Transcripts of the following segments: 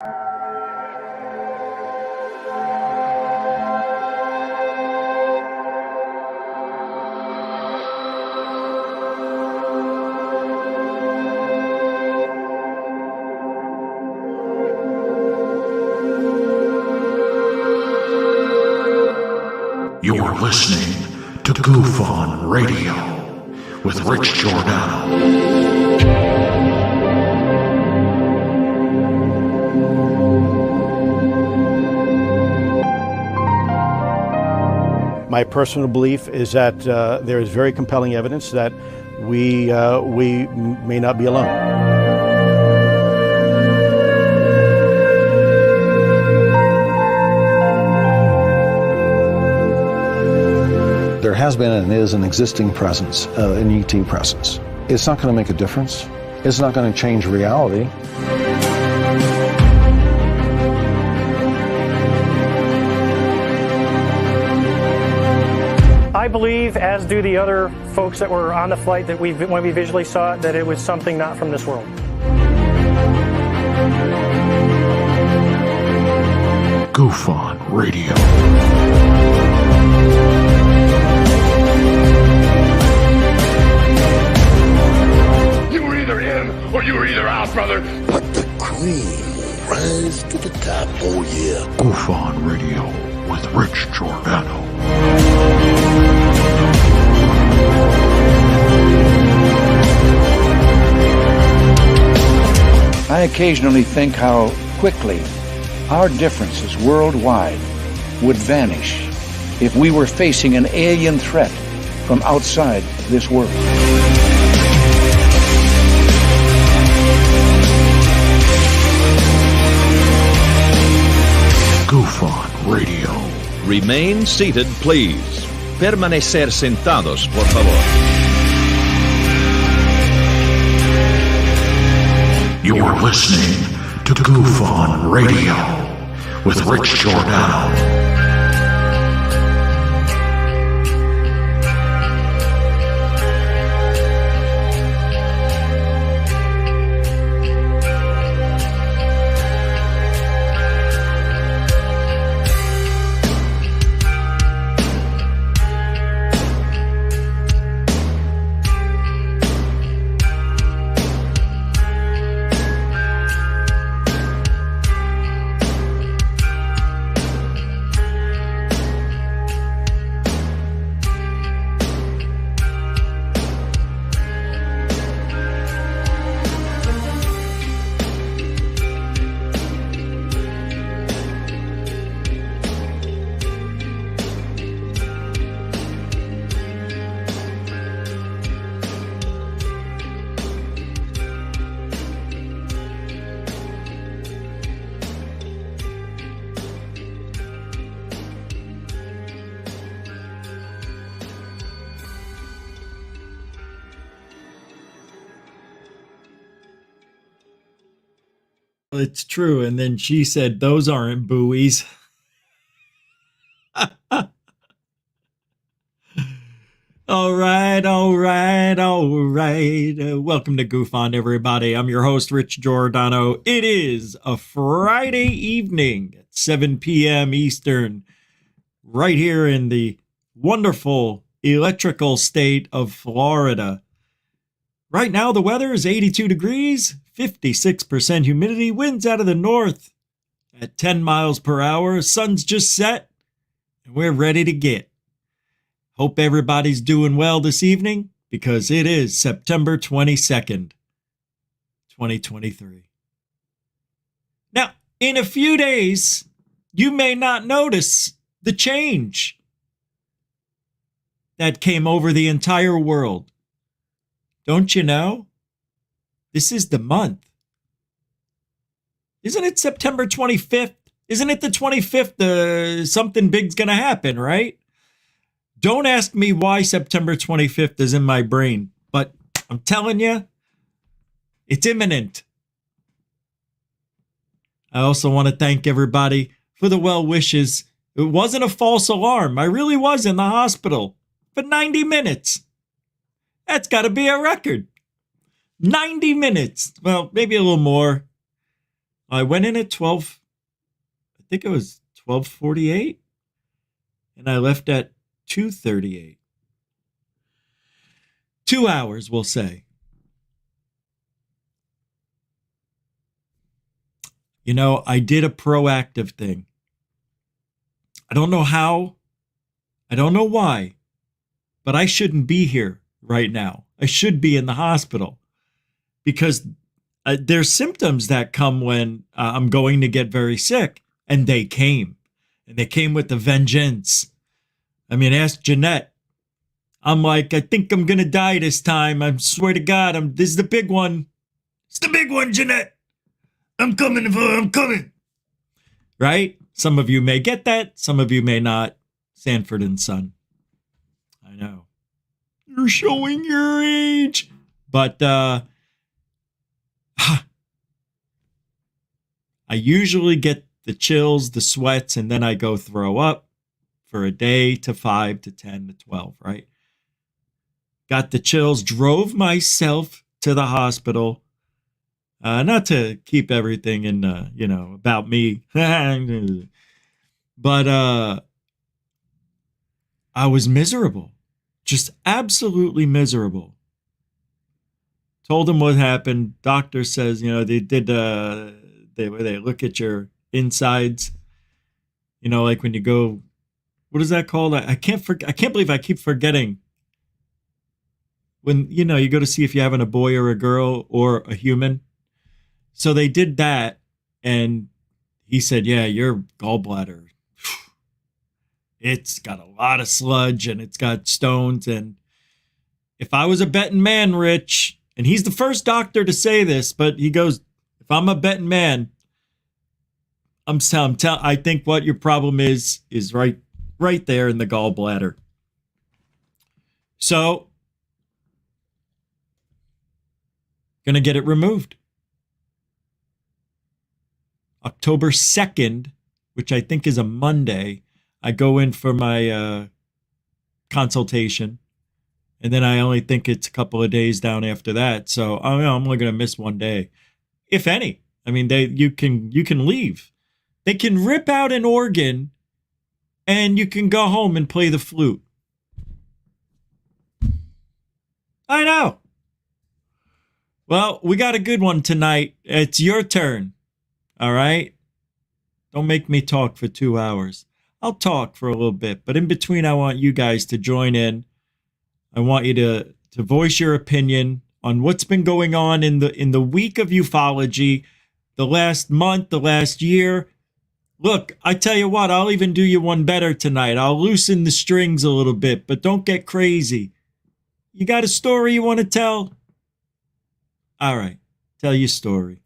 You're listening to GUFON Radio with Rich Giordano. My personal belief is that there is very compelling evidence that we may not be alone. There has been and is an existing presence, an ET presence. It's not going to make a difference. It's not going to change reality. I believe, as do the other folks that were on the flight, that when we visually saw it, that it was something not from this world. GUFON Radio. You were either in or you were either out, brother. But the cream will rise to the top, oh yeah. GUFON Radio with Rich Giordano. I occasionally think how quickly our differences worldwide would vanish if we were facing an alien threat from outside this world. GUFON Radio. Remain seated, please. Permanecer sentados, por favor. You're listening to GUFON Radio with Rich Giordano. It's true. And then she said, those aren't buoys. All right. Welcome to GUFON, everybody. I'm your host, Rich Giordano. It is a Friday evening at 7 p.m. Eastern, right here in the wonderful electrical state of Florida. Right now, the weather is 82 degrees, 56% humidity, winds out of the north at 10 miles per hour. Sun's just set, and we're ready to get. Hope everybody's doing well this evening, because it is September 22nd, 2023. Now, in a few days, you may not notice the change that came over the entire world. Don't you know? This is the month. Isn't it September 25th? Isn't it the 25th? Something big's going to happen, right? Don't ask me why September 25th is in my brain, but I'm telling you, it's imminent. I also want to thank everybody for the well wishes. It wasn't a false alarm. I really was in the hospital for 90 minutes. That's got to be a record. 90 minutes. Well, maybe a little more. I went in at 12, I think it was 12:48, and I left at 2:38. 2 hours, we'll say. You know, I did a proactive thing. I don't know how. I don't know why. But I shouldn't be here right now. I should be in the hospital. Because there's symptoms that come when I'm going to get very sick. And they came. And they came with a vengeance. I mean, ask Jeanette. I'm like, I think I'm going to die this time. I swear to God, this is the big one. It's the big one, Jeanette. I'm coming. Right? Some of you may get that. Some of you may not. Sanford and Son. I know. You're showing your age. But I usually get the chills, the sweats, and then I go throw up for a day to 5 to 10 to 12, right? Got the chills, drove myself to the hospital. Not to keep everything in, about me. But I was miserable. Just absolutely miserable. Told him what happened. Doctor says, they did, they look at your insides. Like when you go, what is that called? I can't believe I keep forgetting. When, you go to see if you're having a boy or a girl or a human. So they did that, and he said, yeah, your gallbladder, it's got a lot of sludge, and it's got stones, and if I was a betting man, Rich, and he's the first doctor to say this, but he goes, if I'm a betting man, I think what your problem is right there in the gallbladder. So, gonna get it removed. October 2nd, which I think is a Monday, I go in for my consultation. And then I only think it's a couple of days down after that. So I'm only going to miss one day, if any. I mean, you can leave. They can rip out an organ and you can go home and play the flute. I know. Well, we got a good one tonight. It's your turn. All right? Don't make me talk for 2 hours. I'll talk for a little bit, but in between, I want you guys to join in. I want you to voice your opinion on what's been going on in the week of ufology, the last month, the last year. Look, I tell you what, I'll even do you one better tonight. I'll loosen the strings a little bit, but don't get crazy. You got a story you want to tell? All right, tell your story.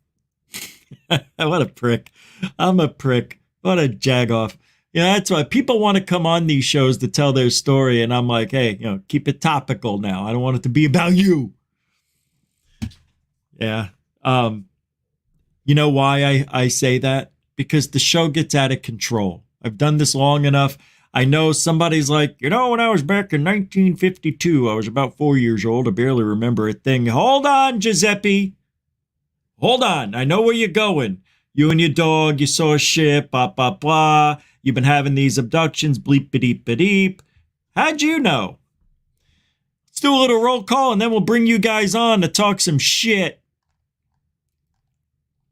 What a prick. I'm a prick. What a jagoff. That's why people want to come on these shows to tell their story. And I'm like, hey, keep it topical now. I don't want it to be about you. Yeah. You know why I say that? Because the show gets out of control. I've done this long enough. I know somebody's like, when I was back in 1952, I was about 4 years old. I barely remember a thing. Hold on, Giuseppe. Hold on. I know where you're going. You and your dog, you saw a ship, blah, blah, blah. You've been having these abductions, bleep-a-deep-a-deep. How'd you know? Let's do a little roll call, and then we'll bring you guys on to talk some shit.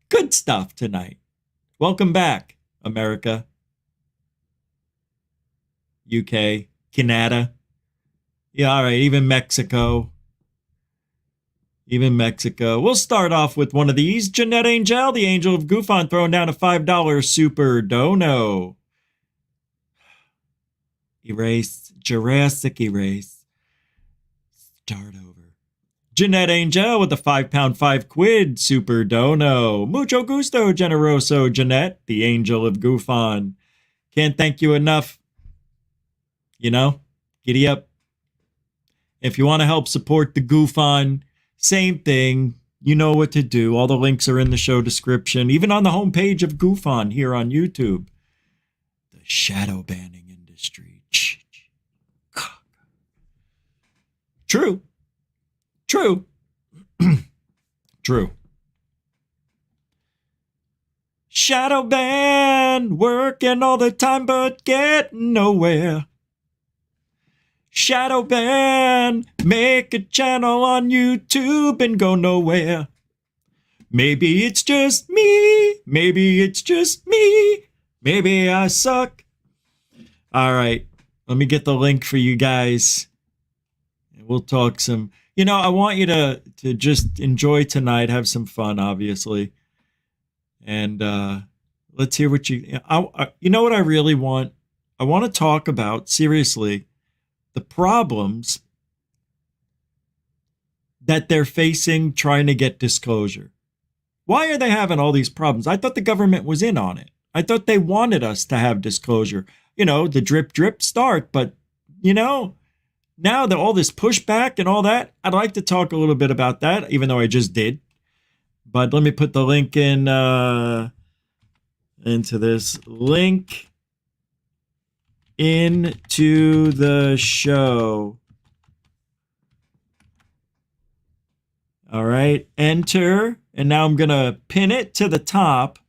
Good stuff tonight. Welcome back, America. UK, Canada. Yeah, all right, even Mexico. Even Mexico. We'll start off with one of these. Jeanette Angel, the angel of GUFON, throwing down a $5 super dono. Erase. Jurassic erase. Start over. Jeanette Angel with a £5 5 quid super dono. Mucho gusto, generoso Jeanette, the angel of GUFON. Can't thank you enough. Giddy up. If you want to help support the GUFON, same thing. You know what to do. All the links are in the show description, even on the homepage of GUFON here on YouTube. The shadow banning industry. True. True. True. Shadow ban, working all the time but getting nowhere. Shadow ban, make a channel on YouTube and go nowhere. Maybe it's just me, maybe it's just me, maybe I suck. All right, let me get the link for you guys. And we'll talk some, I want you to just enjoy tonight, have some fun, obviously. And let's hear what you know what I really want? I want to talk about, seriously, the problems that they're facing trying to get disclosure. Why are they having all these problems? I thought the government was in on it. I thought they wanted us to have disclosure. The drip, drip start. But, now that all this pushback and all that, I'd like to talk a little bit about that, even though I just did. But let me put the link in into this. Link into the show. All right, enter. And now I'm going to pin it to the top.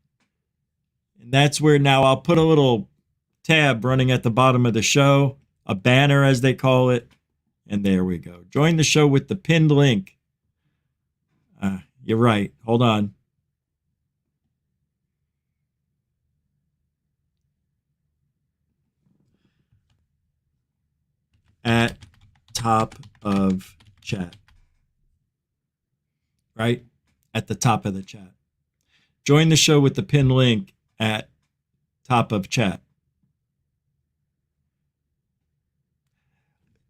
And that's where now I'll put a little tab running at the bottom of the show, a banner as they call it. And there we go. Join the show with the pinned link. You're right. Hold on. At top of chat. Right? At the top of the chat. Join the show with the pinned link at top of chat.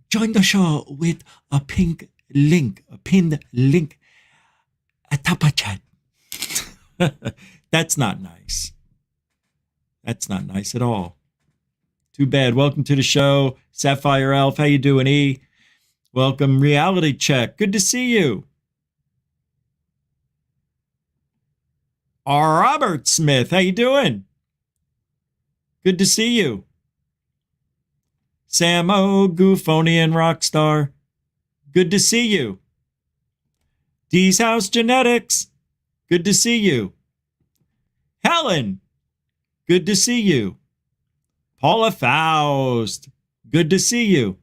Join the show with a pinned link at top of chat. That's not nice. That's not nice at all. Too bad. Welcome to the show, Sapphire Elf. How you doing, E? Welcome, Reality Check. Good to see you. Robert Smith, how you doing? Good to see you. Samo, Goofonian Rockstar. Good to see you. D's House Genetics. Good to see you. Helen. Good to see you. Paula Faust. Good to see you.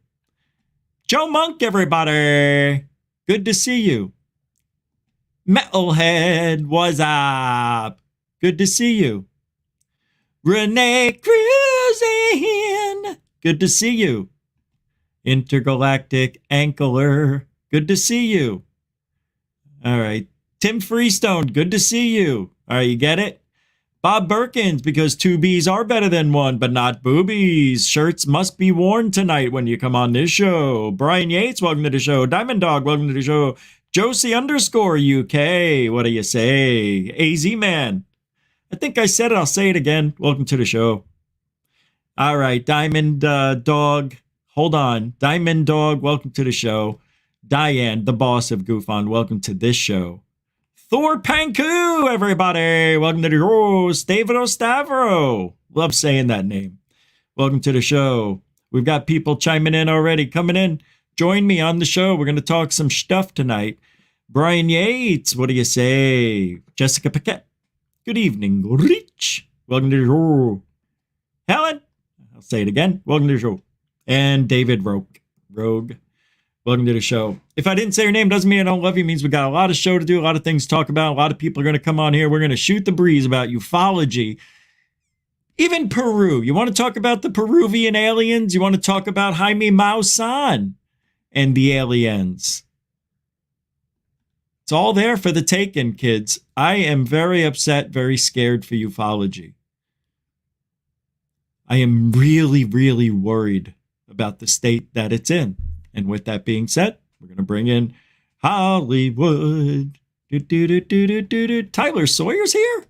Joe Monk, everybody. Good to see you. Metalhead, what's up? Good to see you. Renee Cruisin, good to see you. Intergalactic Ankler, good to see you. All right. Tim Freestone, good to see you. All right, you get it? Bob Birkins, because two B's are better than one, but not boobies. Shirts must be worn tonight when you come on this show. Brian Yates, welcome to the show. Diamond Dog, welcome to the show. Josie _UK, what do you say? AZ Man, I think I said it, I'll say it again. Welcome to the show. All right, Diamond Dog, hold on. Diamond Dog, welcome to the show. Diane, the boss of GUFON, welcome to this show. Thor Panku, everybody, welcome to the show. Stavro Stavro, love saying that name. Welcome to the show. We've got people chiming in already, coming in. Join me on the show. We're going to talk some stuff tonight. Brian Yates, what do you say? Jessica Paquette, good evening. Rich, welcome to the show. Helen, I'll say it again. Welcome to the show. And David Rogue, welcome to the show. If I didn't say your name, doesn't mean I don't love you. It means we got a lot of show to do, a lot of things to talk about. A lot of people are going to come on here. We're going to shoot the breeze about ufology. Even Peru. You want to talk about the Peruvian aliens? You want to talk about Jaime Maussan and the aliens? It's all there for the taking, kids. I am very upset, very scared for ufology. I am really, really worried about the state that it's in. And with that being said, we're going to bring in Hollywood. Tyler Sawyer's here?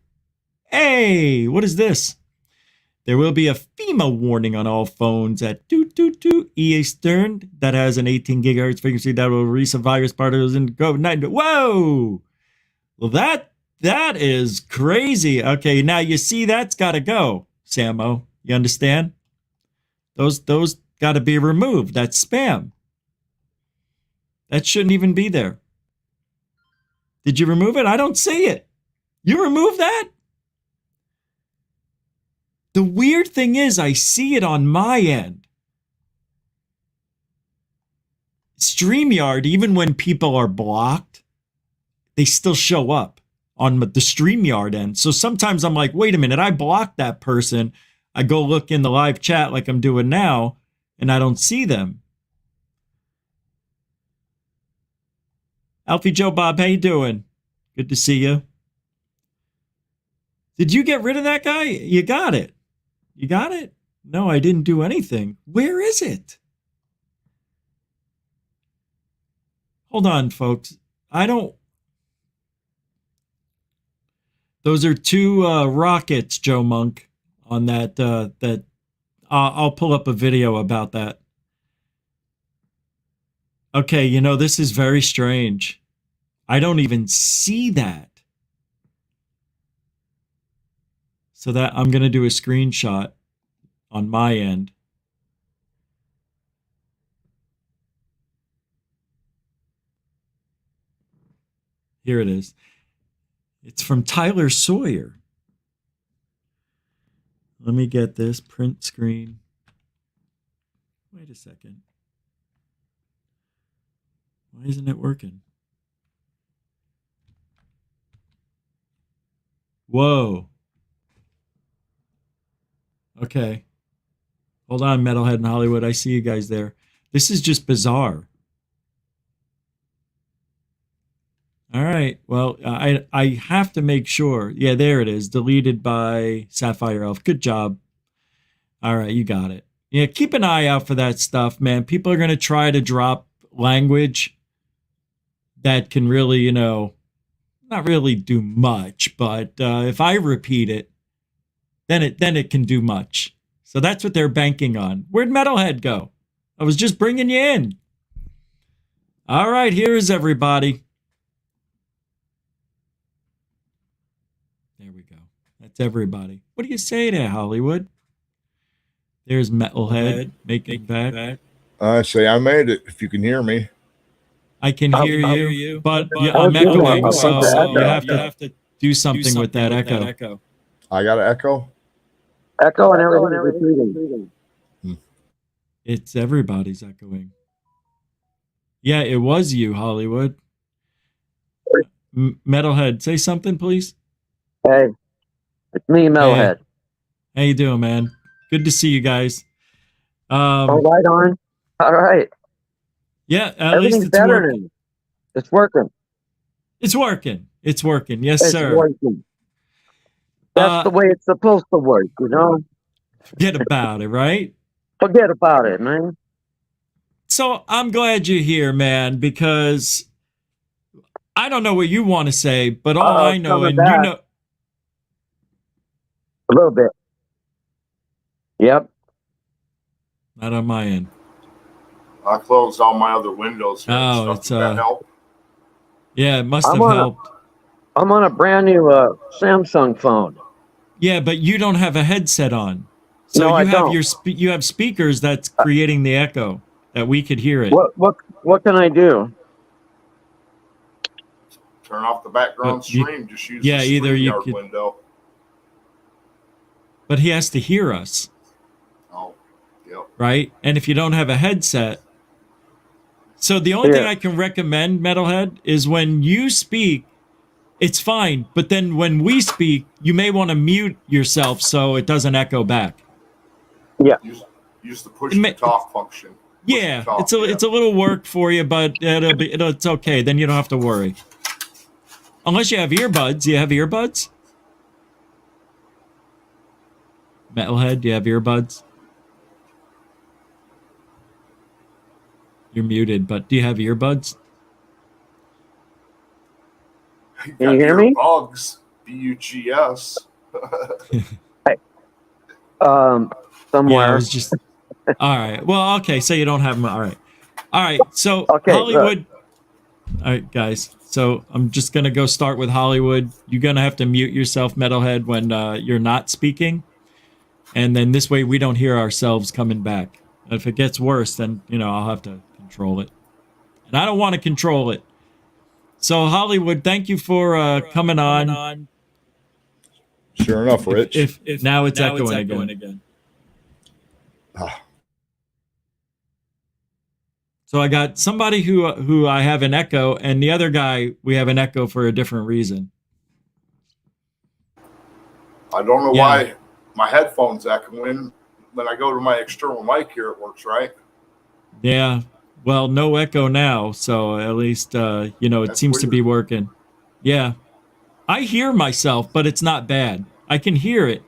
Hey, what is this? There will be a FEMA warning on all phones at 222 Eastern that has an 18 gigahertz frequency that will release a virus particles in COVID-19. Whoa! Well, that is crazy. Okay, now you see that's got to go, Samo. You understand? Those got to be removed. That's spam. That shouldn't even be there. Did you remove it? I don't see it. You removed that? The weird thing is, I see it on my end. StreamYard, even when people are blocked, they still show up on the StreamYard end. So sometimes I'm like, wait a minute, I blocked that person. I go look in the live chat like I'm doing now, and I don't see them. Alfie Joe Bob, how you doing? Good to see you. Did you get rid of that guy? You got it. You got it? No, I didn't do anything. Where is it? Hold on, folks. I don't... Those are two rockets, Joe Monk, on that. I'll pull up a video about that. Okay, you know, this is very strange. I don't even see that. So that I'm going to do a screenshot on my end. Here it is. It's from Tyler Sawyer. Let me get this print screen. Wait a second. Why isn't it working? Whoa. Okay. Hold on, Metalhead in Hollywood. I see you guys there. This is just bizarre. All right. Well, I have to make sure. Yeah, there it is. Deleted by Sapphire Elf. Good job. All right, you got it. Yeah, keep an eye out for that stuff, man. People are going to try to drop language that can really, you know, not really do much, but if I repeat it, then it can do much. So that's what they're banking on. Where'd Metalhead go? I was just bringing you in. All right, here is everybody. There we go. That's everybody. What do you say there, Hollywood? There's Metalhead making back. I say I made it, if you can hear me. I can hear you, but yeah, I'm echoing, so you have to do something with that echo. I got an echo? Echo and everything repeating. It's everybody's echoing. Yeah, it was you, Hollywood. Metalhead, say something, please. Hey, it's me, Metalhead. Hey. How you doing, man? Good to see you guys. All right, on. All right. Yeah, at least it's working. It's working. It's working. It's working. Yes, sir. It's working. That's the way it's supposed to work, you know? Forget about it, right? Forget about it, man. So I'm glad you're here, man, because I don't know what you want to say, but all I know, and you know... A little bit. Yep. Not on my end. I closed all my other windows here. Oh, it's that help? Yeah, it must have helped. I'm on a brand new Samsung phone. Yeah, but you don't have a headset on. So no, you have don't. You have speakers that's creating the echo that we could hear it. What can I do? Turn off the background stream. Just use the either you could, window. But he has to hear us. Oh, yep. Right? And if you don't have a headset. So the only thing I can recommend, Metalhead, is when you speak, it's fine. But then when we speak, you may want to mute yourself so it doesn't echo back. Yeah. Use the push to talk function. Yeah, it's a little work for you, but it's okay. Then you don't have to worry. Unless you have earbuds. Do you have earbuds? Metalhead, do you have earbuds? You're muted, but do you have earbuds? Can you hear me? Bugs. B-U-G-S. Somewhere. Yeah, it was just... All right. Well, okay, so you don't have them. All right. All right, so okay, Hollywood... All right, guys. So I'm just going to go start with Hollywood. You're going to have to mute yourself, Metalhead, when you're not speaking. And then this way we don't hear ourselves coming back. If it gets worse, then, you know, I'll have to control it. And I don't want to control it. So, Hollywood, thank you for coming on. Sure enough, Rich. If now it's echoing again. So I got somebody who I have an echo, and the other guy we have an echo for a different reason. I don't know why my headphones echoing. When I go to my external mic here, it works, right? Yeah. Well, no echo now, so at least it seems to be working. Yeah. I hear myself, but it's not bad. I can hear it.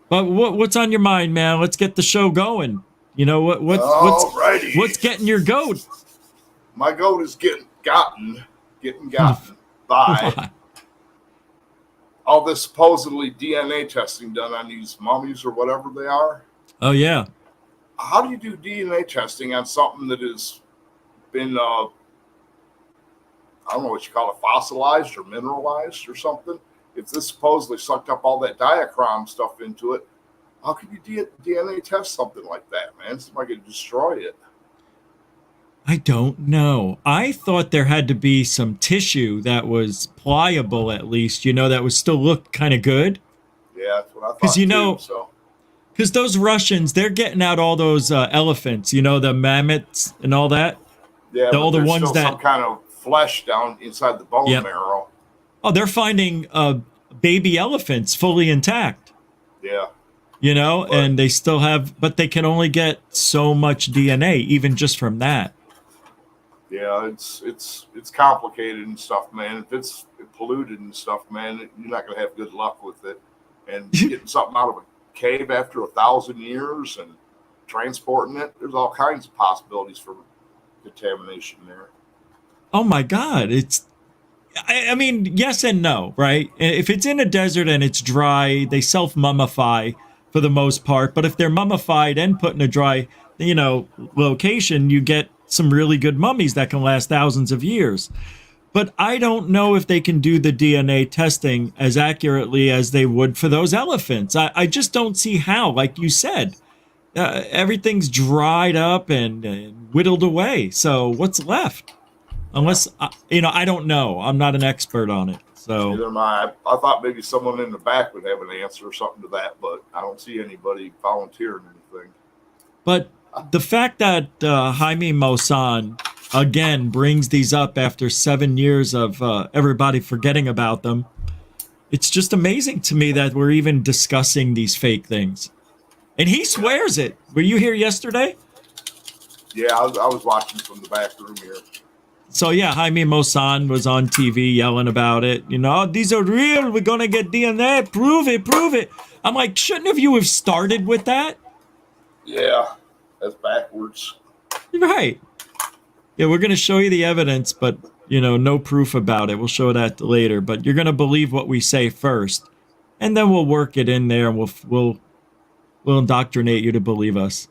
But what's on your mind, man? Let's get the show going. What's getting your goat? My goat is getting gotten by all this supposedly DNA testing done on these mummies or whatever they are. Oh yeah. How do you do DNA testing on something that has been I don't know what you call it, fossilized or mineralized or something? If this supposedly sucked up all that diachrom stuff into it, how can you DNA test something like that, man? Somebody could destroy it. I don't know. I thought there had to be some tissue that was pliable, at least, that would still look kind of good. Yeah, that's what I thought. Because those Russians, they're getting out all those elephants, the mammoths and all that. Yeah, all the ones that some kind of flesh down inside the bone marrow. Oh, they're finding baby elephants fully intact. Yeah. And they still have, but they can only get so much DNA, even just from that. Yeah, it's complicated and stuff, man. If it's polluted and stuff, man, you're not gonna have good luck with it. And getting something out of a cave after 1,000 years and transporting it, there's all kinds of possibilities for contamination there. Oh my God, I mean, yes and no, right? If it's in a desert and it's dry, they self-mummify for the most part. But if they're mummified and put in a dry, location, you get some really good mummies that can last thousands of years. But I don't know if they can do the DNA testing as accurately as they would for those elephants. I just don't see how. Like you said, everything's dried up and whittled away. So what's left? Unless, I don't know. I'm not an expert on it. So neither am I. I thought maybe someone in the back would have an answer or something to that, but I don't see anybody volunteering anything. But the fact that Jaime Maussan, again, brings these up after 7 years of everybody forgetting about them, it's just amazing to me that we're even discussing these fake things. And he swears it. Were you here yesterday? Yeah, I was watching from the back room here. So yeah, Jaime Maussan was on TV yelling about it. These are real. We're going to get DNA. Prove it. I'm like, shouldn't have you have started with that? Yeah, that's backwards. Right. Yeah, we're going to show you the evidence, but, no proof about it. We'll show that later. But you're going to believe what we say first. And then we'll work it in there and we'll indoctrinate you to believe us.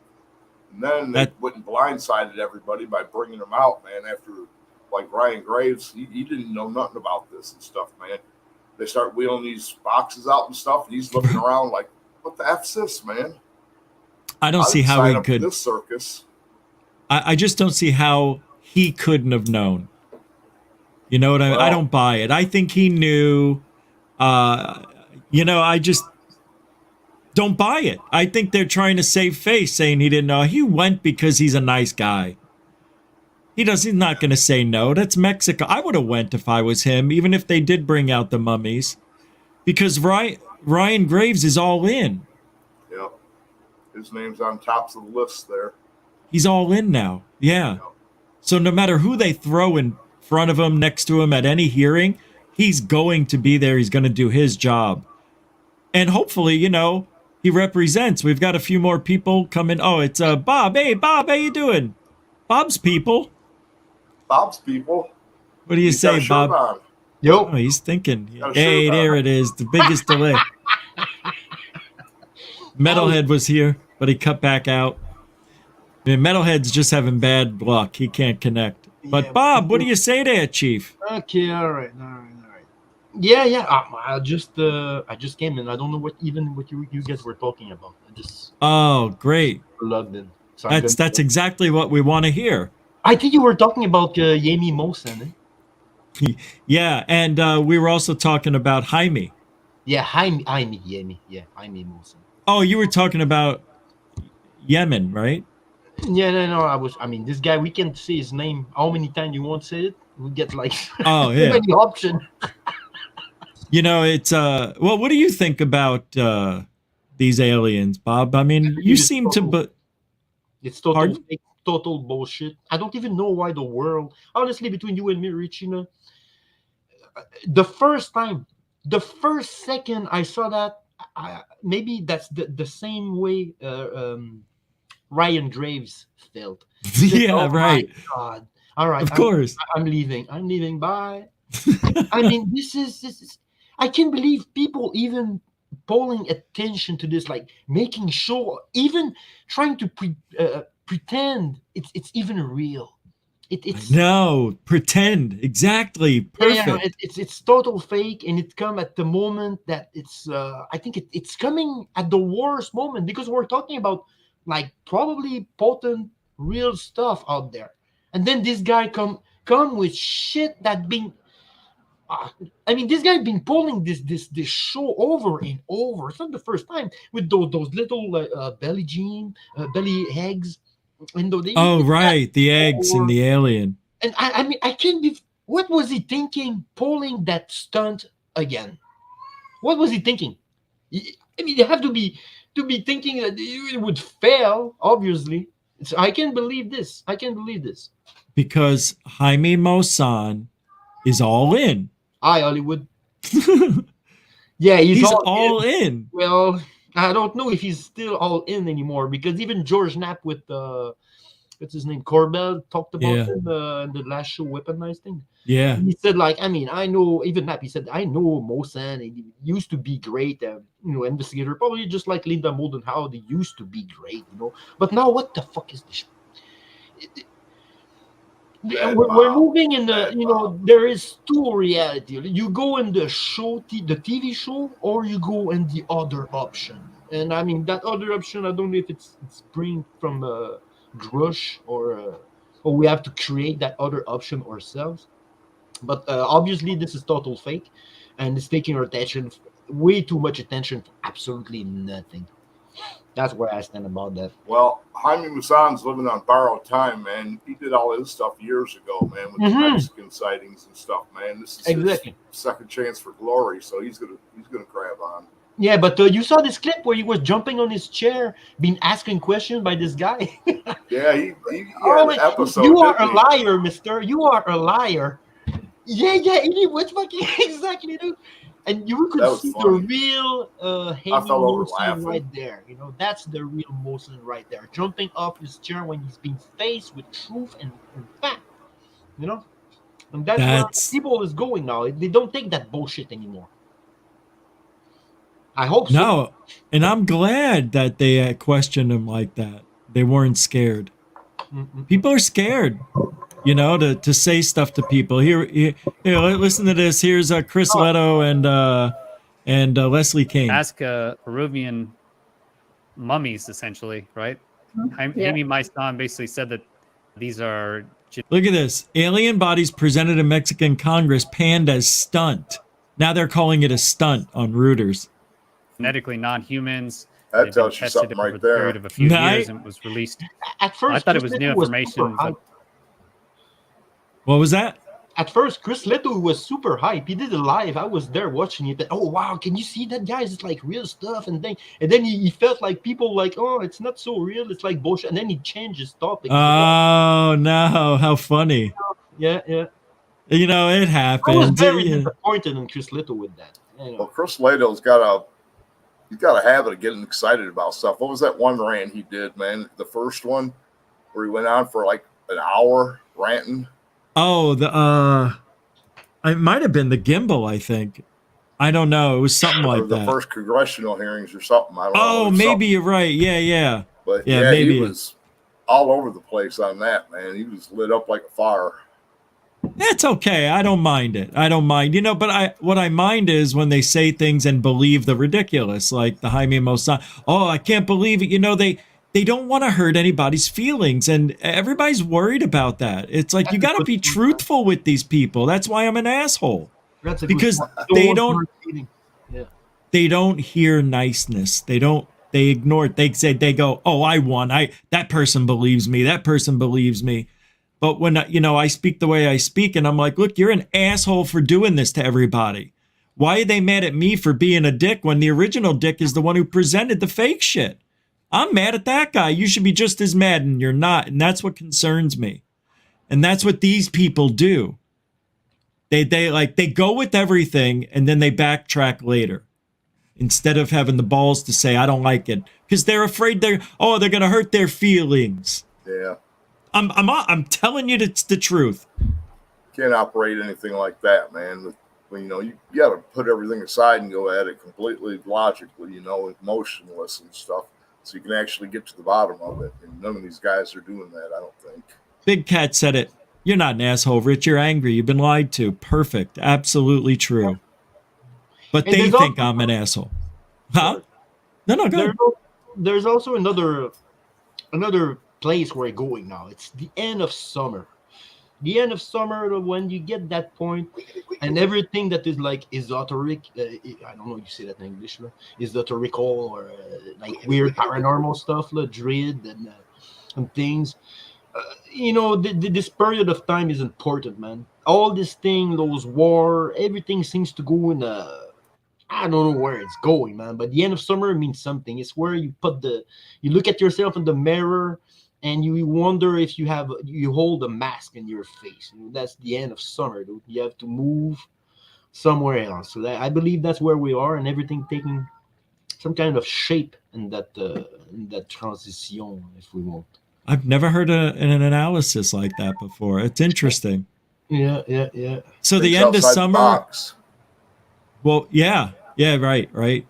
And then they went and blindsided everybody by bringing them out, man, after... Like Ryan Graves, he didn't know nothing about this and stuff, man. They start wheeling these boxes out and stuff, and he's looking around like, what the F's this, man? I don't see how he could. This circus. I just don't see how he couldn't have known. You know what I mean? I don't buy it. I think he knew. I just don't buy it. I think they're trying to save face, saying he didn't know. He went because he's a nice guy. He's not going to say no. That's Mexico. I would have went if I was him, even if they did bring out the mummies. Because Ryan Graves is all in. Yep. His name's on top of the list there. He's all in now. Yeah. Yep. So no matter who they throw in front of him, next to him at any hearing, he's going to be there. He's going to do his job. And hopefully, he represents. We've got a few more people coming. Oh, it's Bob. Hey, Bob, how you doing? Bob's people. Bob's people. What do you say, Bob? Yo. Oh, he's thinking. Hey, there it is. The biggest delay. Metalhead was here, but he cut back out. Metalhead's just having bad luck. He can't connect. But Bob, what do you say there, Chief? Okay, all right. Yeah. I just came in. I don't know what you guys were talking about. Oh, great. Plugged in. So that's exactly what we want to hear. I think you were talking about Jaime Maussan. Yeah, and we were also talking about Jaime. Yeah, Jaime Mosin. Oh, you were talking about Yemen, right? Yeah, no, I mean, this guy, we can say his name how many times you want to say it. We get like Oh, so yeah. many options. You know, it's well, what do you think about these aliens, Bob? I mean, you seem to but it's total fake, total bullshit. I don't even know why the world, honestly, between you and me, Rich, you know, the first second I saw that, maybe that's the same way Ryan Graves felt. Yeah, oh right. My God. All right. Of course. I'm leaving. Bye. I mean, this is I can't believe people even pulling attention to this, like making sure, even trying to pretend it's even real. It's no pretend exactly perfect. Yeah, it's total fake, and it come at the moment that it's. I think it's coming at the worst moment, because we're talking about like probably potent real stuff out there, and then this guy come with shit that being. I mean, this guy been pulling this show over and over. It's not the first time with those little belly eggs. And oh, right, the eggs and the alien. And I mean, I can't be. What was he thinking pulling that stunt again? What was he thinking? I mean, you have to be thinking that it would fail. Obviously, I can't believe this. Because Jaime Maussan is all in. Hi, Hollywood. Yeah, he's all in. Well, I don't know if he's still all in anymore, because even George Knapp with what's his name, Corbell, talked about him in the last show, Weaponized thing. Yeah, he said, like, I mean, I know, even Knapp, he said, I know Maussan, he used to be great, investigator, probably just like Linda Moulton, how they used to be great, But now, what the fuck is this? We're moving in the, there is two reality. You go in the show, the TV show, or you go in the other option. And I mean, that other option, I don't know if it's spring from GRUSCH or we have to create that other option ourselves. But obviously, this is total fake, and it's taking our attention, way too much attention for absolutely nothing. That's where I stand about that. Well, Jaime Maussan's living on borrowed time, man. He did all his stuff years ago, man, with the Mexican sightings and stuff, man. This is his second chance for glory, so he's gonna grab on. Yeah, but you saw this clip where he was jumping on his chair, being asking questions by this guy. Yeah, he had an episode. You are a liar, mister. You are a liar. Yeah, he was fucking exactly, dude. And you could see the real Maussan right there. That's the real Maussan right there. Jumping off his chair when he's being faced with truth and fact. And that's where people is going now. They don't take that bullshit anymore. I hope so. No, and I'm glad that they questioned him like that. They weren't scared. People are scared. To say stuff to people. Here, listen to this. Here's Chris Leto and Leslie King. Ask Peruvian mummies, essentially, right? Jaime Maussan basically said that these are... Look at this. Alien bodies presented in Mexican Congress panned as stunt. Now they're calling it a stunt on Reuters. Genetically non-humans. That tells you something right there. Period of a few years, and it was released. At first, I thought it was new information. What was that? At first, Chris Leto was super hype. He did it live. I was there watching it. Oh, wow, can you see that, guys? It's like real stuff. And then he felt like people like, oh, it's not so real. It's like bullshit. And then he changed his topic. Oh, no. How funny. Yeah. It happens. I was very disappointed in Chris Leto with that. Well, Chris Leto's got a habit of getting excited about stuff. What was that one rant he did, man? The first one where he went on for like an hour ranting. Oh, it might have been the gimbal, I think. I don't know. It was something like that. The first congressional hearings or something. I don't know. Oh, maybe you're right. Yeah. But yeah, maybe he was all over the place on that, man. He was lit up like a fire. That's okay. I don't mind it. But what I mind is when they say things and believe the ridiculous, like the Jaime Maussan. Oh, I can't believe it. They don't want to hurt anybody's feelings, and everybody's worried about that. It's like, you got to be truthful with these people. That's why I'm an asshole. Because they don't. they don't hear niceness. They ignore it. They go, oh, I won. That person believes me. That person believes me. But when, I speak the way I speak, and I'm like, look, you're an asshole for doing this to everybody. Why are they mad at me for being a dick when the original dick is the one who presented the fake shit? I'm mad at that guy. You should be just as mad, and you're not. And that's what concerns me. And that's what these people do. They go with everything, and then they backtrack later, instead of having the balls to say, I don't like it, because they're afraid they're going to hurt their feelings. Yeah. I'm telling you it's the truth. Can't operate anything like that, man. You got to put everything aside and go at it completely logically, emotionless and stuff, so you can actually get to the bottom of it. And none of these guys are doing that, I don't think. Big Cat said it. You're not an asshole, Rich. You're angry. You've been lied to. Perfect. Absolutely true. But they think I'm an asshole. Huh? No, go ahead. There's also another place we're going now. It's the end of summer. The end of summer, when you get that point, and everything that is like esoteric, I don't know if you say that in English, esoterical or like weird paranormal stuff, dread and things. This period of time is important, man. All this thing, those war, everything seems to go in I don't know where it's going, man. But the end of summer means something. It's where you look at yourself in the mirror and you wonder if you hold a mask in your face. That's the end of summer, dude. You have to move somewhere else. So I believe that's where we are, and everything taking some kind of shape in that transition, if we want. I've never heard an analysis like that before. It's interesting. Yeah. So the end of summer. Well, yeah, right.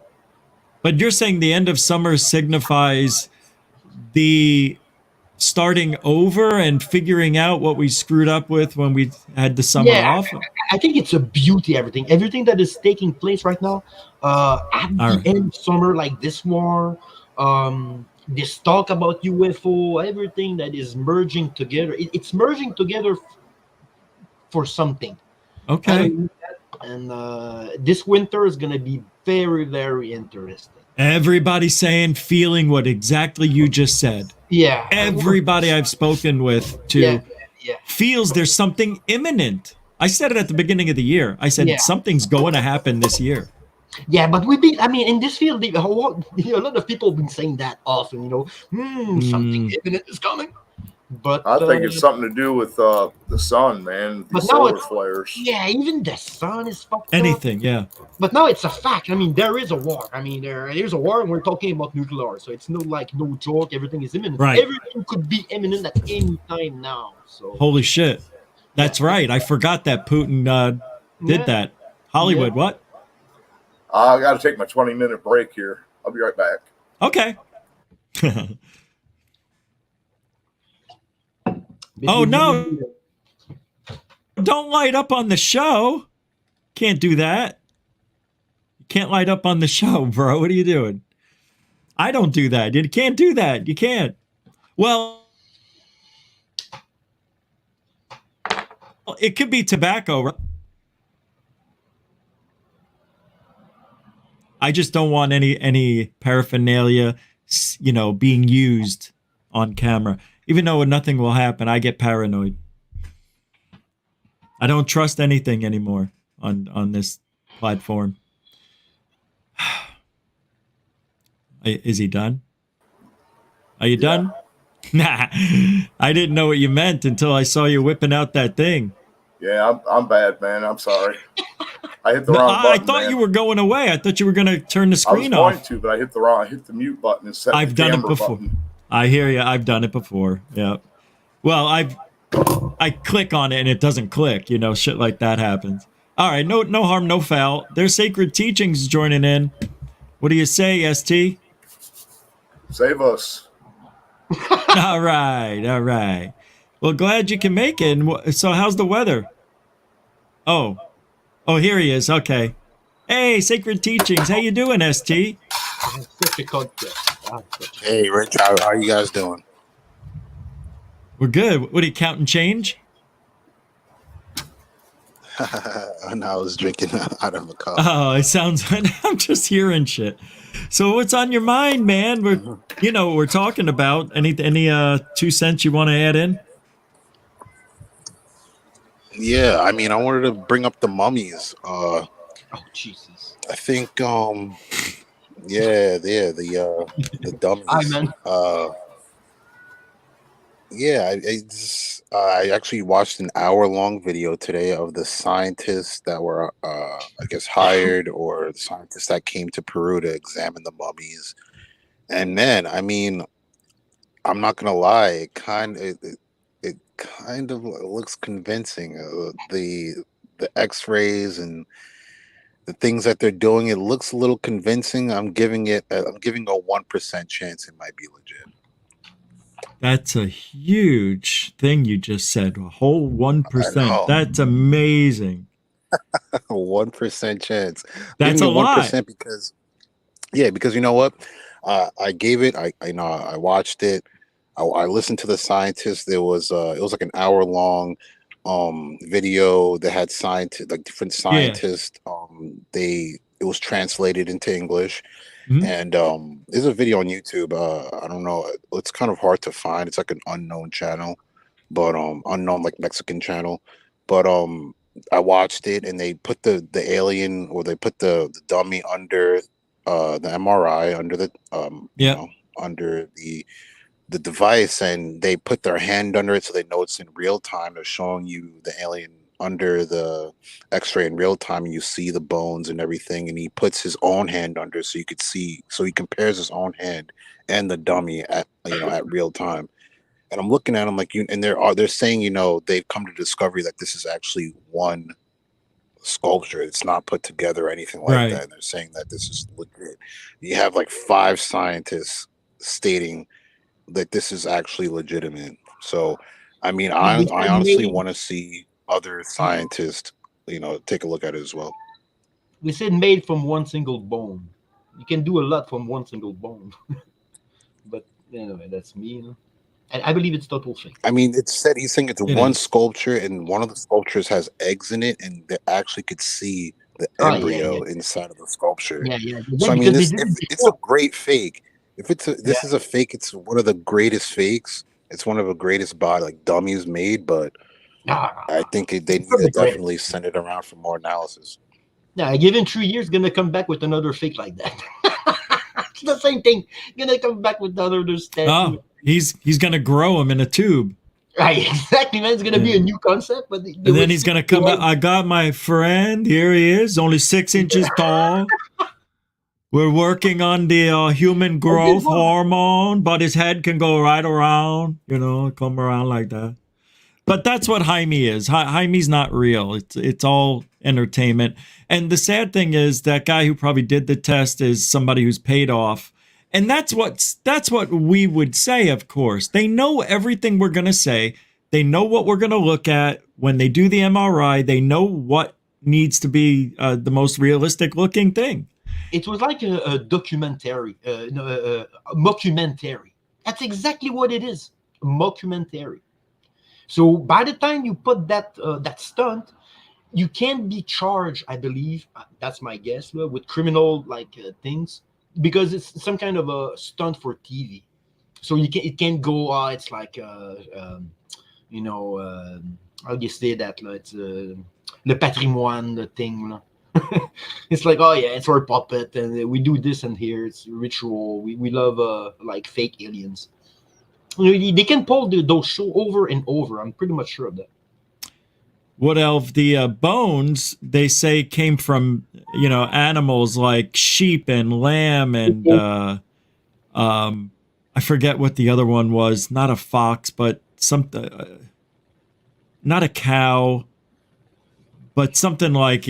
But you're saying the end of summer signifies the starting over and figuring out what we screwed up with when we had the summer off? I think it's a beauty, everything that is taking place right now at the end of summer, like this war, this talk about UFO, everything that is merging together. It's merging together for something. Okay. And this winter is going to be very, very interesting. Everybody's feeling what exactly you just said. Yeah. Everybody I've spoken with feels there's something imminent. I said it at the beginning of the year. I said something's going to happen this year. Yeah, but in this field, a lot of people have been saying that often, something imminent is coming. But I think it's something to do with the sun, man. The solar flares. Yeah, even the sun is fucked Anything, up. yeah. But now it's a fact. There is a war. There's a war, and we're talking about nuclear. So it's no joke. Everything is imminent. Right. Everything could be imminent at any time now. So holy shit, that's right. I forgot that Putin did that. Hollywood, what? I got to take my 20-minute break here. I'll be right back. Okay. Oh, no. Don't light up on the show. Can't do that. You can't light up on the show, bro. What are you doing? I don't do that. You can't do that. You can't. Well, it could be tobacco. I just don't want any paraphernalia, being used on camera. Even though nothing will happen, I get paranoid. I don't trust anything anymore on this platform. Is he done? Are you done? Nah, I didn't know what you meant until I saw you whipping out that thing. Yeah, I'm bad, man. I'm sorry. I hit the wrong button. I thought you were going away. I thought you were going to turn the screen off. I was going to, but I hit the mute button instead. I've done it before. Button. I hear you. I've done it before. Yeah. Well, I click on it and it doesn't click. Shit like that happens. All right. No harm, no foul. There's Sacred Teachings joining in. What do you say, ST? Save us. All right. Well, glad you can make it. So how's the weather? Oh, here he is. Okay. Hey, Sacred Teachings. How you doing, ST? Hey, Rich. How are you guys doing? We're good. What are you counting change? And I was drinking out of a cup. Oh, it sounds. I'm just hearing shit. So what's on your mind, man? We're talking about any 2 cents you want to add in? Yeah, I mean, I wanted to bring up the mummies. Oh Jesus! I think, the dummies. Hi, man. I actually watched an hour-long video today of the scientists that were, I guess, hired, or the scientists that came to Peru to examine the mummies. And man, I mean, I'm not gonna lie, it kind of looks convincing. The X-rays and the things that they're doing, it looks a little convincing. I'm giving a 1% chance it might be legit. That's a huge thing you just said. A whole 1%. That's amazing. 1% chance. That's a lot. 1% because you know what? I gave it. I watched it. I listened to the scientists. It was like an hour long video that had different scientists. It was translated into English. And there's a video on YouTube. I don't know. It's kind of hard to find. It's like an unknown channel, but unknown, like Mexican channel. But I watched it, and they put the alien, or they put the dummy under the MRI, under the under the device, and they put their hand under it so they know it's in real time. They're showing you the alien under the X-ray in real time, and you see the bones and everything, and he puts his own hand under so you could see. So he compares his own hand and the dummy at real time. And I'm looking at him like, and they're saying, they've come to discovery that this is actually one sculpture. It's not put together or anything like that. And they're saying that this is legit. You have like 5 scientists stating that this is actually legitimate. So I mean, I honestly want to see other scientists, take a look at it as well. We said made from one single bone. You can do a lot from one single bone. But anyway, that's me. And I believe it's total fake. I mean, he's saying it's one sculpture, and one of the sculptures has eggs in it, and they actually could see the embryo inside of the sculpture. So I mean, it's a great fake. If this is a fake, it's one of the greatest fakes. It's one of the greatest dummies made, but I think they need to definitely send it around for more analysis. Yeah, given 3 years, gonna come back with another fake like that. It's the same thing. Gonna come back with another statue. Oh, he's gonna grow him in a tube. Right, exactly, man. It's gonna be a new concept, but and then he's gonna come out. I got my friend. Here he is, only 6 inches tall. We're working on the human growth hormone, but his head can go right around. Come around like that. But that's what Jaime is. Jaime's not real. It's all entertainment. And the sad thing is that guy who probably did the test is somebody who's paid off. And that's what we would say, of course. They know everything we're going to say. They know what we're going to look at. When they do the MRI, they know what needs to be the most realistic looking thing. It was like a documentary, a mockumentary. That's exactly what it is, a mockumentary. So by the time you put that stunt, you can be charged, I believe, that's my guess, with criminal things, because it's some kind of a stunt for TV. So it can go. It's like how do you say that? It's le patrimoine, the thing. It's like, oh yeah, it's our puppet, and we do this and here. It's ritual. We love fake aliens. They can pull those shows over and over. I'm pretty much sure of that. What else? The bones, they say, came from animals like sheep and lamb and I forget what the other one was. Not a fox, but not a cow, but something like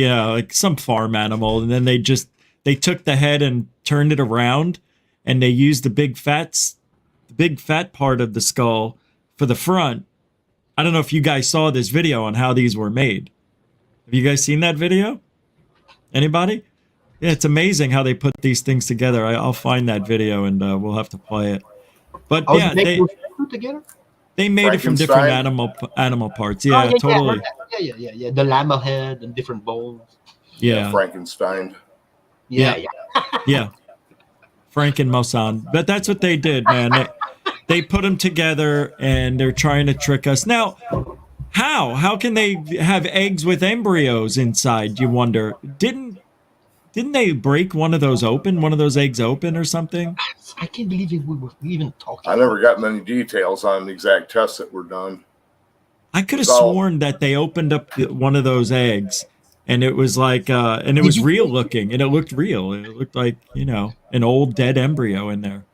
some farm animal. And then they took the head and turned it around, and they used the big fat part of the skull for the front. I don't know if you guys saw this video on how these were made. Have you guys seen that video? Anybody? Yeah, it's amazing how they put these things together. I'll find that video and we'll have to play it. But they put together? They made it from different animal parts. Yeah, totally. Yeah. The llama head and different bones. Yeah. Frankenstein. Yeah. Yeah. Frankenmosan. But that's what they did, man. They put them together and they're trying to trick us. Now, how can they have eggs with embryos inside, you wonder? Didn't they break one of those eggs open or something? I can't believe we were even talking. I never got many details on the exact tests that were done. I could have sworn that they opened up one of those eggs and it was like and it was real looking and it looked real. It looked like, an old dead embryo in there.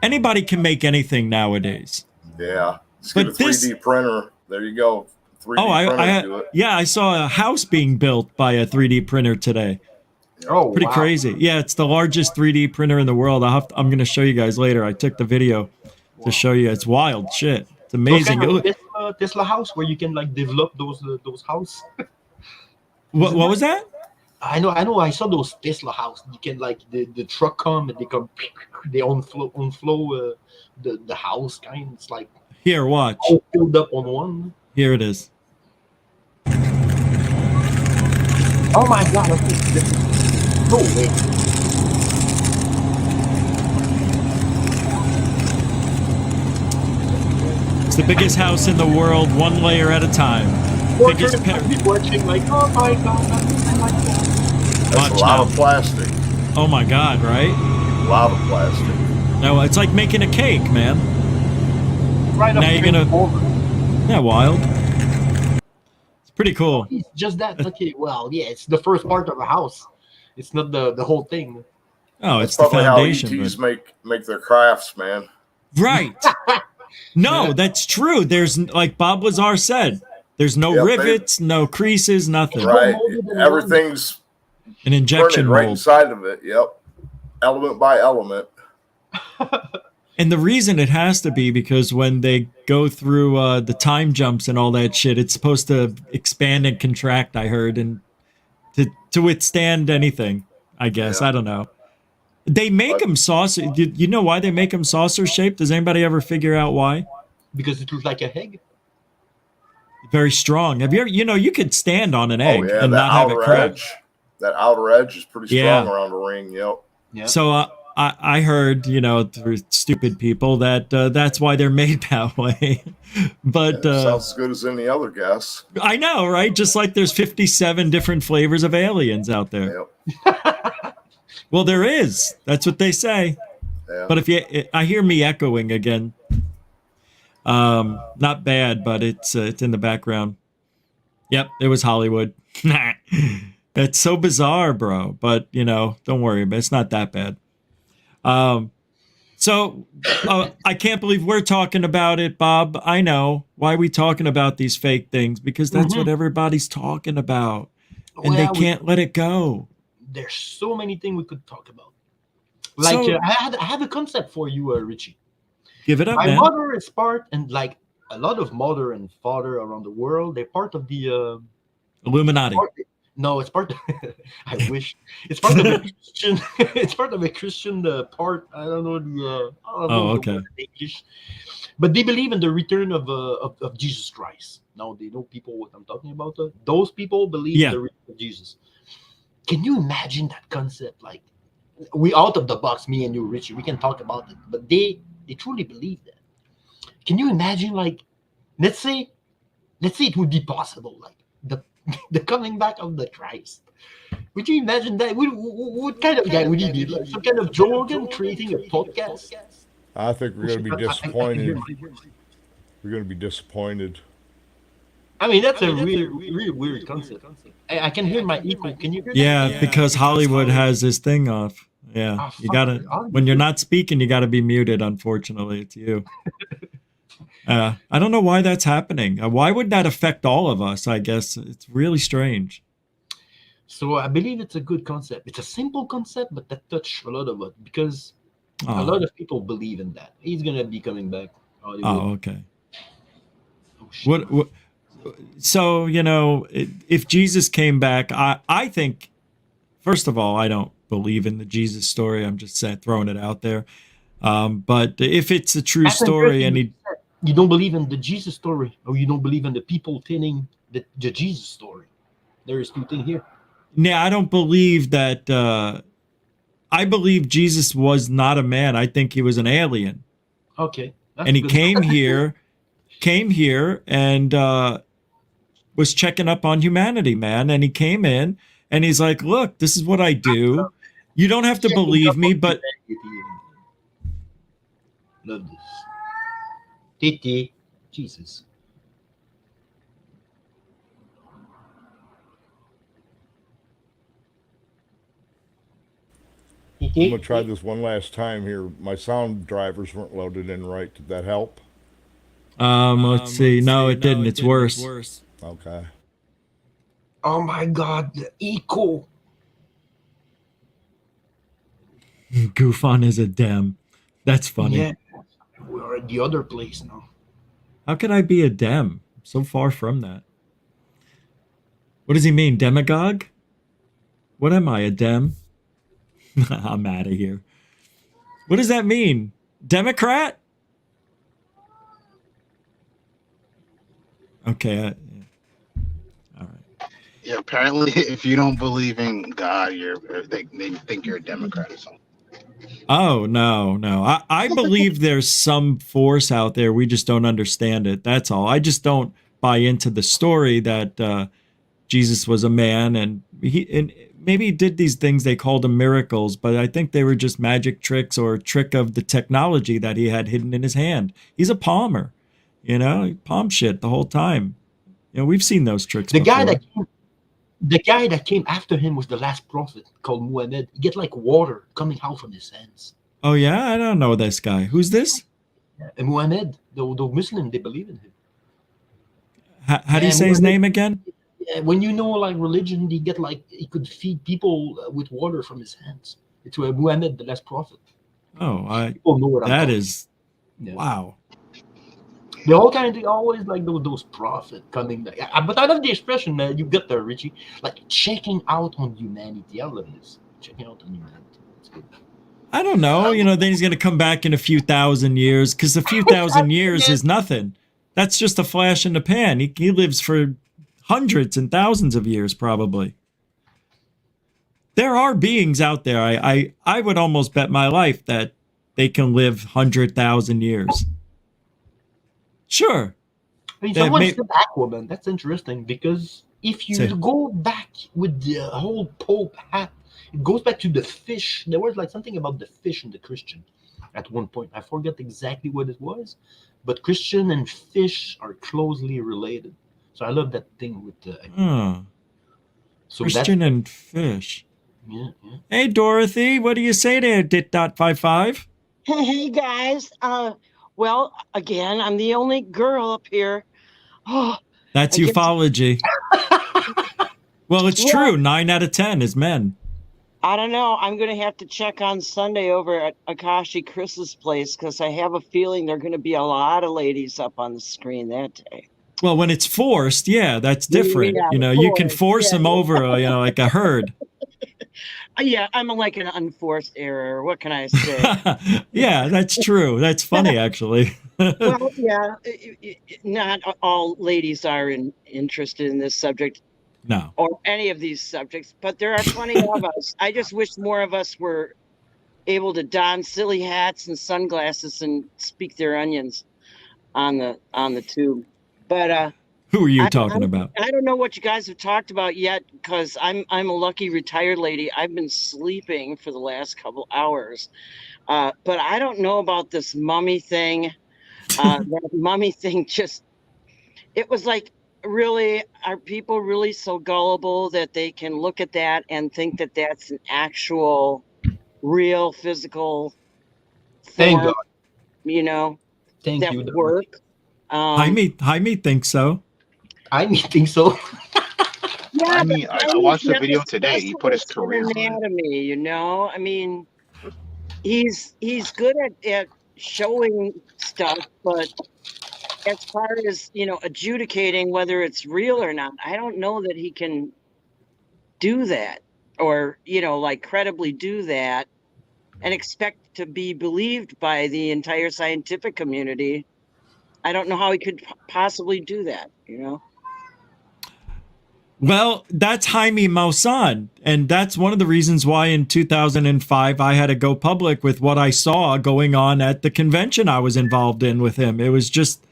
Anybody can make anything nowadays. Yeah. Just get a 3D printer. There you go. 3D printer. I saw a house being built by a 3D printer today. Oh, pretty crazy. Yeah, it's the largest 3D printer in the world. I'm going to show you guys later. I took the video to show you. It's wild shit. It's amazing. Tesla house where you can like develop those house. What was that? I know. I saw those Tesla house. You can like the truck come and they flow the house kind. It's like here, watch. All filled up on one. Here it is. Oh my god! No way. It's the biggest house in the world, one layer at a time. Biggest watching like, oh my god, I like that. That's a lot of plastic. Oh my god, right? A lot of plastic. No, it's like making a cake, man. Right now you're gonna. Yeah, wild. It's pretty cool. It's just that. Okay, well, yeah, it's the first part of a house. It's not the whole thing. Oh, it's the foundation. How ETs make their crafts, man. Right. No, that's true. There's, like Bob Lazar said, there's no rivets, no creases, nothing. Right. Everything's an injection right mold inside of it. Yep. Element by element. And the reason it has to be because when they go through the time jumps and all that shit, it's supposed to expand and contract, I heard, and to withstand anything, I guess. Yeah. I don't know. They make them saucer. You know why they make them saucer shaped? Does anybody ever figure out why? Because it looks like a egg. Very strong. Have you ever? You could stand on an egg and not have it crack. That outer edge is pretty strong around the ring. Yep. Yeah. So I heard, through stupid people that that's why they're made that way. But sounds as good as any other guess. I know, right? Just like there's 57 different flavors of aliens out there. Yep. Well, there is. That's what they say. Yeah. But I hear me echoing again. Not bad, but it's in the background. Yep, it was Hollywood. It's so bizarre, bro. But don't worry, but it's not that bad. So I can't believe we're talking about it, Bob. I know. Why are we talking about these fake things? Because that's what everybody's talking about. And they can't let it go. There's so many things we could talk about. Like, I have a concept for you, Richie. Give it up, My man. mother is part, and like a lot of mother and father around the world, they're part of the... Illuminati. No, it's part. I wish it's part of a Christian. It's part of a Christian part. I don't know the. Okay. English, but they believe in the return of Jesus Christ. Now they know people what I'm talking about. Those people believe in the return of Jesus. Can you imagine that concept? Like, we out of the box, me and you, Richie. We can talk about it, but they truly believe that. Can you imagine? Like, let's say it would be possible. Like the coming back of the Christ. Would you imagine that? What kind of guy would he be? Like some kind of Joe Rogan creating a podcast? I think we're going to be disappointed. We're going to be disappointed. I mean, that's a really weird concept. I can hear my echo. Can you hear that? Yeah, because Hollywood has this thing off. Yeah, you gotta, when you're not speaking, you gotta be muted. Unfortunately, it's you. I don't know why that's happening. Why would that affect all of us? I guess it's really strange. So I believe it's a good concept. It's a simple concept, but that touched a lot of it because a lot of people believe in that. He's gonna be coming back. Oh, okay. What? So if Jesus came back, I think, first of all, I don't believe in the Jesus story. I'm just throwing it out there. But if it's a true story, and You don't believe in the Jesus story, or you don't believe in the people telling the Jesus story. There is two things here. Yeah, I don't believe that. I believe Jesus was not a man. I think he was an alien. Okay. And he came here and was checking up on humanity, man. And he came in and he's like, look, this is what I do. You don't have to believe me, but love this. Titi, Jesus. I'm gonna try this one last time here. My sound drivers weren't loaded in right. Did that help? Let's see. No, it didn't. It's worse. Okay. Oh my God, the echo. GUFON is a dem. That's funny. Yeah, we're at the other place now. How could I be a dem? I'm so far from that. What does he mean? Demagogue? What am I, a dem? I'm out of here. What does that mean? Democrat? Okay. All right. Yeah, apparently, if you don't believe in God, they think you're a Democrat or something. Oh, no. I believe there's some force out there. We just don't understand it. That's all. I just don't buy into the story that Jesus was a man and maybe he did these things they called them miracles, but I think they were just magic tricks or a trick of the technology that he had hidden in his hand. He's a palmer, he palm shit the whole time. We've seen those tricks before. The guy that came after him was the last prophet called Muhammad. He get like water coming out from his hands. Oh yeah, I don't know this guy. Who's this? And Muhammad, the Muslim, they believe in him. How do you say his name again? When you know like religion, he could feed people with water from his hands. It's Muhammad, the last prophet. Oh, people know what that is, wow. They always like those prophets coming. But I love the expression, man. You get there, Richie. Like checking out on humanity. I love this. Checking out on humanity. It's good. I don't know. Then he's going to come back in a few thousand years because a few thousand years is nothing. That's just a flash in the pan. He lives for hundreds and thousands of years, probably. There are beings out there. I would almost bet my life that they can live 100,000 years. Sure. I mean, someone said Aquaman. That's interesting because if you go back with the whole Pope hat, it goes back to the fish. There was like something about the fish and the Christian at one point. I forget exactly what it was, but Christian and fish are closely related. So I love that thing with the Christian and fish. Yeah. Hey, Dorothy, what do you say there, Dit.55? Hey, guys. Well, again, I'm the only girl up here. Oh, that's ufology. Well, it's true. 9 out of 10 is men. I don't know. I'm going to have to check on Sunday over at Akashi Chris's place because I have a feeling there are going to be a lot of ladies up on the screen that day. Well, when it's forced, yeah, that's different. You can force them over, like a herd. Yeah, I'm like an unforced error. What can I say? Yeah, that's true. That's funny, actually. Well, yeah, not all ladies are interested in this subject. No. Or any of these subjects, but there are plenty of us. I just wish more of us were able to don silly hats and sunglasses and speak their onions on the tube. But who are you talking about? I don't know what you guys have talked about yet because I'm a lucky retired lady. I've been sleeping for the last couple hours, but I don't know about this mummy thing. That mummy thing it was like, really, are people really so gullible that they can look at that and think that that's an actual, real physical form? Thank God. Thank that you. Would work. Jaime thinks so. I think so. Yeah, I watched the video today. He put his career on anatomy. I mean, he's good at showing stuff, but as far as adjudicating whether it's real or not, I don't know that he can do that or like credibly do that and expect to be believed by the entire scientific community. I don't know how he could possibly do that, you know? Well, that's Jaime Maussan, and that's one of the reasons why in 2005 I had to go public with what I saw going on at the convention I was involved in with him. It was just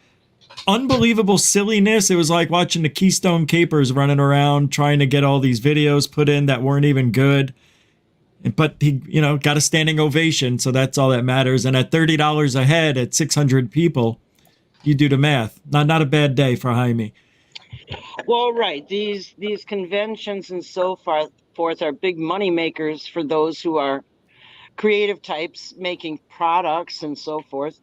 unbelievable silliness. It was like watching the Keystone Capers running around trying to get all these videos put in that weren't even good. But he, got a standing ovation, so that's all that matters. And at $30 a head at 600 people, you do the math. Not a bad day for Jaime. Well, right. These conventions and so forth are big money makers for those who are creative types making products and so forth.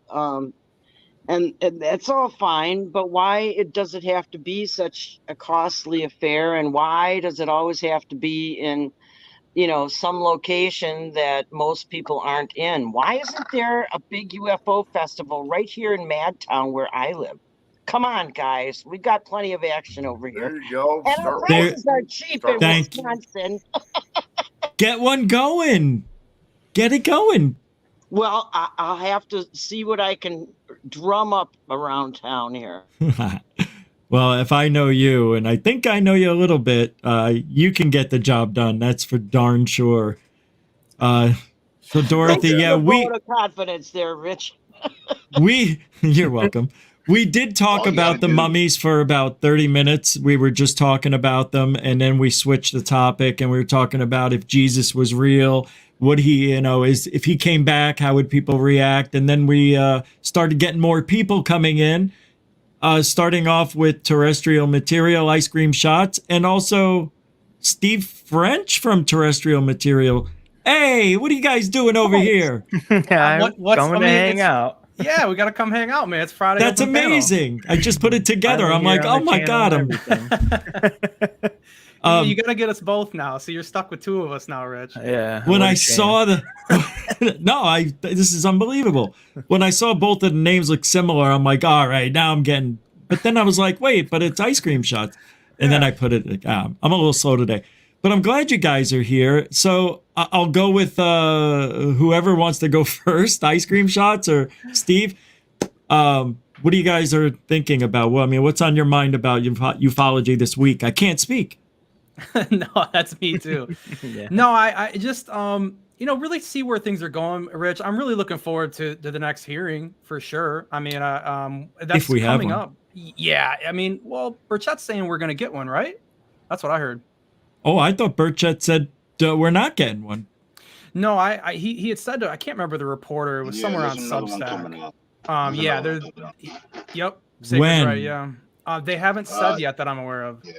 And that's all fine, but why does it have to be such a costly affair? And why does it always have to be in, some location that most people aren't in? Why isn't there a big UFO festival right here in Madtown where I live? Come on, guys. We've got plenty of action over here. There you go. And our prices are cheap in Wisconsin. Get one going. Get it going. Well, I'll have to see what I can drum up around town here. Well, if I know you, and I think I know you a little bit, you can get the job done. That's for darn sure. So Dorothy, vote of confidence there, Rich. You're welcome. We did talk about the mummies for about 30 minutes. We were just talking about them, and then we switched the topic, and we were talking about if Jesus was real, would he, if he came back, how would people react? And then we started getting more people coming in, starting off with terrestrial material, ice cream shots, and also Steve French from Terrestrial Material. Hey, what are you guys doing over here? What's coming to hang out? Yeah, we got to come hang out, man. It's Friday. That's amazing. I just put it together. I'm like, oh my God. You got to get us both now. So you're stuck with two of us now, Rich. Yeah. When I saw this is unbelievable. When I saw both of the names look similar, I'm like, all right, now I'm getting, but then I was like, wait, but it's ice cream shots. And then I put it, I'm a little slow today. But I'm glad you guys are here. So I'll go with whoever wants to go first, ice cream shots or Steve. What do you guys are thinking about? Well, I mean, what's on your mind about ufology this week? I can't speak. No, that's me too. Yeah. No, I just, really see where things are going, Rich. I'm really looking forward to the next hearing for sure. I mean, that's if we coming have one. up. Yeah. I mean, well, Burchett's saying we're going to get one, right? That's what I heard. Oh, I thought Burchett said we're not getting one. No, he had said, I can't remember the reporter. It was somewhere on Substack. Yep. When? Right, yeah. They haven't said yet that I'm aware of. Yeah.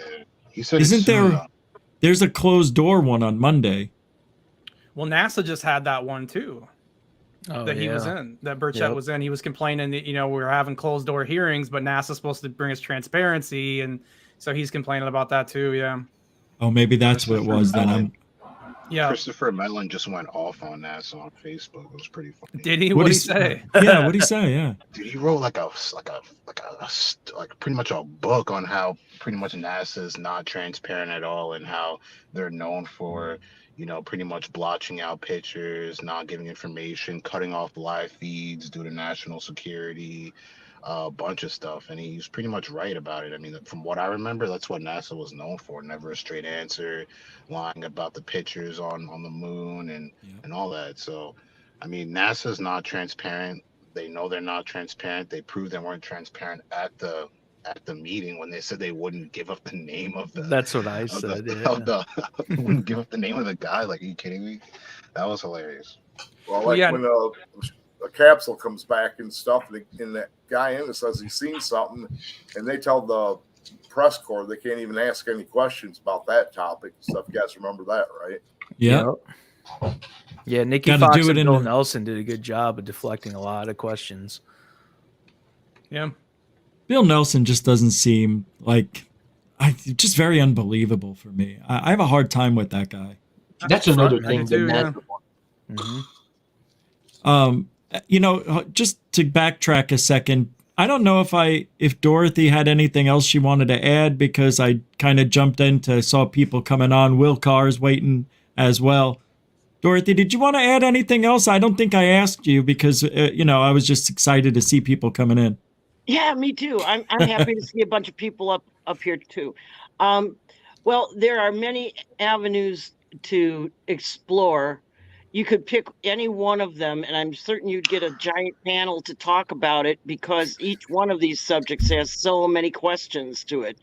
He said Isn't there? There's a closed door one on Monday. Well, NASA just had that one too. That he was in. That Burchett was in. He was complaining that we're having closed door hearings, but NASA's supposed to bring us transparency, and so he's complaining about that too. Yeah. Oh, maybe that's what it was then. Yeah. Christopher Mellon just went off on NASA on Facebook. It was pretty funny. Did he? What did he say? Yeah, what did he say? Yeah. Dude, he wrote like pretty much a book on how pretty much NASA is not transparent at all, and how they're known for, pretty much blotching out pictures, not giving information, cutting off live feeds due to national security, a bunch of stuff. And he's pretty much right about it. I mean, from what I remember, that's what NASA was known for. Never a straight answer, lying about the pictures on the moon and all that. So, I mean, NASA's not transparent. They know they're not transparent. They proved they weren't transparent at the meeting when they said they wouldn't give up the name of the. That's what I said. Wouldn't give up the name of the guy. Like, are you kidding me? That was hilarious. Well, like when a capsule comes back and stuff, and that guy in it says he's seen something, and they tell the press corps they can't even ask any questions about that topic and stuff. You guys remember that, right? Yeah. Yeah, Nikki Fox and Bill Nelson did a good job of deflecting a lot of questions. Yeah. Bill Nelson just doesn't seem like just very unbelievable for me. I have a hard time with that guy. That's another thing. Just to backtrack a second, I don't know if Dorothy had anything else she wanted to add, because I kind of jumped into, saw people coming on. Will Carr's waiting as well. Dorothy, did you want to add anything else? I don't think I asked you because, I was just excited to see people coming in. Yeah, me too. I'm happy to see a bunch of people up here too. Well, there are many avenues to explore. You could pick any one of them, and I'm certain you'd get a giant panel to talk about it because each one of these subjects has so many questions to it,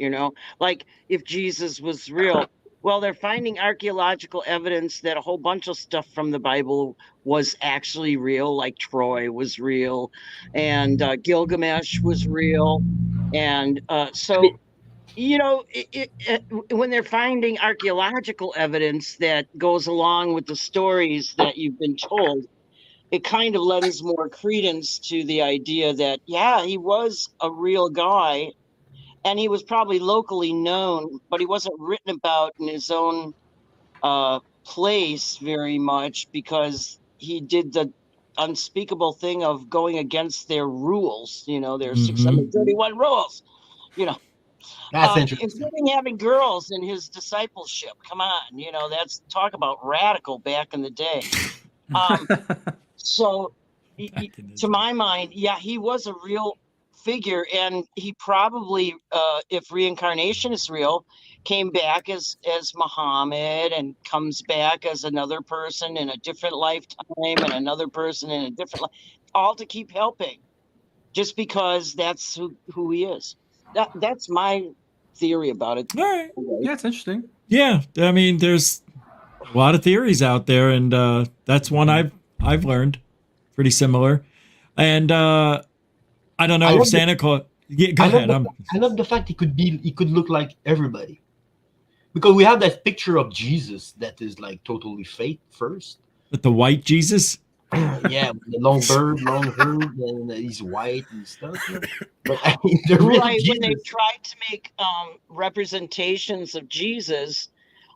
like if Jesus was real. Well, they're finding archaeological evidence that a whole bunch of stuff from the Bible was actually real, like Troy was real, and Gilgamesh was real. And so, when they're finding archaeological evidence that goes along with the stories that you've been told, it kind of lends more credence to the idea that, yeah, he was a real guy and he was probably locally known, but he wasn't written about in his own place very much because he did the unspeakable thing of going against their rules, their 631 rules, That's interesting. including having girls in his discipleship. Come on, that's talk about radical back in the day. So to my mind, yeah, he was a real figure, and he probably, if reincarnation is real, came back as Muhammad and comes back as another person in a different lifetime and another person in a different life, all to keep helping, just because that's who he is. That's my theory about it. All right. Yeah, it's interesting. Yeah, I mean, there's a lot of theories out there, and that's one I've learned pretty similar. And I don't know if Santa Claus. Yeah, go ahead. I love the fact he could look like everybody, because we have that picture of Jesus that is like totally fake first. With the white Jesus. Yeah, with the long bird, long hood, and he's white and stuff. But I mean, right, when they tried to make representations of Jesus,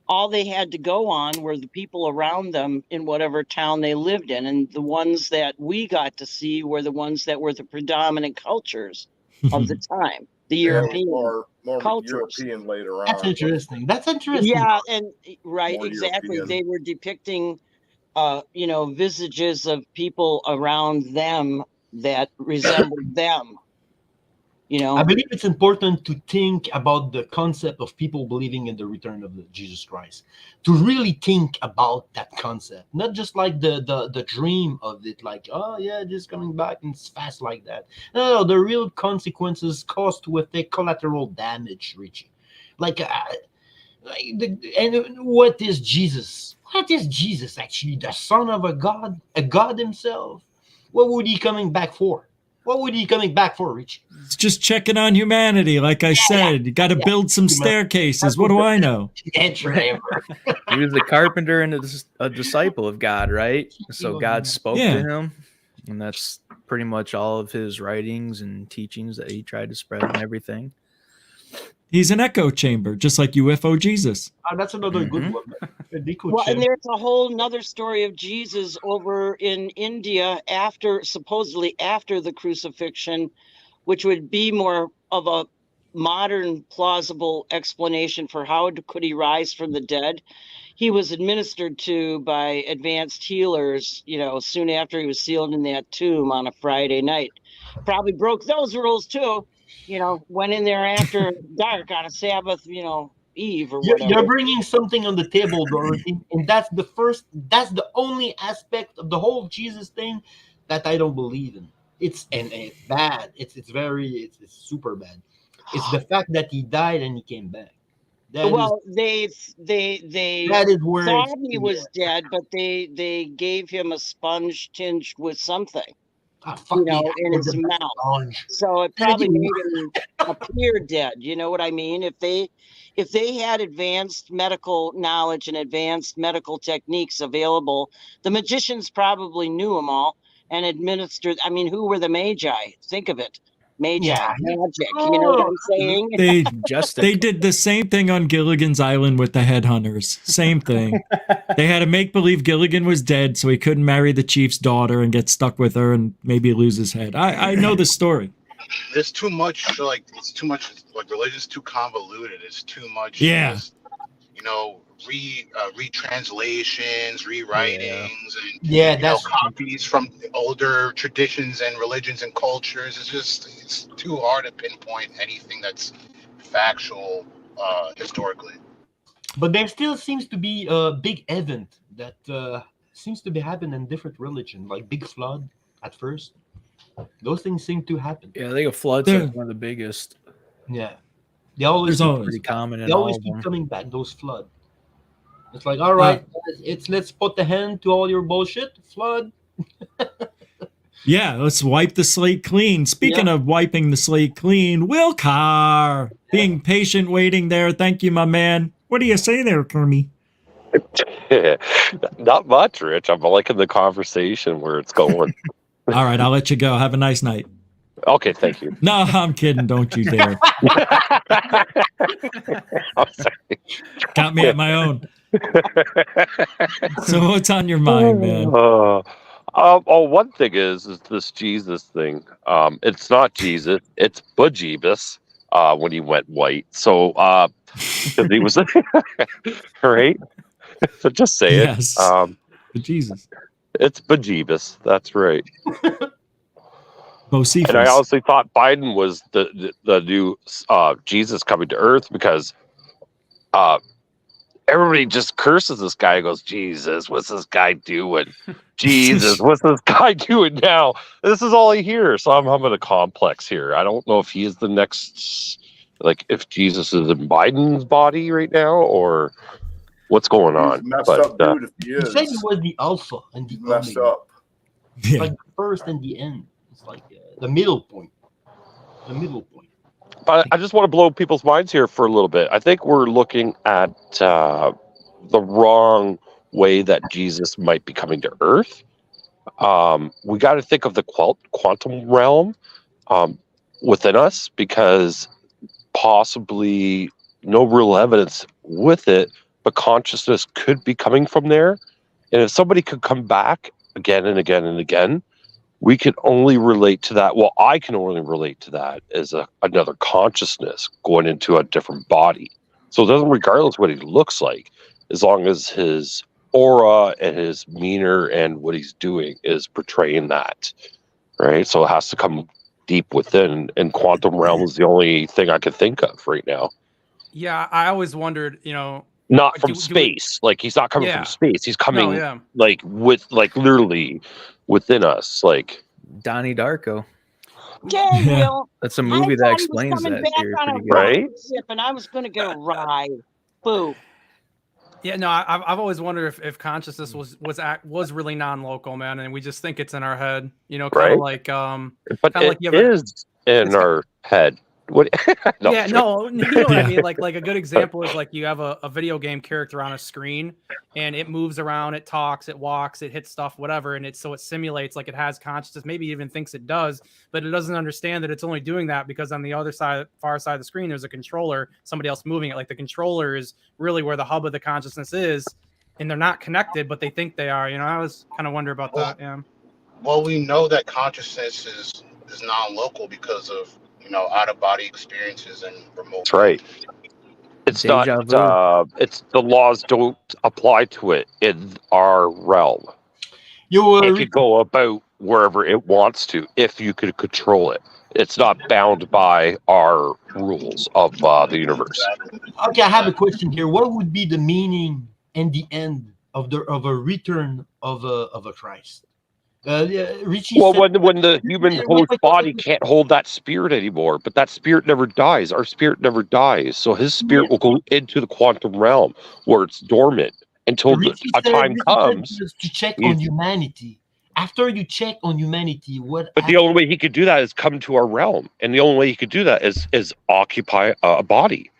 all they had to go on were the people around them in whatever town they lived in. And the ones that we got to see were the ones that were the predominant cultures of the time, the European more cultures. European later on. That's interesting. That's interesting. Yeah, and right, More exactly. European. They were depicting, visages of people around them that resembled them. I believe it's important to think about the concept of people believing in the return of Jesus Christ, to really think about that concept, not just like the dream of it, like, oh yeah, just coming back and it's fast like that. No, the real consequences caused with the collateral damage, Richie. And what is Jesus? What is Jesus actually? The son of a God himself? What would he coming back for? What would he coming back for, Rich? It's just checking on humanity, like I said. You got to build some staircases. What do I know? He was a carpenter and a disciple of God, right? So God spoke to him, and that's pretty much all of his writings and teachings that he tried to spread and everything. He's an echo chamber, just like UFO Jesus. That's another good one. Well, and there's a whole nother story of Jesus over in India supposedly after the crucifixion, which would be more of a modern plausible explanation for how could he rise from the dead. He was administered to by advanced healers, soon after he was sealed in that tomb on a Friday night. Probably broke those rules too. Went in there after dark on a Sabbath, Eve or whatever. You're bringing something on the table, Dorothy, and that's the only aspect of the whole Jesus thing that I don't believe in. It's bad. It's super bad. It's the fact that he died and he came back. They that is where thought he was dead, but they gave him a sponge tinged with something. In his mouth. So it probably made him appear dead. You know what I mean? If they had advanced medical knowledge and advanced medical techniques available, the magicians probably knew them all and administered. I mean, who were the magi? Think of it. Magic. You know what I'm saying? They did the same thing on Gilligan's Island with the headhunters. Same thing. They had to make believe Gilligan was dead so he couldn't marry the chief's daughter and get stuck with her and maybe lose his head. I know the story. There's too much, it's too much, religion's too convoluted. It's too much. Yeah. retranslations, rewritings, and that's copies from older traditions and religions and cultures. It's too hard to pinpoint anything that's factual historically. But there still seems to be a big event that seems to be happening in different religions, like big flood at first. Those things seem to happen. Yeah, I think a flood's like one of the biggest. Yeah, they always pretty common in they always all of keep them. coming back. Those flood. It's like, all right, let's put the hand to all your bullshit. Flood. Yeah, let's wipe the slate clean. Speaking of wiping the slate clean, Will Carr, being patient, waiting there. Thank you, my man. What do you say there, Kermie? Not much, Rich. I'm liking the conversation where it's going. All right, I'll let you go. Have a nice night. Okay, thank you. No, I'm kidding. Don't you dare. I'm sorry. Got me at my own. So what's on your mind, man? One thing is this Jesus thing. It's not Jesus. It's Bejeebus when he went white. So, because he was right. So just say it. Yes. Jesus. It's Bejeebus. That's right. Bocephus. And I honestly thought Biden was the new Jesus coming to Earth because everybody just curses this guy and goes, Jesus, what's this guy doing? Jesus, what's this guy doing now? This is all I hear. So I'm having a complex here. I don't know if he is the next, like if Jesus is in Biden's body right now or what's going on. Messed But up dude if he He is. said he was the alpha and the Messed omega. up. It's like the first and the end. It's like the middle point. The middle point. But I just want to blow people's minds here for a little bit. I think we're looking at the wrong way that Jesus might be coming to Earth. We got to think of the quantum realm within us because possibly no real evidence with it, but consciousness could be coming from there. And if somebody could come back again and again and again, we can only relate to that. Well, I can only relate to that as another consciousness going into a different body. So it doesn't, regardless what he looks like, as long as his aura and his demeanor and what he's doing is portraying that, right? So it has to come deep within, and quantum realm is the only thing I can think of right now. Yeah, I always wondered, Not from space. Like he's not coming from space. He's coming like literally within us. Like Donnie Darko. Daniel, That's a movie that explains that theory pretty good. Right? And I was going to get a ride. Boo. Yeah, no, I've always wondered if consciousness was really non-local, man, and we just think it's in our head, kind of like but it is in our head. What? No, yeah, no, you know what I mean. Like a good example is like you have a video game character on a screen, and it moves around, it talks, it walks, it hits stuff, whatever, and it simulates like it has consciousness. Maybe even thinks it does, but it doesn't understand that it's only doing that because on the other side, far side of the screen, there's a controller, somebody else moving it. Like the controller is really where the hub of the consciousness is, and they're not connected, but they think they are. I was kind of wonder about that. Yeah. Well, we know that consciousness is non-local because of out-of-body experiences and remote. That's right. It's not. It's the laws don't apply to it in our realm. It could go about wherever it wants to if you could control it. It's not bound by our rules of the universe. Okay, I have a question here. What would be the meaning and the end of a return of a Christ? Richie when the human host body can't hold that spirit anymore, but that spirit never dies. Our spirit never dies, so his spirit will go into the quantum realm where it's dormant until a time comes to check on humanity. After you check on humanity, But the only way he could do that is come to our realm, and the only way he could do that is occupy a body.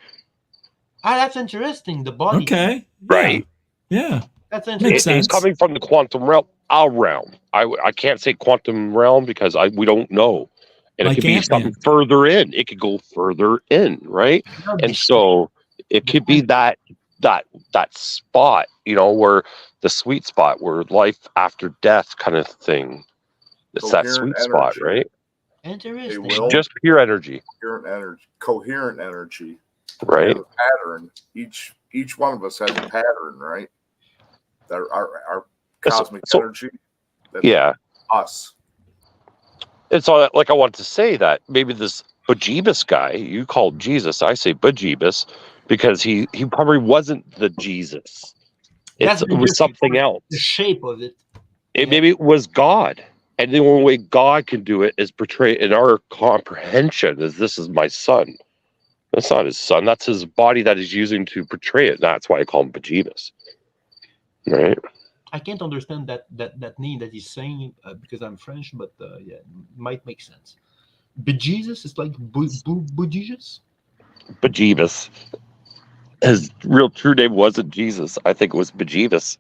That's interesting. The body. Okay. Right. Yeah. That's interesting. It's coming from the quantum realm. Our realm. I can't say quantum realm because we don't know, and it could be something further in. It could go further in, right? And so it could be that spot, where the sweet spot, where life after death kind of thing. It's that sweet spot, right? Interesting. Just pure energy. Coherent energy. Right. Pattern. Each each one of us has a pattern, right? That our cosmic energy. Yeah. Us. And so, like, I wanted to say that maybe this Bejeebus guy, you called Jesus, I say Bejeebus, because he probably wasn't the Jesus. It was something else. The shape of it. Maybe it was God. And the only way God can do it is portray it in our comprehension as this is my son. That's not his son. That's his body that he's using to portray it. That's why I call him Bejeebus. Right? I can't understand that name that he's saying because I'm French, but yeah, it might make sense. Bejesus is like Bejesus? Bejeebus. His real true name wasn't Jesus. I think it was Bejeebus.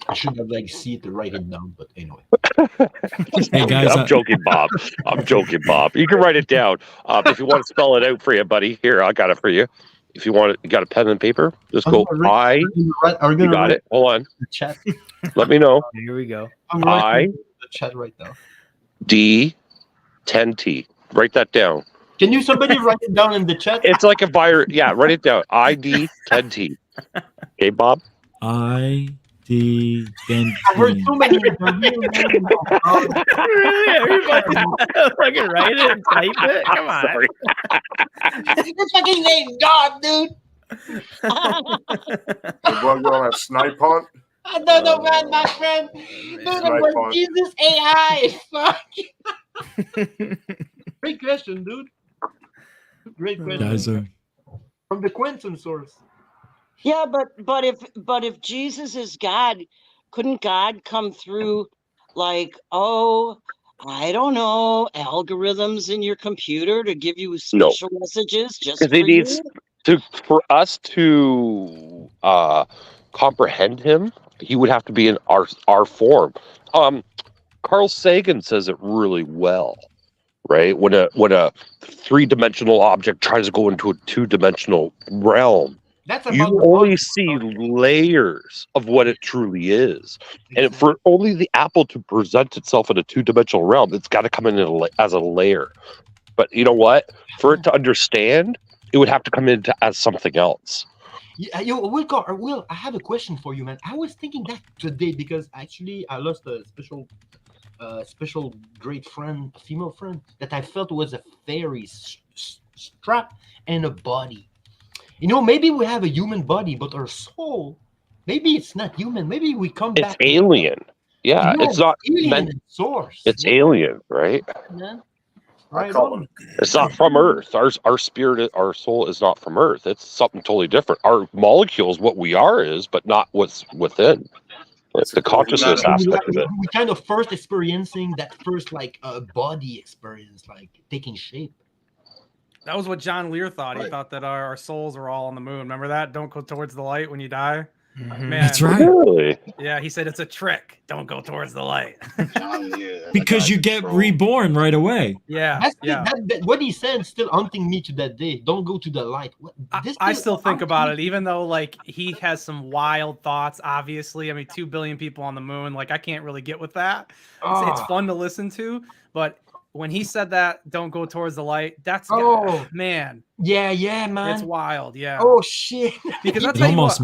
I should have see it to write it down, but anyway. Hey guys, I'm joking, Bob. I'm joking, Bob. You can write it down if you want to spell it out for you, buddy. Here, I got it for you. If you want it, you got a pen and paper. Just go. You got it. Hold on. The chat. Let me know. Here we go. The chat right now. D 10T. Write that down. Can somebody write it down in the chat? It's like a virus. Yeah, write it down. ID 10T. Okay, Bob. ID 10T. I've heard so many. Everybody fucking write it and type it. Come on. This fucking name, God, dude. We're going to snipe hunt. I don't know, man, my friend. Dude, I'm like, Jesus AI. Fuck. Great question, dude. Great question. Guys are... From the Quentin source. Yeah, but if Jesus is God, couldn't God come through like, oh, I don't know, algorithms in your computer to give you special messages just because he needs for us to comprehend him, he would have to be in our form. Carl Sagan says it really well, right? When a three-dimensional object tries to go into a two-dimensional realm, you only see layers of what it truly is. And for only the apple to present itself in a two-dimensional realm, it's got to come in as a layer. But you know what? For it to understand, it would have to come in as something else. Yeah, Will, I have a question for you, man. I was thinking that today because actually I lost a special great friend, female friend, that I felt was a fairy strap and a body. You know, maybe we have a human body, but our soul, maybe it's not human. Maybe we come back. It's alien. Yeah, it's not alien source. It's alien, right? Yeah. Right. It's not from Earth. Our spirit, our soul is not from Earth. It's something totally different. Our molecules, what we are is, but not what's within. It's the consciousness aspect of it. We kind of first experiencing that first body experience, like taking shape. That was what John Lear thought. He thought that our souls were all on the moon. Remember that? Don't go towards the light when you die. Man, that's right. Really? Yeah, he said it's a trick. Don't go towards the light. Because you get reborn right away. Yeah. What he said is still haunting me to that day. Don't go to the light. I still think about it, even though he has some wild thoughts. Obviously, I mean, 2 billion people on the moon. I can't really get with that. It's fun to listen to, but when he said that, don't go towards the light. That's man. Yeah, man. It's wild. Yeah. Oh shit. Because I'll tell you what.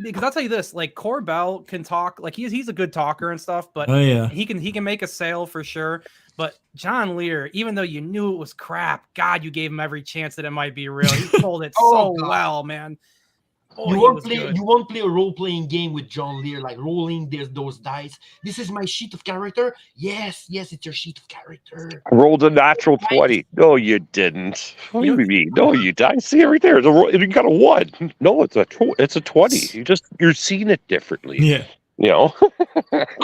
Because I'll tell you this, Corbell can talk, he's a good talker and stuff, but he can make a sale for sure. But John Lear, even though you knew it was crap, God, you gave him every chance that it might be real. He told it well, man. You won't play a role-playing game with John Lear, rolling those dice. This is my sheet of character. Yes, it's your sheet of character. I rolled a natural 20. No, you didn't. What do you mean? No, you did. I see it right there. You got a 1. No, it's a 20. You're seeing it differently. Yeah. You know.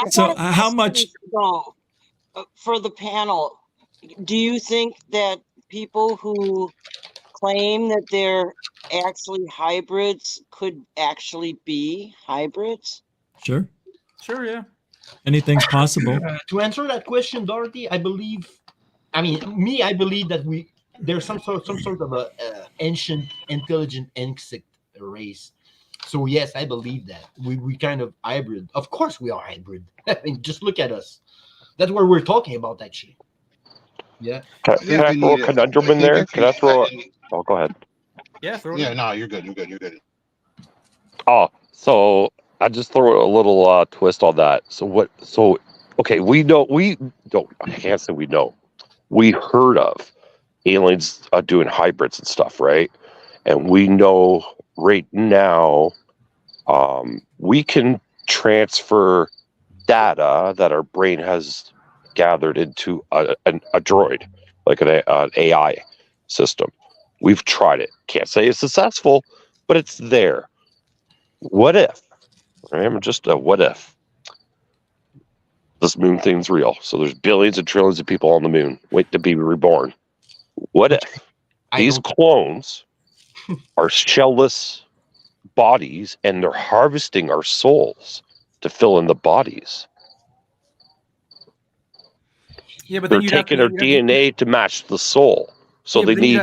So how much for the panel? Do you think that people who claim that they're actually hybrids could actually be hybrids? Sure, yeah. Anything's possible. To answer that question, Dorothy, I believe that there's some sort of a ancient intelligent insect race. So yes, I believe that we kind of hybrid. Of course, we are hybrid. I mean, just look at us. That's what we're talking about, actually. Yeah. Can I throw a conundrum in there? Can I throw? Oh, go ahead. Yeah, throw it Yeah, in. no, you're good. You're good. You're good. Oh, so I just throw a little twist on that. So what? So okay, we know we don't. I can't say we know. We heard of aliens doing hybrids and stuff, right? And we know right now we can transfer data that our brain has gathered into a droid, like an AI system. We've tried it. Can't say it's successful, but it's there. What if? I'm just a what if. This moon thing's real. So there's billions and trillions of people on the moon waiting to be reborn. What if these clones are shellless bodies and they're harvesting our souls to fill in the bodies? Yeah, but They're then you'd have taking to, our DNA to match the soul. So yeah, they but then need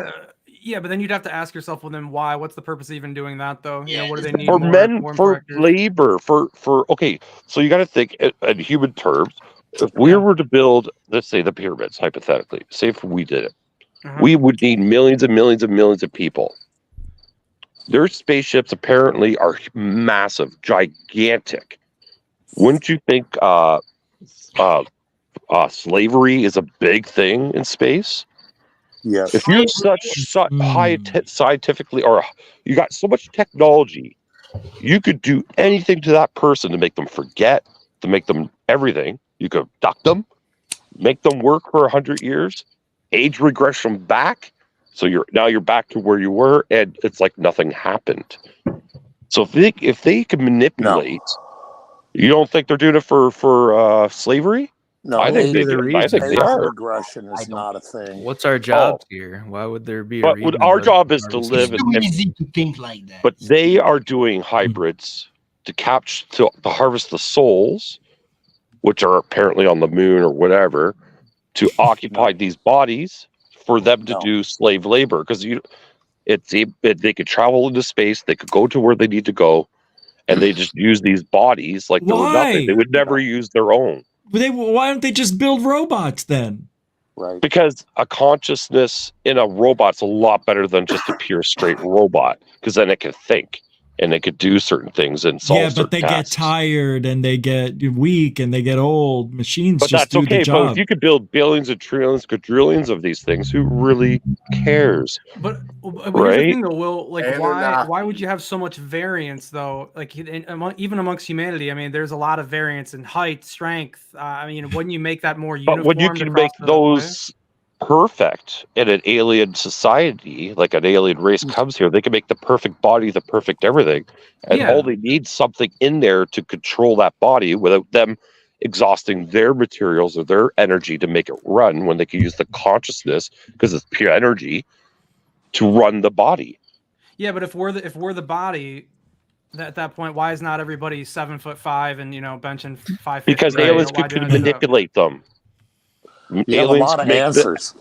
but then you'd have to ask yourself, well, then why? What's the purpose of even doing that, though? You know, what do they need for more? men, More for correctors? labor, for okay. So you got to think in human terms. If we were to build, let's say, the pyramids, hypothetically, say if we did it, we would need millions and millions and millions of people. Their spaceships apparently are massive, gigantic. Wouldn't you think slavery is a big thing in space? Yes. If you're such high scientifically, or you got so much technology, you could do anything to that person to make them forget, to make them everything. You could abduct them, make them work for 100 years, age regression back. So you're back to where you were, and it's like nothing happened. So if they can manipulate, you don't think they're doing it for slavery? No, I think they do. I think they age are. regression is not a thing. What's our jobs here? Why would there be a But reason? our to job is to harvest live. them? It's too easy to think like that. But they are doing hybrids to capture to harvest the souls, which are apparently on the moon or whatever, to occupy these bodies for them to do slave labor. Because they could travel into space, they could go to where they need to go, and they just use these bodies like they were nothing. They would never use their own. Why don't they just build robots then? Right. Because a consciousness in a robot's a lot better than just a pure straight robot. Because then it can think and it could do certain things and solve Yeah, but they get tired and they get weak and they get old. Machines But just that's do okay. the But job. if you could build billions and trillions, quadrillions of these things, who really cares? But here's the Right? thing, though, Will. Like, why would you have so much variance, though? Like, even amongst humanity, I mean, there's a lot of variance in height, strength. I mean, wouldn't you make that more uniform? But when you can make those perfect in an alien society, like an alien race comes here, they can make the perfect body, the perfect everything, and all they need something in there to control that body without them exhausting their materials or their energy to make it run, when they can use the consciousness, because it's pure energy, to run the body. Yeah, but if we're the body, at that point, why is not everybody 7'5" and benching 550? Because aliens could manipulate them. You have a lot of answers.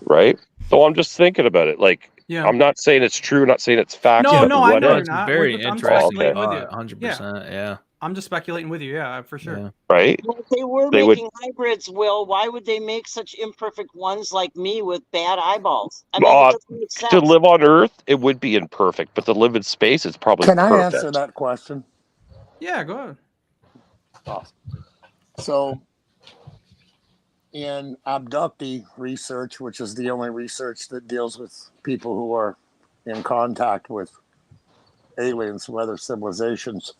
Right? So I'm just thinking about it. Like, Yeah. I'm not saying it's true, not saying it's fact. No, but no, I what know if? you're not. Very I'm interesting speculating with you. thought, 100%, yeah. I'm just speculating with you, yeah, for sure. Right? Well, if they were making hybrids, Will, why would they make such imperfect ones like me with bad eyeballs? I mean, it doesn't make sense. To live on Earth, it would be imperfect, but to live in space, it's probably Can perfect. I answer that question? Yeah, go ahead. Awesome. So, in abductee research, which is the only research that deals with people who are in contact with aliens from other civilizations,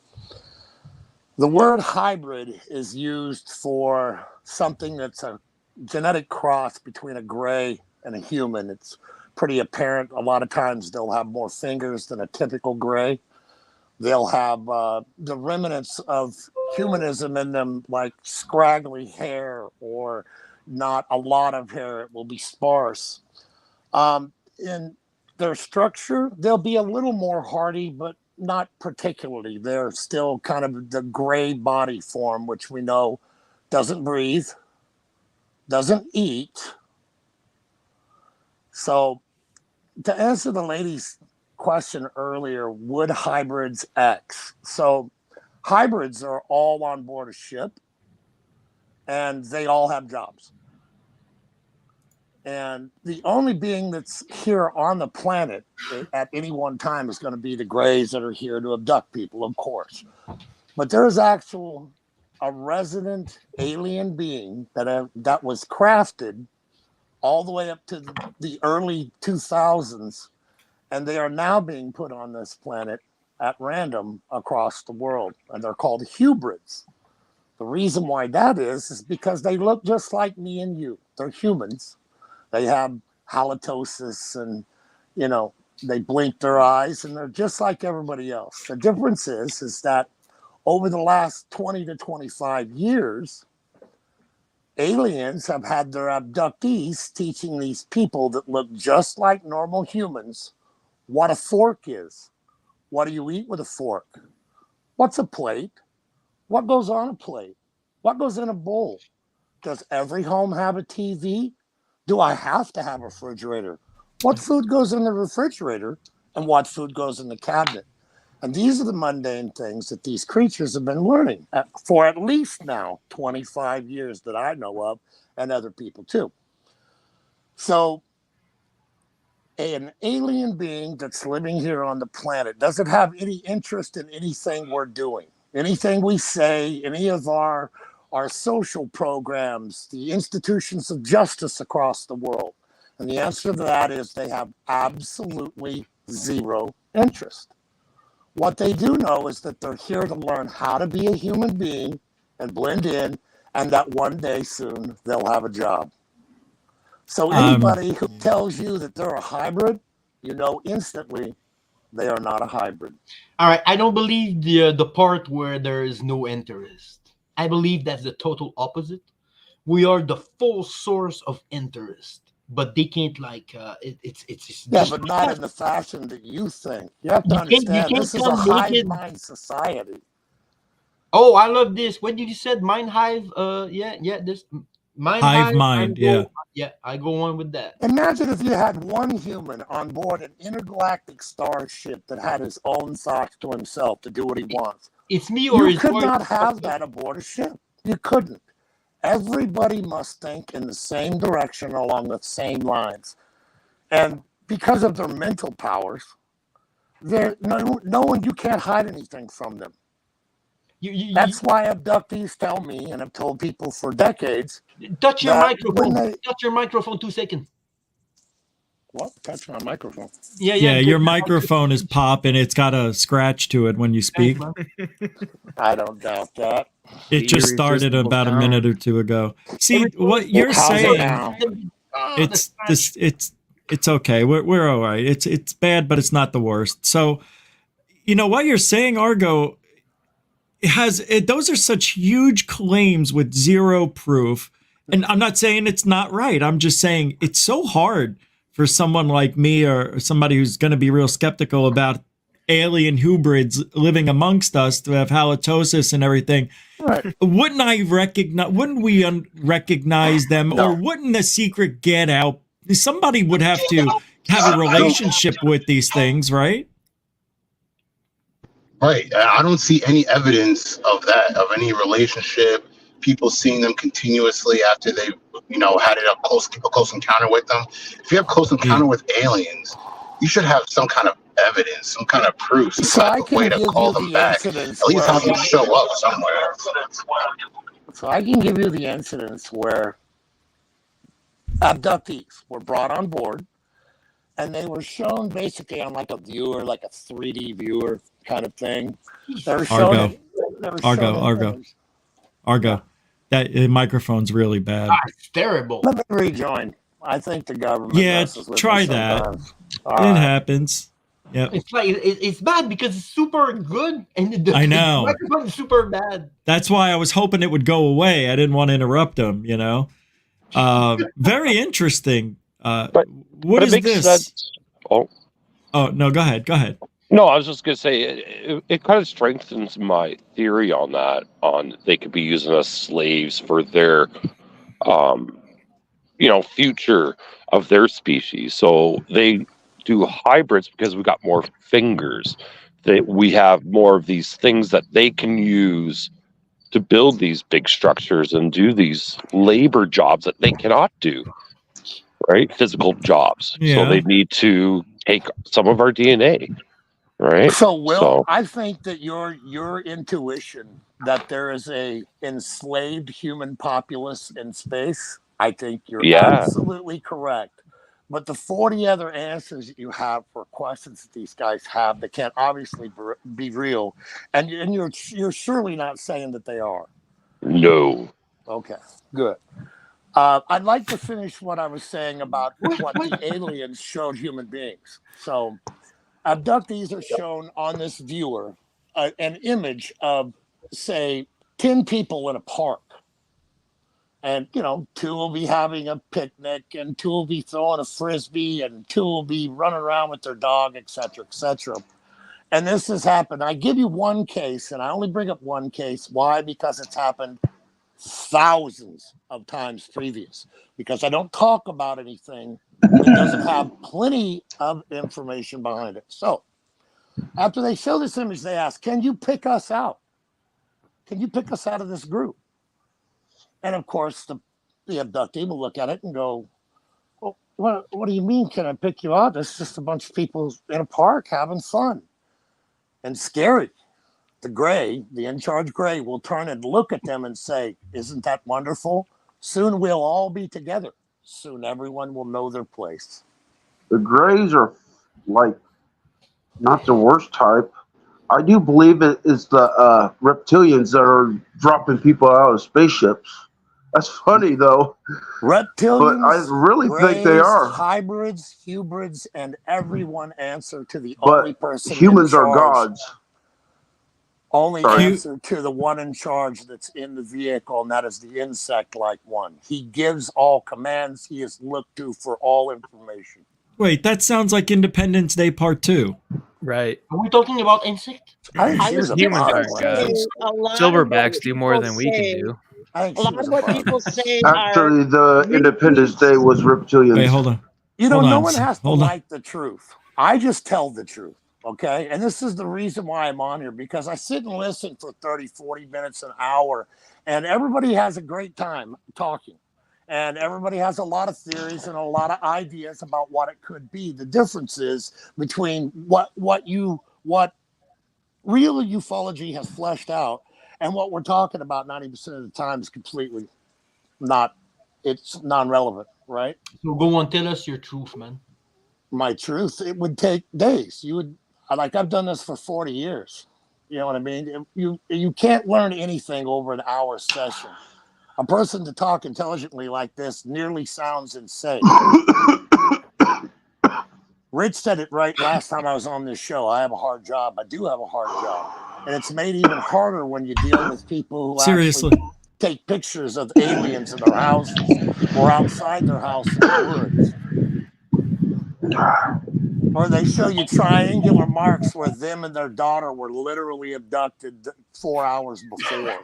the word hybrid is used for something that's a genetic cross between a gray and a human. It's pretty apparent. A lot of times they'll have more fingers than a typical gray. They'll have the remnants of humanism in them, like scraggly hair or not a lot of hair. It will be sparse. In their structure, they'll be a little more hardy, but not particularly. They're still kind of the gray body form, which we know doesn't breathe, doesn't eat. So to answer the lady's question earlier, would hybrids X? So hybrids are all on board a ship and they all have jobs. And the only being that's here on the planet at any one time is going to be the Greys that are here to abduct people, of course. But there's a resident alien being that was crafted all the way up to the early 2000s, and they are now being put on this planet at random across the world, and they're called hybrids. The reason why that is because they look just like me and you. They're humans. They have halitosis and, they blink their eyes and they're just like everybody else. The difference is that over the last 20 to 25 years, aliens have had their abductees teaching these people that look just like normal humans what a fork is. What do you eat with a fork? What's a plate? What goes on a plate? What goes in a bowl? Does every home have a TV? Do I have to have a refrigerator? What food goes in the refrigerator and what food goes in the cabinet? And these are the mundane things that these creatures have been learning for at least now 25 years that I know of, and other people too. So an alien being that's living here on the planet doesn't have any interest in anything we're doing, anything we say, any of our social programs, the institutions of justice across the world. And the answer to that is they have absolutely zero interest. What they do know is that they're here to learn how to be a human being and blend in, and that one day soon they'll have a job. So anybody who tells you that they're a hybrid, instantly they are not a hybrid. All right, I don't believe the part where there is no interest. I believe that's the total opposite. We are the full source of interest. But they can't it's yeah, but not in the fashion that you think. You have to understand this is a hive mind society. Oh, I love this. What did you said? Mind hive? This hive mind. I go on with that. Imagine if you had one human on board an intergalactic starship that had his own thoughts to himself to do what he wants. It's me or you could not have that aboard a ship. You couldn't. Everybody must think in the same direction along the same lines. And because of their mental powers, you can't hide anything from them. That's why abductees tell me, and have told people for decades. Touch your microphone. Touch your microphone 2 seconds. What? Touch my microphone. Yeah, your microphone is popping. It's got a scratch to it when you speak. I don't doubt that. It just started about a minute or two ago. See what you're saying. It's okay. We're all right. It's bad, but it's not the worst. So, what you're saying, Argo, those are such huge claims with zero proof. And I'm not saying it's not right. I'm just saying it's so hard for someone like me or somebody who's going to be real skeptical about alien hybrids living amongst us to have halitosis and everything. Right. Wouldn't we recognize them? No. Or wouldn't the secret get out? Somebody would have to have a relationship with these things, right? Right. I don't see any evidence of that, of any relationship, people seeing them continuously after they've, had a close encounter with them. If you have close encounter with aliens, you should have some kind of evidence, some kind of proof, some kind of way to call them back. At least have them show up somewhere. So I can give you the incidents where abductees were brought on board and they were shown basically on like a viewer, like a 3D viewer kind of thing. They were shown Argo. That microphone's really bad. It's terrible. Let me rejoin. I think the government. Yeah, try that. It happens. Yeah. It's like it's bad because it's super good and I know. The microphone's super bad. That's why I was hoping it would go away. I didn't want to interrupt them, Very interesting. What is this? Sense. Oh no, go ahead. No, I was just going to say, it kind of strengthens my theory on that, they could be using us slaves for their, future of their species. So they do hybrids because we got more fingers. We have more of these things that they can use to build these big structures and do these labor jobs that they cannot do. right? Physical jobs. Yeah. So they need to take some of our DNA, right? So, Will, I think that your intuition that there is a enslaved human populace in space, I think you're absolutely correct. But the 40 other answers that you have for questions that these guys have that can't obviously be real, and you're surely not saying that they are. No. Okay, good. I'd like to finish what I was saying about what the aliens showed human beings. So, abductees are shown on this viewer an image of, say, 10 people in a park. And, you know, 2 will be having a picnic, and 2 will be throwing a frisbee, and 2 will be running around with their dog, et cetera, et cetera. And this has happened. I give you one case, and I only bring up one case. Why? Because it's happened thousands of times previous. Because I don't talk about anything that doesn't have plenty of information behind it. So, after they show this image, they ask, can you pick us out? Can you pick us out of this group? And of course, the abductee will look at it and go, well, what do you mean, can I pick you out? It's just a bunch of people in a park having fun. And scary. The in-charge gray, will turn and look at them and say, isn't that wonderful? Soon we'll all be together. Soon everyone will know their place. The grays are like not the worst type. I do believe it is the reptilians that are dropping people out of spaceships. That's funny though. Reptilians, but I really think they are hybrids, hubrids, and everyone answer to the but only person. Humans in charge. are gods. Only answer to the one in charge that's in the vehicle, and that is the insect-like one. He gives all commands. He is looked to for all information. Wait, that sounds like Independence Day Part 2. Right. Are we talking about insect? Humans aren't gods. Silverbacks do more than we can do. A lot of what people say Actually, the Independence Day was reptilians. Wait, hold on. You know, Hold no on. one has to Hold on. like the truth. I just tell the truth, okay? And this is the reason why I'm on here, because I sit and listen for 30, 40 minutes, an hour, and everybody has a great time talking. And everybody has a lot of theories and a lot of ideas about what it could be. The difference is between what real ufology has fleshed out and what we're talking about 90% of the time is completely it's non-relevant, right? So go on, tell us your truth, man. My truth, it would take days. I've done this for 40 years. You know what I mean? You can't learn anything over an hour session. A person to talk intelligently like this nearly sounds insane. Rich said it right last time I was on this show. I have a hard job. I do have a hard job. And it's made even harder when you deal with people who Seriously actually take pictures of aliens in their houses or outside their house in the woods. Or they show you triangular marks where them and their daughter were literally abducted 4 hours before.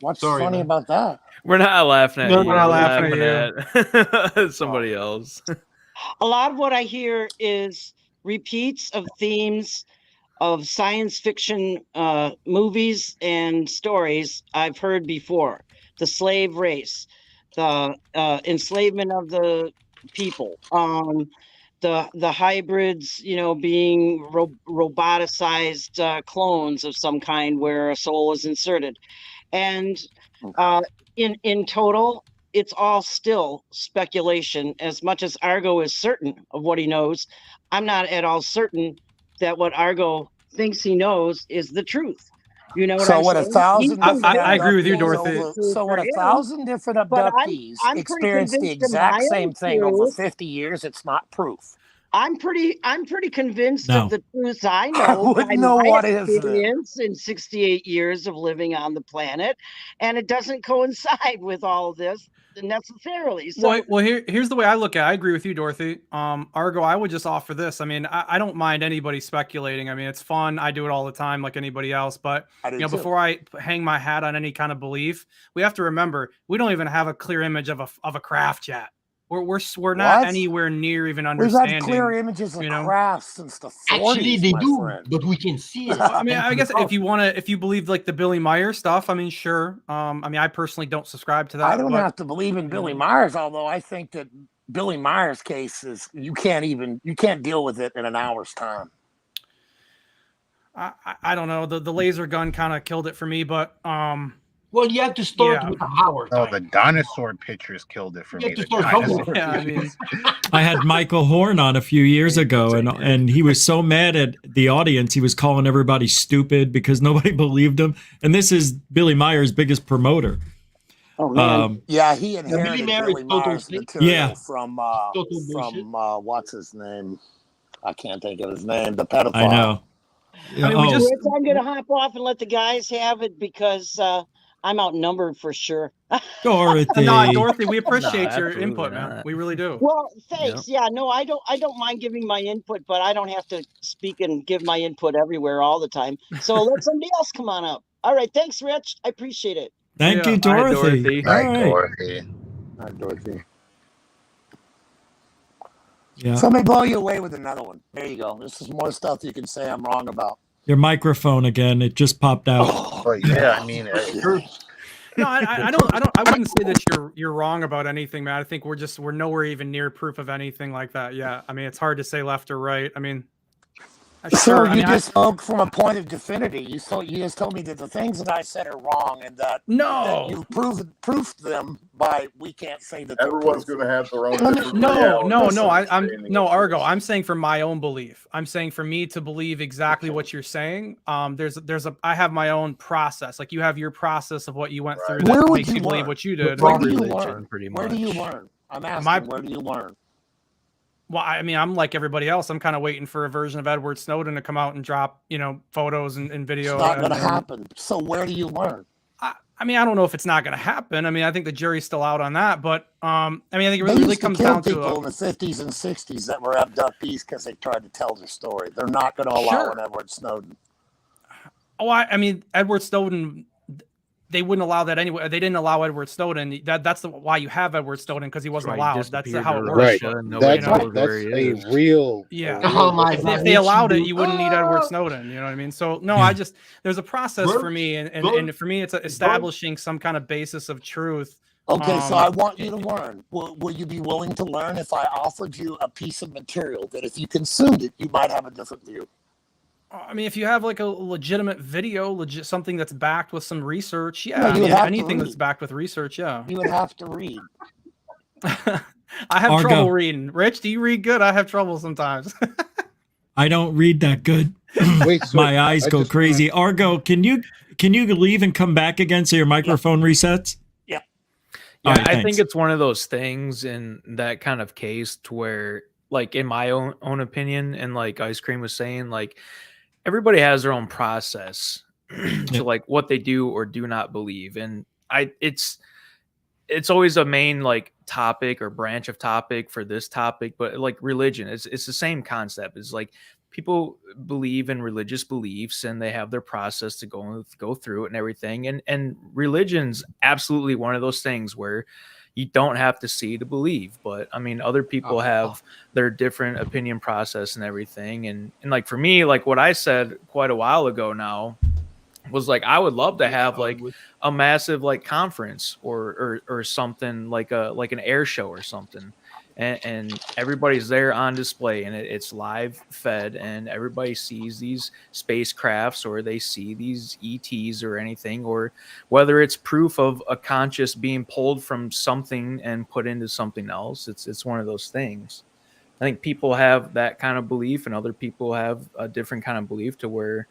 What's funny about that? We're not laughing at you. We're not laughing at somebody else. A lot of what I hear is repeats of themes of science fiction movies and stories I've heard before. The slave race, the enslavement of the people, the hybrids, being roboticized clones of some kind where a soul is inserted. And in total, it's all still speculation. As much as Argo is certain of what he knows, I'm not at all certain that what Argo thinks he knows is the truth. You know what I'm saying? 1,000 I agree with you, Dorothy. So when 1,000 different abductees experience the exact same thing over 50 years, it's not proof. I'm pretty convinced of the truth I know. I wouldn't know what is experience in 68 years of living on the planet, and it doesn't coincide with all of this necessarily. So, well, here's the way I look at it. I agree with you, Dorothy. Argo, I would just offer this. I mean, I don't mind anybody speculating. I mean, it's fun. I do it all the time, like anybody else. But before I hang my hat on any kind of belief, we have to remember we don't even have a clear image of a craft yet. we're not anywhere near even We've understanding. had clear images of you know? crafts since the 40s. Actually, they do, friend. but we can see it. Well, I mean, I guess if you believe like the Billy Meyer stuff, I mean, sure. I mean, I personally don't subscribe to that. I don't have to believe in Billy Myers, although I think that Billy Myers' case is you can't deal with it in an hour's time. I don't know. The laser gun kind of killed it for me, but well, you have to start with the hour. No, the dinosaur pictures killed it for me. I had Michael Horn on a few years ago, and he was so mad at the audience. He was calling everybody stupid because nobody believed him. And this is Billy Meyer's biggest promoter. Oh man, yeah, he inherited Billy Myers material from what's his name? I can't think of his name. The pedophile. I know. I'm going to hop off and let the guys have it because I'm outnumbered for sure. Dorothy. No, Dorothy, we appreciate your input, man. We really do. Well, thanks. Yeah, no, I don't mind giving my input, but I don't have to speak and give my input everywhere all the time. So let somebody else come on up. All right, thanks, Rich. I appreciate it. Thank you, Dorothy. Dorothy. Yeah. So let me blow you away with another one. There you go. This is more stuff you can say I'm wrong about. Your microphone again. It just popped out. Oh, yeah, I mean, no, I wouldn't say that you're wrong about anything, man. I think we're nowhere even near proof of anything like that. Yeah, I mean, it's hard to say left or right. I mean, So you just spoke from a point of divinity. You just told me that the things that I said are wrong, and that you proved them by we can't say that everyone's going to have their own. No, Argo. I'm saying for my own belief. I'm saying for me to believe exactly what you're saying. I have my own process. Like you have your process of what you went through that makes you believe what you did. Where do you learn? Where do you learn? I'm asking. Where do you learn? Well, I mean, I'm like everybody else. I'm kind of waiting for a version of Edward Snowden to come out and drop, photos and video. It's not going to happen. So where do you learn? I mean, I don't know if it's not going to happen. I mean, I think the jury's still out on that. But I think it really comes down to people in the 50s and 60s that were abductees because they tried to tell their story. They're not going to allow an Edward Snowden. Oh, I mean, Edward Snowden. They wouldn't allow that anyway. They didn't allow Edward Snowden. That's why you have Edward Snowden, because he wasn't allowed. That's how it works. Right. That's a real. Yeah. If they allowed it, you wouldn't need Edward Snowden. You know what I mean? So no, there's a process for me, and for me, it's establishing some kind of basis of truth. Okay, so I want you to learn. Will you be willing to learn if I offered you a piece of material that if you consumed it, you might have a different view? I mean, if you have like a legitimate video, something that's backed with some research, anything that's backed with research, yeah. You would have to read. I have trouble reading. Rich, do you read good? I have trouble sometimes. I don't read that good. My eyes go crazy. Argo, can you leave and come back again so your microphone resets? Yeah. Yeah, right, I think it's one of those things in that kind of case to where, like, in my own opinion, and like Ice Cream was saying, like, everybody has their own process to like what they do or do not believe. And it's always a main like topic or branch of topic for this topic, but like religion, it's the same concept. It's like people believe in religious beliefs and they have their process to go through it and everything. And religion's absolutely one of those things where you don't have to see to believe, but I mean, other people have their different opinion process and everything. And like, for me, like what I said quite a while ago now was like, I would love to have like a massive like conference or something like an air show or something. And everybody's there on display and it's live fed and everybody sees these spacecrafts or they see these ETs or anything, or whether it's proof of a conscious being pulled from something and put into something else. It's one of those things. I think people have that kind of belief and other people have a different kind of belief to where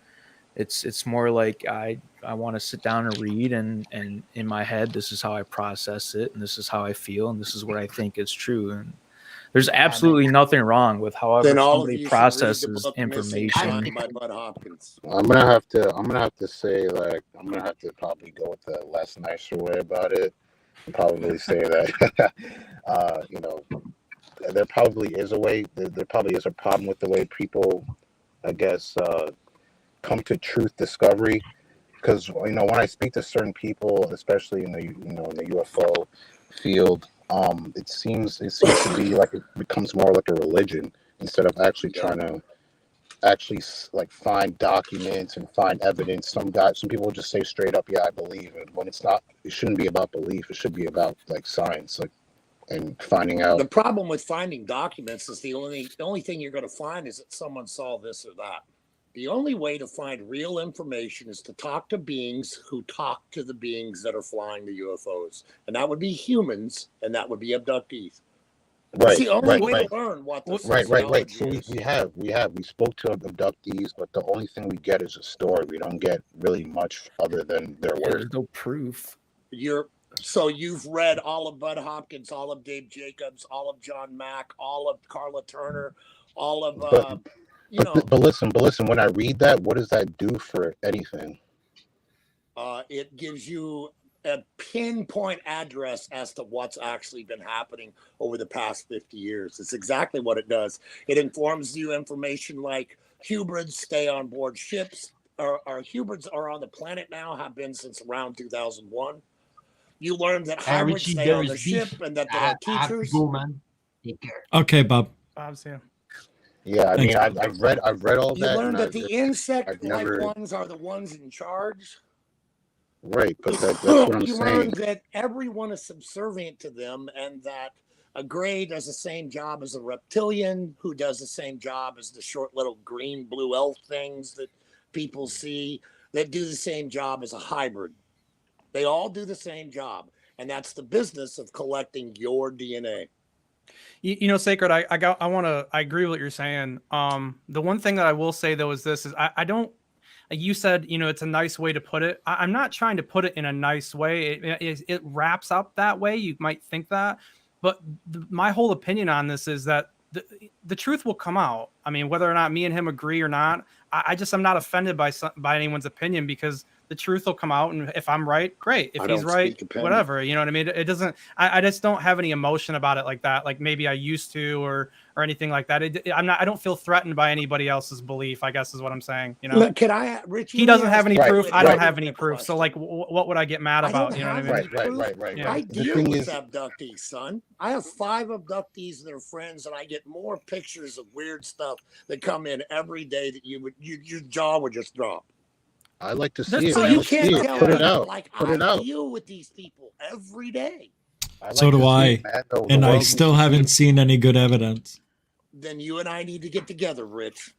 it's more like I want to sit down and read and in my head, this is how I process it and this is how I feel and this is what I think is true. And there's absolutely nothing wrong with however somebody processes information. I'm gonna have to say, like, I'm gonna have to probably go with the less nicer way about it and probably say that there probably is a way, there probably is a problem with the way people, I guess, come to truth discovery. Because when I speak to certain people, especially in the UFO field, it seems to be like it becomes more like a religion instead of actually trying to like find documents and find evidence. Some people will just say straight up, yeah, I believe it, when it's not. It shouldn't be about belief. It should be about like science, like, and finding out. The problem with finding documents is the only thing you're going to find is that someone saw this or that. The only way to find real information is to talk to beings who talk to the beings that are flying the UFOs. And that would be humans, and that would be abductees. Right, it's the only way right. to learn what the Right. So is. we spoke to abductees, but the only thing we get is a story. We don't get really much other than their word. There's no proof. So you've read all of Bud Hopkins, all of Dave Jacobs, all of John Mack, all of Carla Turner, all of But listen. When I read that, what does that do for anything? It gives you a pinpoint address as to what's actually been happening over the past 50 years. It's exactly what it does. It informs you information like hybrids stay on board ships. Our hybrids are on the planet now, have been since around 2001. You learn that hybrids Richie, stay there on is the ship beef. and that there are I have to teachers. go, man. Take care. Okay, Bob. Bob's here. Yeah, I Thanks. mean, I've read all You that. learn and that the insect-like never- ones are the ones in charge. Right, but that's what I'm You saying. learn that everyone is subservient to them, and that a gray does the same job as a reptilian, who does the same job as the short little green blue elf things that people see, that do the same job as a hybrid. They all do the same job, and that's the business of collecting your DNA. You know, Sacred, I agree with what you're saying. The one thing that I will say though is this: is I don't. You said, you know, it's a nice way to put it. I'm not trying to put it in a nice way. It wraps up that way. You might think that, but my whole opinion on this is that the truth will come out. I mean, whether or not me and him agree or not, I'm not offended by anyone's opinion, because the truth will come out. And if I'm right, great. If he's right, whatever. You know what I mean? It doesn't. I just don't have any emotion about it like that. Like maybe I used to, or anything like that. I don't feel threatened by anybody else's belief, I guess is what I'm saying. You know, Look, Richie? He doesn't have any proof. I don't have any any proof. So like, what would I get mad about? You know what I mean? Right. Yeah. I deal with abductees, son. I have 5 abductees and their friends, and I get more pictures of weird stuff that come in every day that your jaw would just drop. I like to see it. So I you like to can't see it. tell Put me, it out. like, Put it I out. deal with these people every day. So do I, and I still haven't seen any good evidence. Then you and I need to get together, Rich.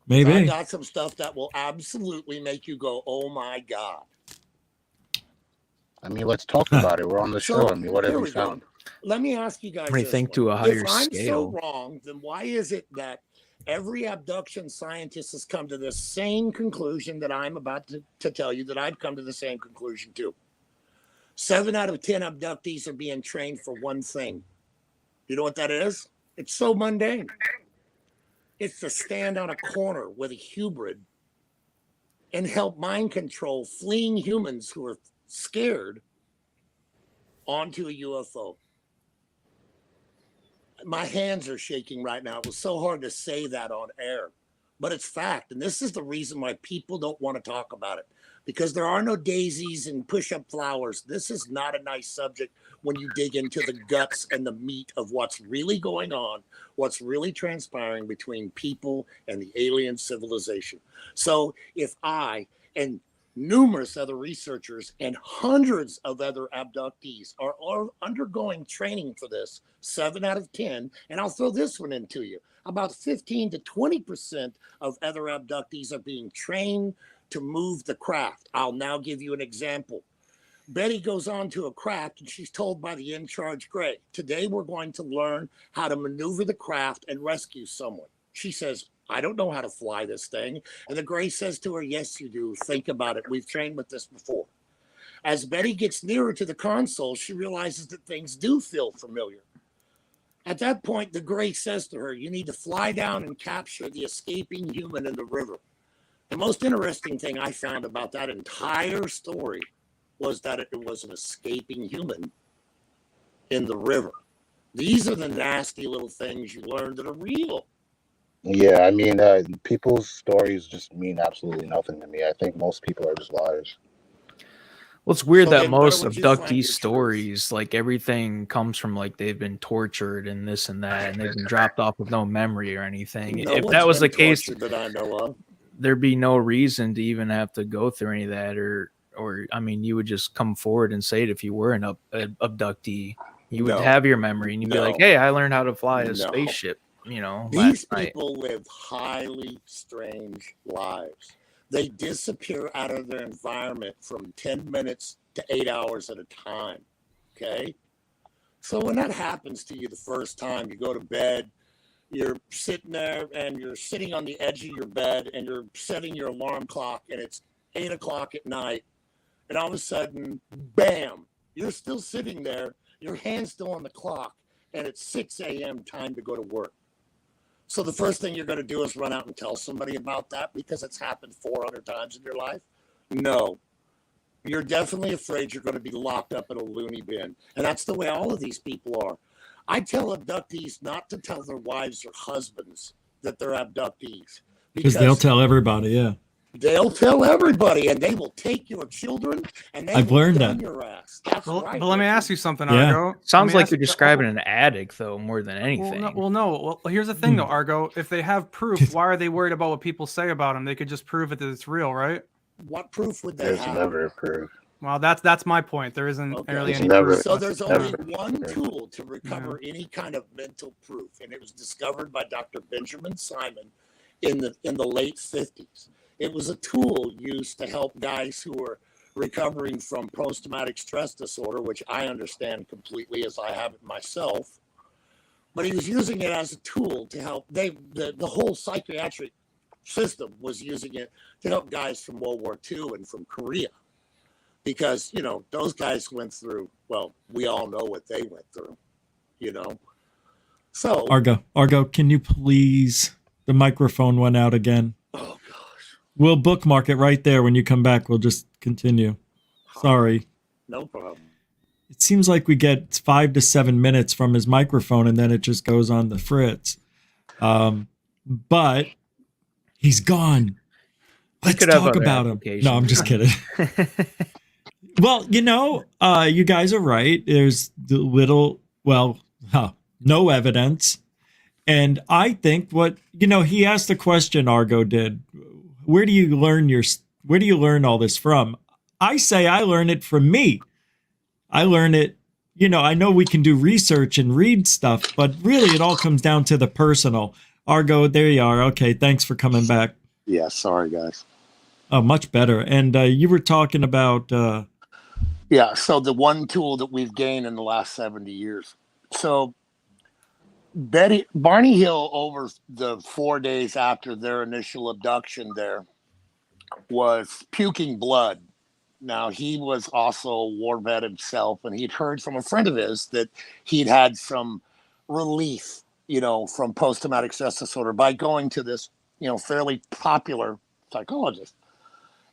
Maybe. I got some stuff that will absolutely make you go, "Oh my God." I mean, let's talk about it. We're on the show. I mean, what have here you we go. found? Let me ask you guys When you this think one. to a higher If I'm scale. so wrong, then why is it that every abduction scientist has come to the same conclusion that I'm about to tell you that I've come to the same conclusion too? 7 out of 10 abductees are being trained for one thing. You know what that is? It's so mundane. It's to stand on a corner with a hybrid and help mind control fleeing humans who are scared onto a UFO. My hands are shaking right now. It was so hard to say that on air, but it's fact. And this is the reason why people don't want to talk about it, because there are no daisies and push-up flowers. This is not a nice subject when you dig into the guts and the meat of what's really going on, what's really transpiring between people and the alien civilization. So if I and numerous other researchers and hundreds of other abductees are undergoing training for this, 7 out of 10, and I'll throw this one into you, about 15 to 20% of other abductees are being trained to move the craft. I'll now give you an example. Betty goes on to a craft and she's told by the in-charge Gray, today we're going to learn how to maneuver the craft and rescue someone. She says, I don't know how to fly this thing. And the Gray says to her, yes, you do. Think about it. We've trained with this before. As Betty gets nearer to the console, she realizes that things do feel familiar. At that point, the Gray says to her, you need to fly down and capture the escaping human in the river. The most interesting thing I found about that entire story was that it was an escaping human in the river. These are the nasty little things you learn that are real. Yeah, I mean, people's stories just mean absolutely nothing to me. I think most people are just liars. Well, it's weird So that then where most would you find abductee your stories, like everything comes from like they've been tortured and this and that, and they've been dropped off with no memory or anything. No If one's that was been the case, tortured that I know of. there'd be no reason to even have to go through any of that, or I mean, you would just come forward and say it if you were an abductee. You would No. have your memory, and you'd be like, No. "Hey, I learned how to fly a No. spaceship." These Last night. people live highly strange lives. They disappear out of their environment from 10 minutes to 8 hours at a time. Okay? So when that happens to you the first time, you go to bed, you're sitting there and you're sitting on the edge of your bed and you're setting your alarm clock and it's 8 o'clock at night. And all of a sudden, bam, you're still sitting there, your hand's still on the clock, and it's 6 a.m. time to go to work. So the first thing you're going to do is run out and tell somebody about that because it's happened 400 times in your life? No. You're definitely afraid you're going to be locked up in a loony bin. And that's the way all of these people are. I tell abductees not to tell their wives or husbands that they're abductees. Because they'll tell everybody, yeah. They'll tell everybody, and they will take your children, and they I've will learned gun that. your ass. That's right. But let me ask you something, Yeah. Argo. Sounds Let me like ask you're you- describing an addict, though, more than anything. Well, here's the thing, though, Argo. If they have proof, why are they worried about what people say about them? They could just prove it that it's real, right? What proof would they There's have? never proof. Well, that's my point. There isn't really There's any never- proof. So there's only never. one tool to recover any kind of mental proof, and it was discovered by Dr. Benjamin Simon in the late 50s. It was a tool used to help guys who were recovering from post-traumatic stress disorder, which I understand completely as I have it myself. But he was using it as a tool to help. The whole psychiatric system was using it to help guys from World War II and from Korea. Because, those guys went through, well, we all know what they went through, So. Argo, can you please? The microphone went out again. Oh, gosh. We'll bookmark it right there. When you come back, we'll just continue. Sorry. No problem. It seems like we get 5 to 7 minutes from his microphone, and then it just goes on the fritz. But he's gone. Let's talk about him. No, I'm just kidding. Well, you guys are right. There's no evidence. And I think he asked the question, Argo did, where do you learn all this from? I say I learn it from me. I learn it, I know we can do research and read stuff, but really it all comes down to the personal. Argo, there you are. Okay, thanks for coming back. Yeah, sorry, guys. Oh, much better. And you were talking about... Yeah, so the one tool that we've gained in the last 70 years. So Barney Hill, over the 4 days after their initial abduction there, was puking blood. Now, he was also a war vet himself, and he'd heard from a friend of his that he'd had some relief, from post-traumatic stress disorder by going to this, fairly popular psychologist.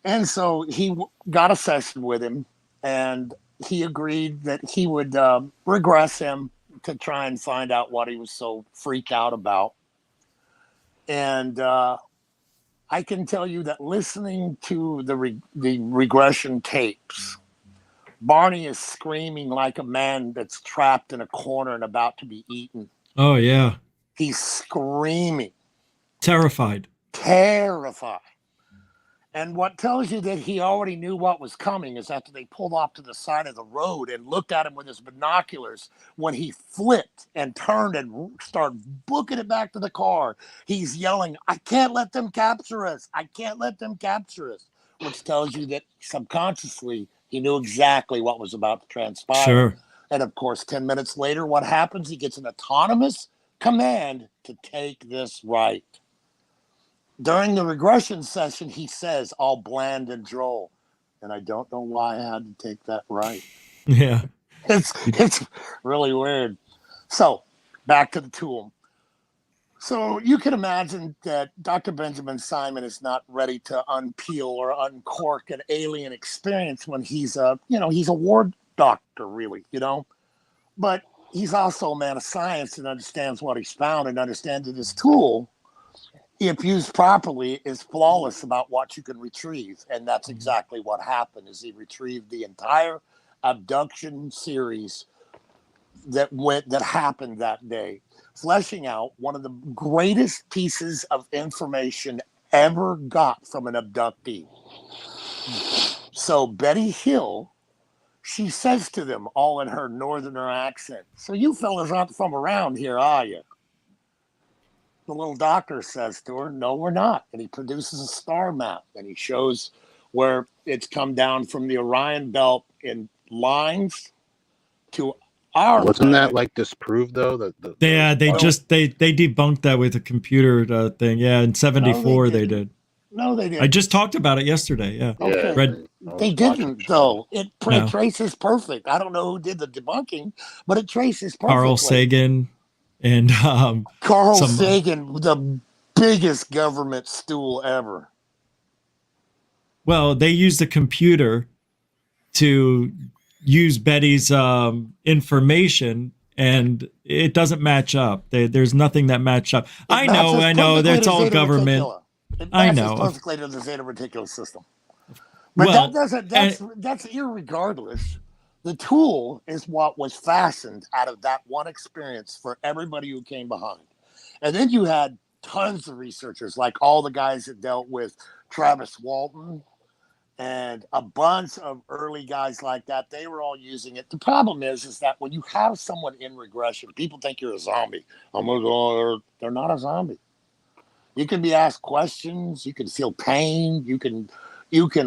And so he got a session with him, and he agreed that he would regress him to try and find out what he was so freaked out about. And I can tell you that listening to the regression tapes, Barney is screaming like a man that's trapped in a corner and about to be eaten. Oh, yeah. He's screaming. Terrified. And what tells you that he already knew what was coming is after they pulled off to the side of the road and looked at him with his binoculars, when he flipped and turned and started booking it back to the car, he's yelling, "I can't let them capture us. I can't let them capture us," which tells you that subconsciously he knew exactly what was about to transpire. Sure. And of course, 10 minutes later, what happens? He gets an autonomous command to take this right. During the regression session, he says, all bland and droll. And I don't know why I had to take that right. Yeah. It's really weird. So, back to the tool. So, you can imagine that Dr. Benjamin Simon is not ready to unpeel or uncork an alien experience when he's a war doctor, really, But he's also a man of science and understands what he's found and understands that his tool if used properly, is flawless about what you can retrieve. And that's exactly what happened, is he retrieved the entire abduction series that happened that day, fleshing out one of the greatest pieces of information ever got from an abductee. So Betty Hill, she says to them all in her northerner accent, "So you fellas aren't from around here, are you?" The little doctor says to her, "No, we're not." And he produces a star map and he shows where it's come down from the Orion belt in lines to our Wasn't planet. that like disproved though? That Yeah, they debunked that with a computer thing. Yeah, in '74 they did. No, they didn't. I just talked about it yesterday. Yeah. Okay. They didn't, though. It No. traces perfect. I don't know who did the debunking, but it traces perfectly. Carl Sagan and Carl some- Sagan, the biggest government stool ever. Well, they used a computer to use Betty's information, and it doesn't match up. There's nothing that matched up. I know. That's all government. It I matches know. perfectly to the Zeta Reticuli system. But Well, that's irregardless. The tool is what was fastened out of that one experience for everybody who came behind. And then you had tons of researchers, like all the guys that dealt with Travis Walton and a bunch of early guys like that. They were all using it. The problem is that when you have someone in regression, people think you're a zombie. They're not a zombie. You can be asked questions. You can feel pain. You can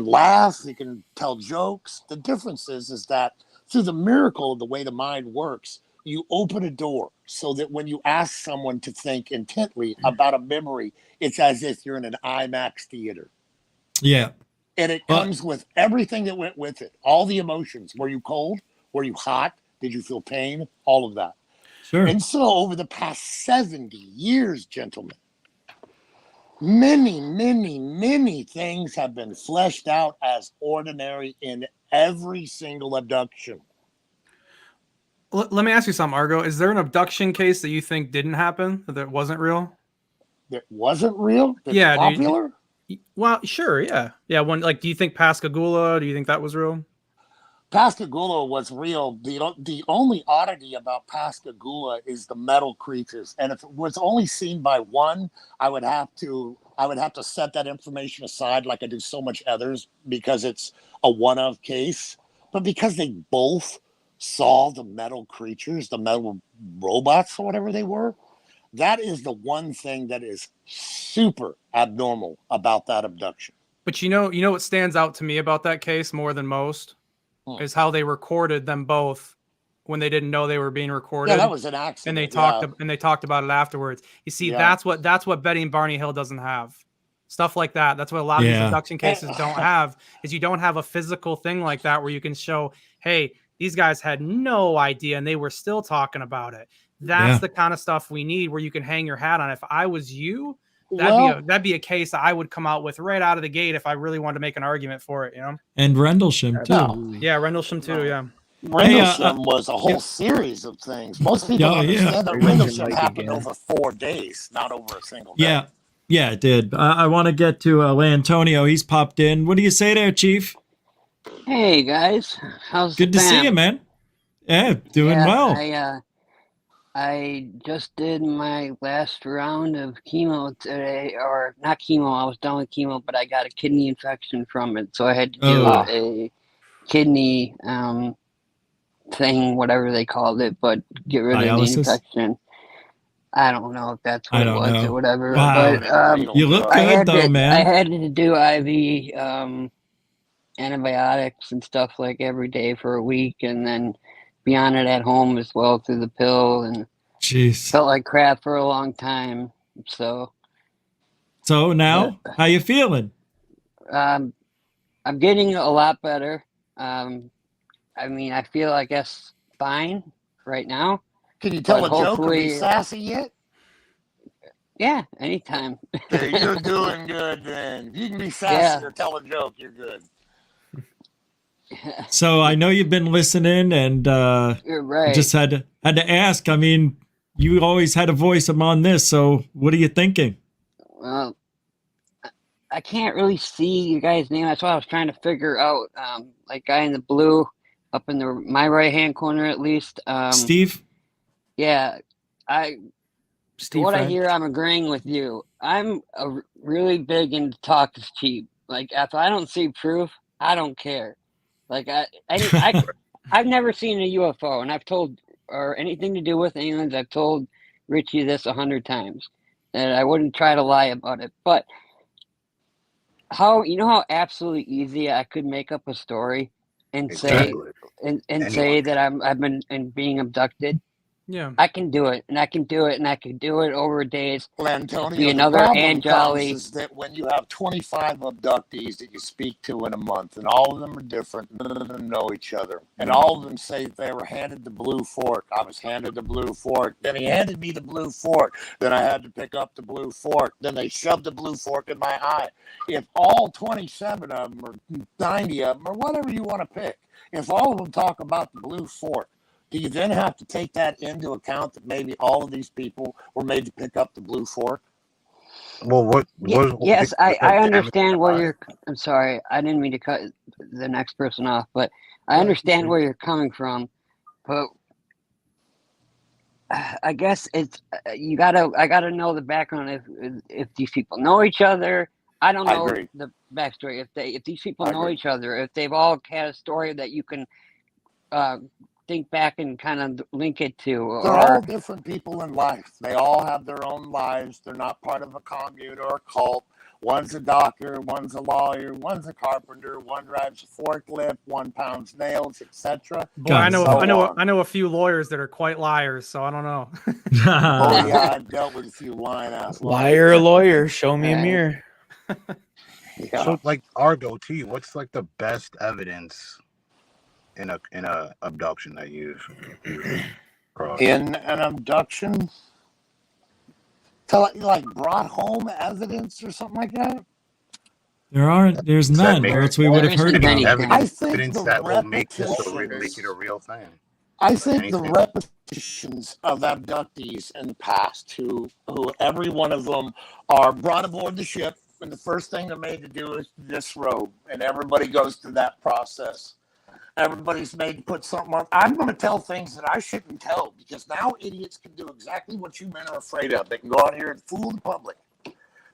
laugh. You can tell jokes. The difference is that through the miracle of the way the mind works, you open a door so that when you ask someone to think intently about a memory, it's as if you're in an IMAX theater. Yeah. And it comes with everything that went with it. All the emotions. Were you cold? Were you hot? Did you feel pain? All of that. Sure. And so over the past 70 years, gentlemen, many things have been fleshed out as ordinary in every single abduction. Let me ask you something, Argo. Is there an abduction case that you think didn't happen, that wasn't real? That wasn't real? That's yeah. popular? Well, sure, yeah. Yeah, do you think Pascagoula, do you think that was real? Pascagoula was real. The only oddity about Pascagoula is the metal creatures. And if it was only seen by one, I would have to set that information aside like I do so much others because it's a one-of case. But because they both saw the metal creatures, the metal robots or whatever they were, that is the one thing that is super abnormal about that abduction. But you know what stands out to me about that case more than most is how they recorded them both when they didn't know they were being recorded. Yeah, that was an accident. And they talked about it afterwards. You see, that's what Betty and Barney Hill doesn't have. Stuff like that. That's what a lot of these abduction cases don't have, is you don't have a physical thing like that where you can show, hey, these guys had no idea and they were still talking about it. That's the kind of stuff we need where you can hang your hat on. If I was you, that'd be a case I would come out with right out of the gate if I really wanted to make an argument for it, And Rendlesham too. Yeah, Rendlesham too, yeah. Rendlesham was a whole series of things. Most people understand that Rendlesham happened over 4 days, not over a single day. Yeah, it did. I want to get to Lantonio. He's popped in. What do you say there, Chief? Hey, guys. How's Good to see you, man. Yeah, doing well. I just did my last round of chemo today, or not chemo. I was done with chemo, but I got a kidney infection from it, so I had to do a kidney thing, whatever they called it, but get rid of the infection. I don't know if that's what it was or whatever. Wow. But you look good though, man. I had to do IV antibiotics and stuff like every day for a week, and then be on it at home as well through the pill, and felt like crap for a long time. So now, how you feeling? I'm getting a lot better. I mean, I feel, I guess, fine right now. Can you tell a joke or be sassy yet? Yeah, anytime. You're doing good then. If you can be sassy or tell a joke, you're good. So I know you've been listening, and you're right. Just had to ask. I mean, you always had a voice. I'm on this, so what are you thinking? Well, I can't really see you guys' name. That's what I was trying to figure out. Like guy in the blue, up in my right hand corner at least. Steve. Yeah, Steve what I French. hear, I'm agreeing with you. I'm really big into talk is cheap. Like if I don't see proof, I don't care. Like I've never seen a UFO, and I've told or anything to do with aliens. I've told Richie this 100 times, and I wouldn't try to lie about it. But how absolutely easy I could make up a story and say say that I've been being abducted. Yeah, I can do it, and I can do it, and I can do it over days. Well, Antonio, Be the another problem comes Anjali. is that when you have 25 abductees that you speak to in a month, and all of them are different, none of them know each other, and all of them say they were handed the blue fork. I was handed the blue fork. Then he handed me the blue fork. Then I had to pick up the blue fork. Then they shoved the blue fork in my eye. If all 27 of them or 90 of them or whatever you want to pick, if all of them talk about the blue fork, do you then have to take that into account that maybe all of these people were made to pick up the blue fork? Well, Yes, I understand where you're. I'm sorry, I didn't mean to cut the next person off, but I understand where you're coming from. But I guess it's I gotta know the background if these people know each other. I don't know the backstory. If these people know each other, if they've all had a story that you can think back and kind of link it to. They're all different people in life. They all have their own lives. They're not part of a commune or a cult. One's a doctor, one's a lawyer, one's a carpenter, one drives a forklift, one pounds nails, etc. Boy, I know a few lawyers that are quite liars, so I don't know. Oh yeah, I've dealt with a few lying ass Liar, lawyer, show me a mirror. Yeah. So, like, Argo, to you, what's like the best evidence in a abduction that you've crossed? In an abduction, like brought home evidence or something like that. There's none, or else we would have heard about it. I think Evidence that will make it a real thing. I think the repetitions of abductees in the past, who every one of them are brought aboard the ship, and the first thing they're made to do is disrobe, and everybody goes through that process. Everybody's made to put something on. I'm going to tell things that I shouldn't tell, because now idiots can do exactly what you men are afraid of. They can go out here and fool the public.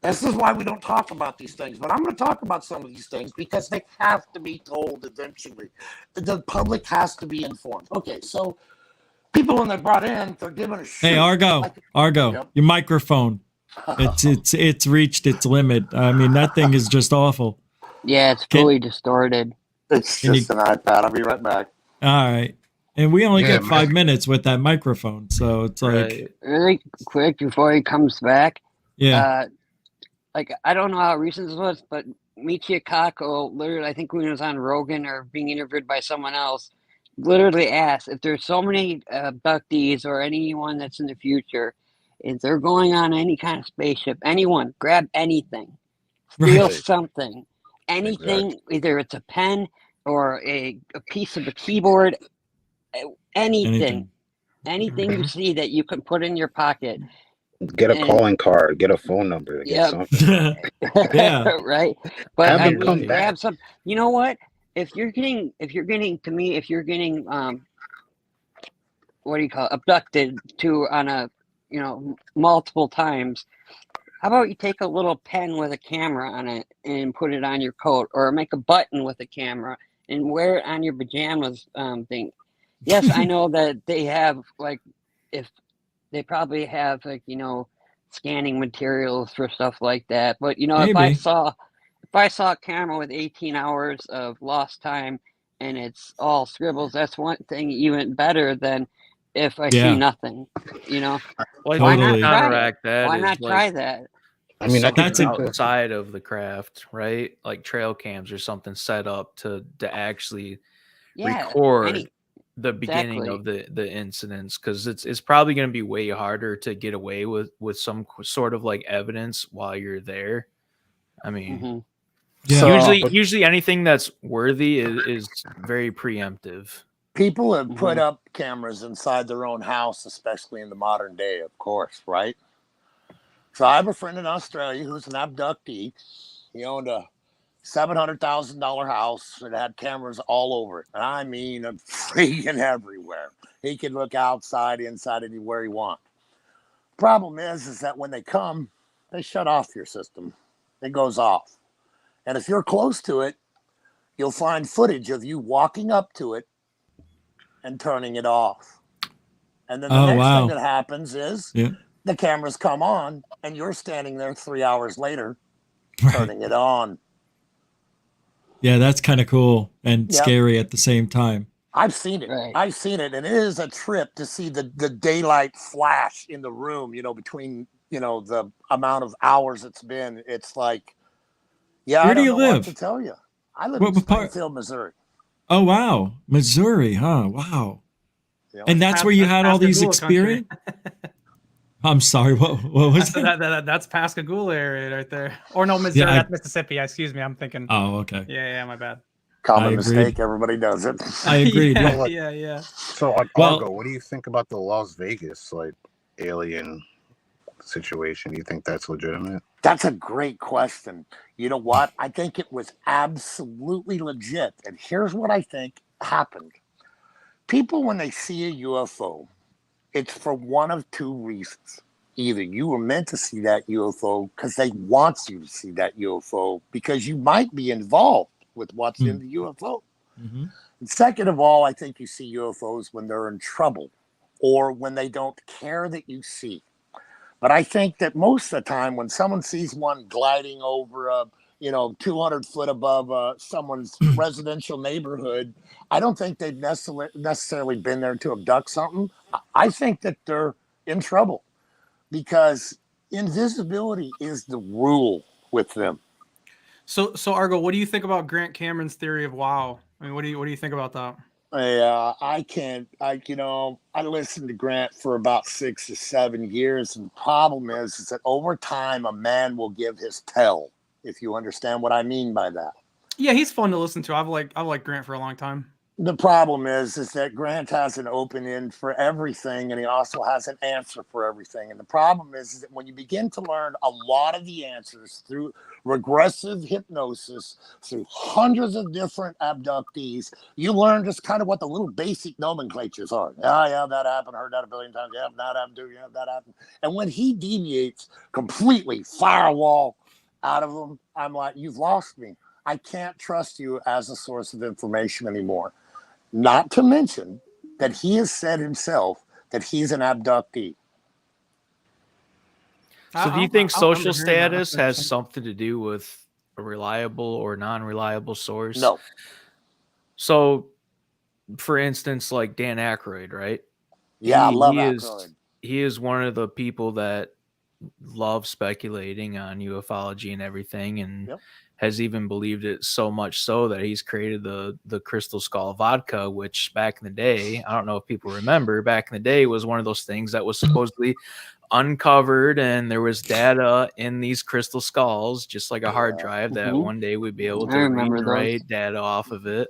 This is why we don't talk about these things. But I'm going to talk about some of these things because they have to be told eventually. The public has to be informed. Okay, so people, when they're brought in, they're given a shoot. Hey, Argo, Yep. your microphone. It's reached its limit. I mean, that thing is just awful. Yeah, it's fully distorted. It's just an iPad. I'll be right back. All right. And we only get 5 minutes with that microphone. So it's like really quick before he comes back. Yeah. Like, I don't know how recent this was, but Michio Kaku, literally, I think when he was on Rogan or being interviewed by someone else, literally asked if there's so many abductees or anyone that's in the future, if they're going on any kind of spaceship, anyone, grab anything, steal something, anything, either it's a pen or a piece of a keyboard, anything you see that you can put in your pocket. Get a calling card, get a phone number, get something. Yeah. Right. But Have I them come mean, back. grab some. You know what? If you're getting what do you call it, abducted on a multiple times, how about you take a little pen with a camera on it and put it on your coat, or make a button with a camera and wear it on your pajamas thing. Yes, I know that they have they probably have scanning materials for stuff like that. But if I saw a camera with 18 hours of lost time and it's all scribbles, that's one thing even better than if I see nothing. Well, why not counteract that? Why not try that? I mean, that's outside of the craft, right? Like trail cams or something set up to actually record the beginning of the incidents, because it's probably going to be way harder to get away with some sort of like evidence while you're there. I mean, usually anything that's worthy is very preemptive. People have put up cameras inside their own house, especially in the modern day, of course, right? So I have a friend in Australia who's an abductee. He owned a $700,000 house that had cameras all over it. And I mean, freaking everywhere. He could look outside, inside, anywhere he wants. Problem is that when they come, they shut off your system. It goes off. And if you're close to it, you'll find footage of you walking up to it and turning it off. And then the next thing that happens is the cameras come on and you're standing there 3 hours later turning it on. Yeah, that's kind of cool and scary at the same time. I've seen it. Right. I've seen it. And it is a trip to see the daylight flash in the room, between, the amount of hours it's been. It's like, where do you live? What to tell you. I live in Springfield, Missouri. Oh, wow. Missouri, huh? Wow. Yeah. And that's where you had all these experiences? I'm sorry, what was that? That's Pascagoula area right there. Or no, Missouri, that's Mississippi. Excuse me, I'm thinking. Oh, okay. Yeah, my bad. Common mistake, everybody does it. I agreed. Yeah. So, Argo, what do you think about the Las Vegas, alien situation? Do you think that's legitimate? That's a great question. You know what? I think it was absolutely legit. And here's what I think happened. People, when they see a UFO, it's for one of two reasons. Either you were meant to see that UFO because they want you to see that UFO because you might be involved with what's in the UFO. Mm-hmm. And second of all, I think you see UFOs when they're in trouble or when they don't care that you see. But I think that most of the time when someone sees one gliding over 200 foot above someone's residential neighborhood, I don't think they've necessarily been there to abduct something. I think that they're in trouble because invisibility is the rule with them. So Argo, what do you think about Grant Cameron's theory of wow? I mean, what do you think about that? I listened to Grant for about 6 or 7 years. And the problem is that over time, a man will give his tell, if you understand what I mean by that. Yeah, he's fun to listen to. I've liked Grant for a long time. The problem is that Grant has an open end for everything, and he also has an answer for everything. And the problem is that when you begin to learn a lot of the answers through regressive hypnosis, through hundreds of different abductees, you learn just kind of what the little basic nomenclatures are. Yeah, that happened. Heard that a billion times. Yeah, that happened. Yeah, that happened. And when he deviates completely, firewall out of them, I'm like, you've lost me. I can't trust you as a source of information anymore. Not to mention that he has said himself that he's an abductee. So do you think social status has something to do with a reliable or non-reliable source? No. So, for instance, like Dan Aykroyd, right? Yeah, I love Aykroyd. He is one of the people that love speculating on ufology and everything, and has even believed it so much so that he's created the Crystal Skull vodka, which back in the day, I don't know if people remember, back in the day was one of those things that was supposedly uncovered, and there was data in these crystal skulls, just like a hard drive that one day we'd be able to write data off of it.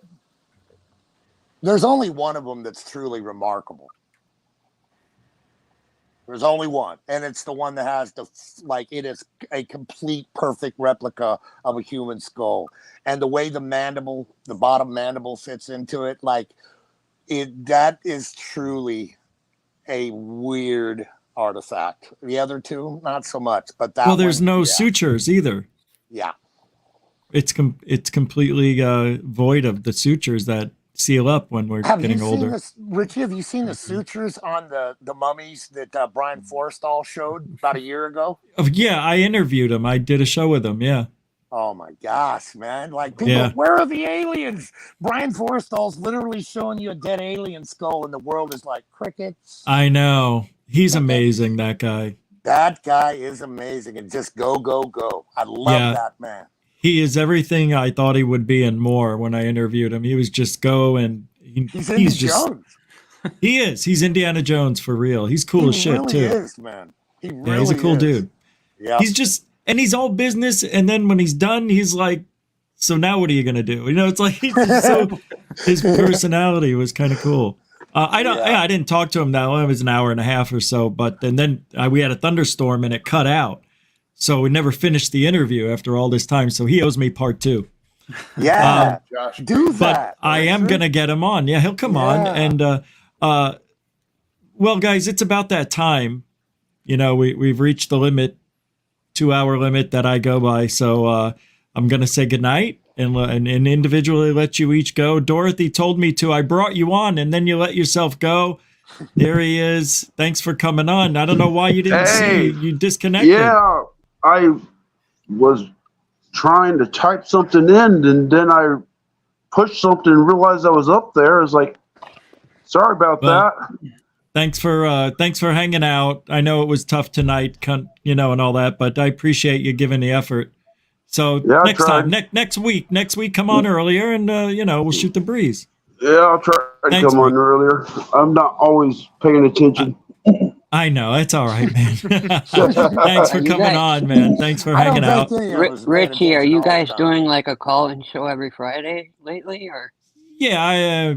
There's only one of them that's truly remarkable. There's only one, and it's the one that has it is a complete perfect replica of a human skull. And the way the bottom mandible fits into it, that is truly a weird artifact. The other two, not so much, but that there's no sutures either. Yeah. It's completely void of the sutures that seal up when we're getting older. Richie, have you seen the sutures on the mummies that Brian Forstall showed about a year ago? Yeah, I interviewed him. I did a show with him. Yeah. Oh my gosh, man! People, where are the aliens? Brian Forstall's literally showing you a dead alien skull, and the world is like crickets. I know. He's amazing. That guy. That guy is amazing, and just go, go, go. I love that man. He is everything I thought he would be and more when I interviewed him. He was just go, and he's just Jones. He is. He's Indiana Jones for real. He's cool as shit really too. He is, man. He really he's a cool dude. Yeah. He's just, and he's all business, and then when he's done, he's like, so now what are you gonna do? It's like his personality was kind of cool. I didn't talk to him that long. It was an hour and a half or so, but then we had a thunderstorm and it cut out. So we never finished the interview after all this time. So he owes me part 2. Yeah, do that. But I am going to get him on. Yeah, he'll come on. And, well, guys, it's about that time. You know, we've reached the limit, 2-hour limit that I go by. So I'm going to say goodnight and individually let you each go. Dorothy told me to. I brought you on, and then you let yourself go. There he is. Thanks for coming on. I don't know why you didn't see. You disconnected. Yeah, I was trying to type something in, and then I pushed something and realized I was up there. I was like, sorry about that. Thanks for hanging out. I know it was tough tonight, you know, and all that, but I appreciate you giving the effort. So next time, next week, come on earlier, and you know, we'll shoot the breeze. Yeah, I'll try to come on earlier. I'm not always paying attention. I know, it's all right, man. Thanks for coming on, man. Thanks for hanging out. Richie, are you guys doing like a call-in show every Friday lately, or? Yeah,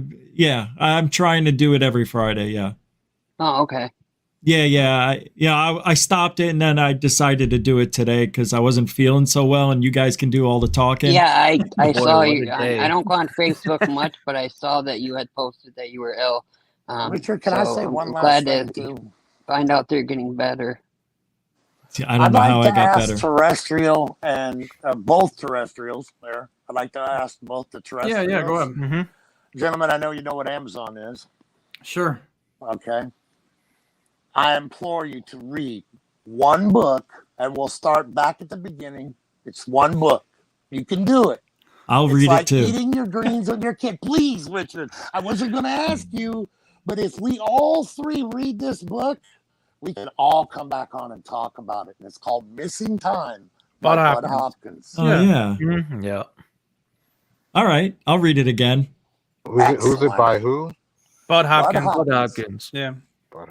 I'm trying to do it every Friday. Yeah. Oh, okay. I stopped it, and then I decided to do it today because I wasn't feeling so well, and you guys can do all the talking. Yeah, I saw you. I don't go on Facebook much, but I saw that you had posted that you were ill. Richard, can I say one last glad thing to too? Find out they're getting better. I don't know how I got better. Terrestrial and both terrestrials there. I'd like to ask both the terrestrials. Yeah, go ahead. Mm-hmm. Gentlemen, I know you know what Amazon is. Sure. Okay. I implore you to read one book, and we'll start back at the beginning. It's one book. You can do it. I'll read it too. Eating your greens with your kid. Please, Richard. I wasn't going to ask you, but if we all 3 read this book, we can all come back on and talk about it. And it's called Missing Time by Bud Hopkins. Oh, yeah. Mm-hmm. Yeah. All right. I'll read it again. Who's it by who? Bud Hopkins. Bud Hopkins. Yeah.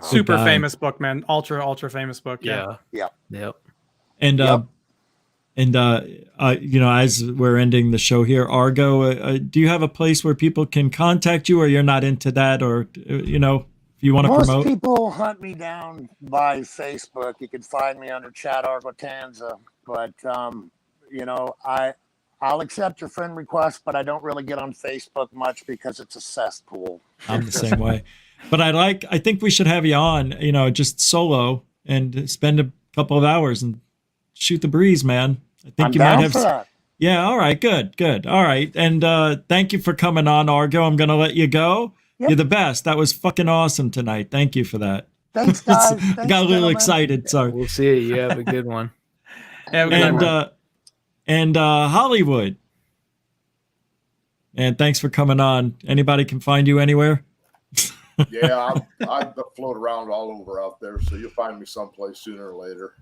Super famous book, man. Ultra famous book. Yeah. Yep. And you know, as we're ending the show here, Argo, do you have a place where people can contact you, or you're not into that, or you know, if you want to promote? Most people hunt me down by Facebook. You can find me under Chad Argo Tanza, but you know, I'll accept your friend request, but I don't really get on Facebook much because it's a cesspool. I'm the same way. But I think we should have you on, you know, just solo and spend a couple of hours and shoot the breeze, man. I think you might have. That. Yeah. All right. Good. All right. And thank you for coming on, Argo. I'm going to let you go. Yep. You're the best. That was fucking awesome tonight. Thank you for that. Thanks, guys. I got a little excited. Sorry. We'll see you. You have a good one. And Hollywood. And thanks for coming on. Anybody can find you anywhere? Yeah, I float around all over out there, so you'll find me someplace sooner or later.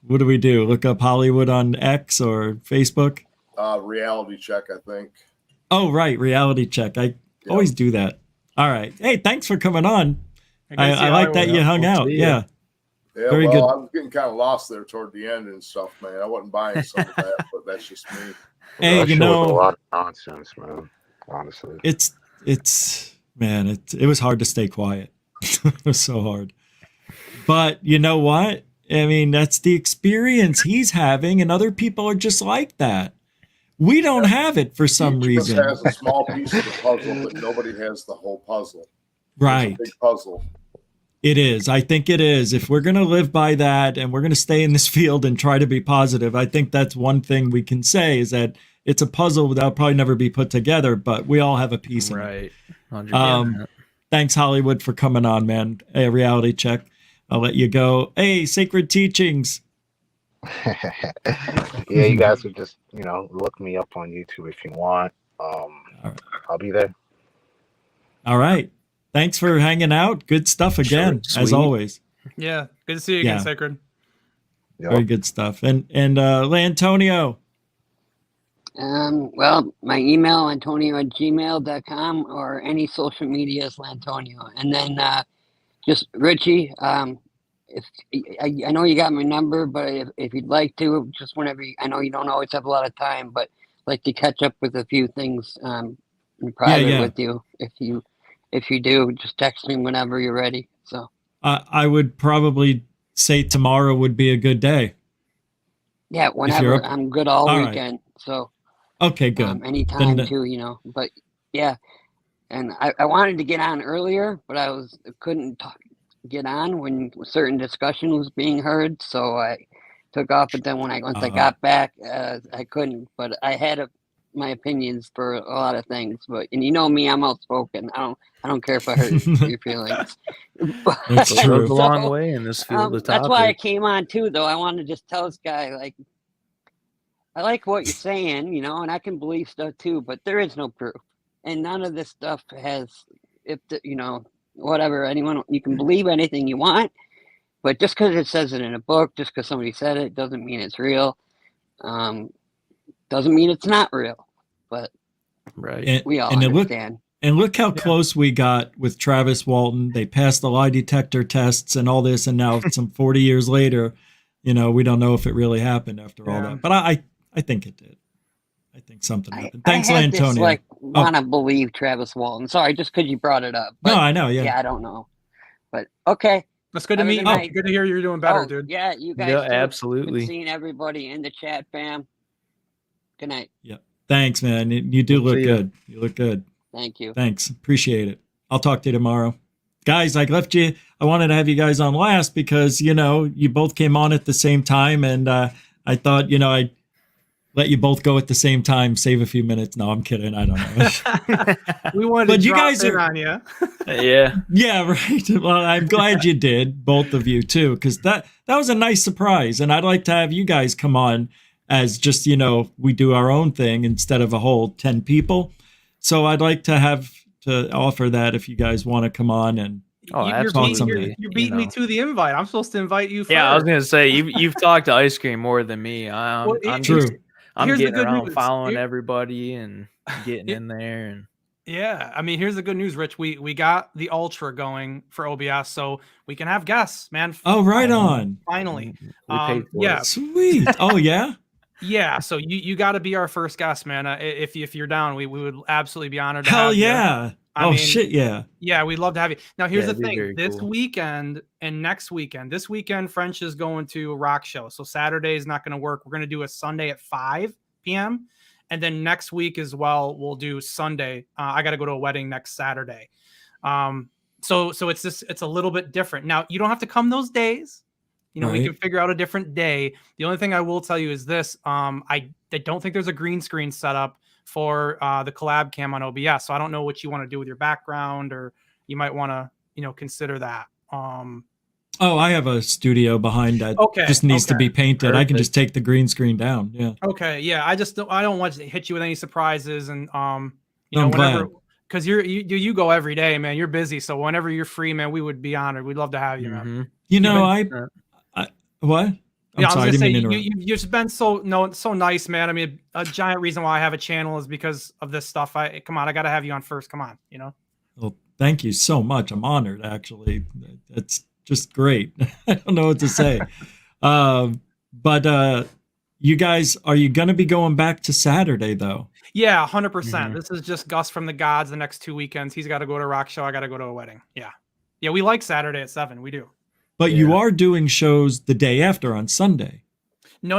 What do we do? Look up Hollywood on X or Facebook? Reality Check, I think. Oh, right. Reality Check. I always do that. All right. Hey, thanks for coming on. I like that you hung out. Yeah. Yeah, Very good. I was getting kind of lost there toward the end and stuff, man. I wasn't buying some of that, but that's just me. Hey, you know, a lot of nonsense, man. Honestly, man, it was hard to stay quiet. It was so hard. But you know what? I mean, that's the experience he's having, and other people are just like that. We don't have it for some reason. Each of us has a small piece of the puzzle, but nobody has the whole puzzle. Right. It's a big puzzle. It is. I think it is. If we're going to live by that and we're going to stay in this field and try to be positive, I think that's one thing we can say is that it's a puzzle that'll probably never be put together, but we all have a piece of it. Right. Thanks, Hollywood, for coming on, man. Hey, Reality Check. I'll let you go. Hey, Sacred Teachings. Yeah, you guys could just, you know, look me up on YouTube if you want. I'll be there. All right. Thanks for hanging out. Good stuff again, as always. Yeah. Good to see you again, Sacred. Very good stuff. And Lantonio. Well, my email, antonio@gmail.com, or any social media is Lantonio. And then just Richie, if I know you got my number, but if you'd like to, just whenever I know you don't always have a lot of time, but like to catch up with a few things in private with you. If you do, just text me whenever you're ready. So I would probably say tomorrow would be a good day. Yeah, whenever I'm good all right. weekend. So okay, good. Anytime too, But yeah, and I wanted to get on earlier, but I couldn't get on when certain discussion was being heard, so I took off. But then once I got back, I couldn't. But I had my opinions for a lot of things. But and me, I'm outspoken. I don't care if I hurt your feelings. That's true. Goes a long way in this field of That's why I topic. came on too, though. I want to just tell this guy, like, I like what you're saying, and I can believe stuff too, but there is no proof, and none of this stuff has, whatever. You can believe anything you want, but just because it says it in a book, just because somebody said it, doesn't mean it's real. Doesn't mean it's not real, but right. We all understand. Look how close we got with Travis Walton. They passed the lie detector tests and all this, and now some 40 years later, we don't know if it really happened after all that. But I think it did. I think something happened. Thanks, Antonio. I want to believe Travis Walton. Sorry, just because you brought it up. But, no, I know. Yeah. Yeah, I don't know. But okay. That's good to meet you. Good to hear you're doing better, dude. Yeah, you guys. Yeah, absolutely. Good seeing everybody in the chat, fam. Good night. Yeah. Thanks, man. You do look good. You look good. Thank you. Thanks. Appreciate it. I'll talk to you tomorrow. Guys, I wanted to have you guys on last because, you both came on at the same time. And I thought, I'd let you both go at the same time, save a few minutes. No, I'm kidding. I don't know. We wanted but to you drop guys in are on you. Yeah. Yeah, right. Well, I'm glad you did, both of you too, because that was a nice surprise. And I'd like to have you guys come on as just, we do our own thing instead of a whole 10 people. So I'd like to offer that if you guys want to come on and talk someday. You beat me to the invite. I'm supposed to invite you first. Yeah, I was gonna say you've talked to Ice Cream more than me. I'm getting around, following everybody and getting in there. And yeah, I mean, here's the good news, Rich. We got the Ultra going for OBS, so we can have guests, man. Oh, right on. Finally, we paid for it. Sweet. Oh yeah. Yeah, so you got to be our first guest, man. If you're down, we would absolutely be honored to Hell have yeah. you. Shit, yeah. Yeah, we'd love to have you. Now, here's the thing. This cool. weekend and next weekend. This weekend, French is going to a rock show, so Saturday is not going to work. We're going to do a Sunday at 5 p.m. And then next week as well, we'll do Sunday. I got to go to a wedding next Saturday. So it's a little bit different. Now, you don't have to come those days. We can figure out a different day. The only thing I will tell you is this. I don't think there's a green screen set up for the collab cam on OBS. So I don't know what you want to do with your background, or you might want to, consider that. I have a studio behind that. Just needs to be painted. Perfect. I can just take the green screen down. Yeah. Okay. Yeah. I don't want to hit you with any surprises. And, I'm whenever, glad. because you go every day, man, you're busy. So whenever you're free, man, we would be honored. We'd love to have you, man. What? I was gonna say you've just been so nice, man. I mean, a giant reason why I have a channel is because of this stuff. I got to have you on first. Come on, Well, thank you so much. I'm honored. Actually, it's just great. I don't know what to say. But you guys, are you gonna be going back to Saturday though? Yeah, 100%. This is just Gus from the Gods. The next 2 weekends, he's got to go to a rock show. I got to go to a wedding. Yeah, we like Saturday at 7. We do. But you are doing shows the day after on Sunday. No.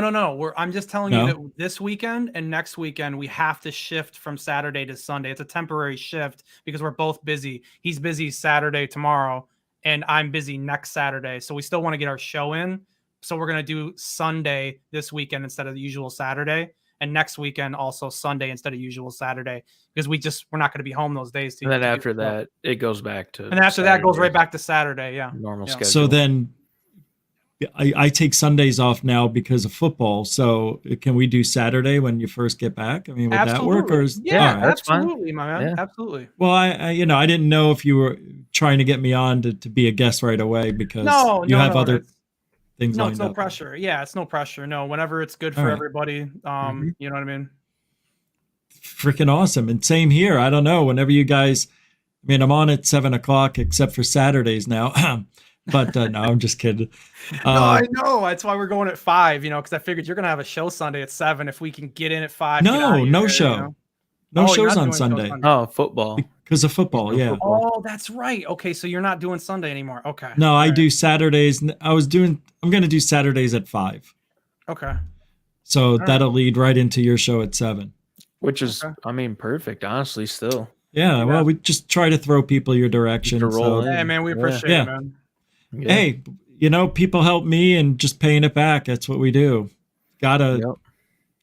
I'm just telling you that this weekend and next weekend, we have to shift from Saturday to Sunday. It's a temporary shift because we're both busy. He's busy Saturday tomorrow, and I'm busy next Saturday. So we still want to get our show in. So we're going to do Sunday this weekend instead of the usual Saturday. And next weekend also Sunday instead of usual Saturday, because we're not going to be home those days. And then after that, it goes back to. And after that goes right back to Saturday. Yeah, normal schedule. So then, I take Sundays off now because of football. So can we do Saturday when you first get back? I mean, would that work? Or absolutely, my man. Yeah. Absolutely. Well, I didn't know if you were trying to get me on to be a guest right away because you have other. Things no, it's no pressure. Yeah, it's no pressure. No, whenever it's good for everybody, you know what I mean? Freaking awesome. And same here. I don't know. Whenever you guys, I'm on at 7:00 except for Saturdays now. But no, I'm just kidding. No, I know. That's why we're going at 5, because I figured you're going to have a show Sunday at 7. If we can get in at 5. No show. No shows on Sunday. Oh, football. Because of football, yeah. Oh, that's right. Okay, so you're not doing Sunday anymore. Okay. No, I do Saturdays. I'm going to do Saturdays at 5. Okay. So that'll lead right into your show at 7. Which is, I mean, perfect, honestly, still. Yeah, well, we just try to throw people your direction. roll in. Hey, man, we appreciate it, man. Yeah. Hey, you know, people help me and just paying it back. That's what we do. Gotta,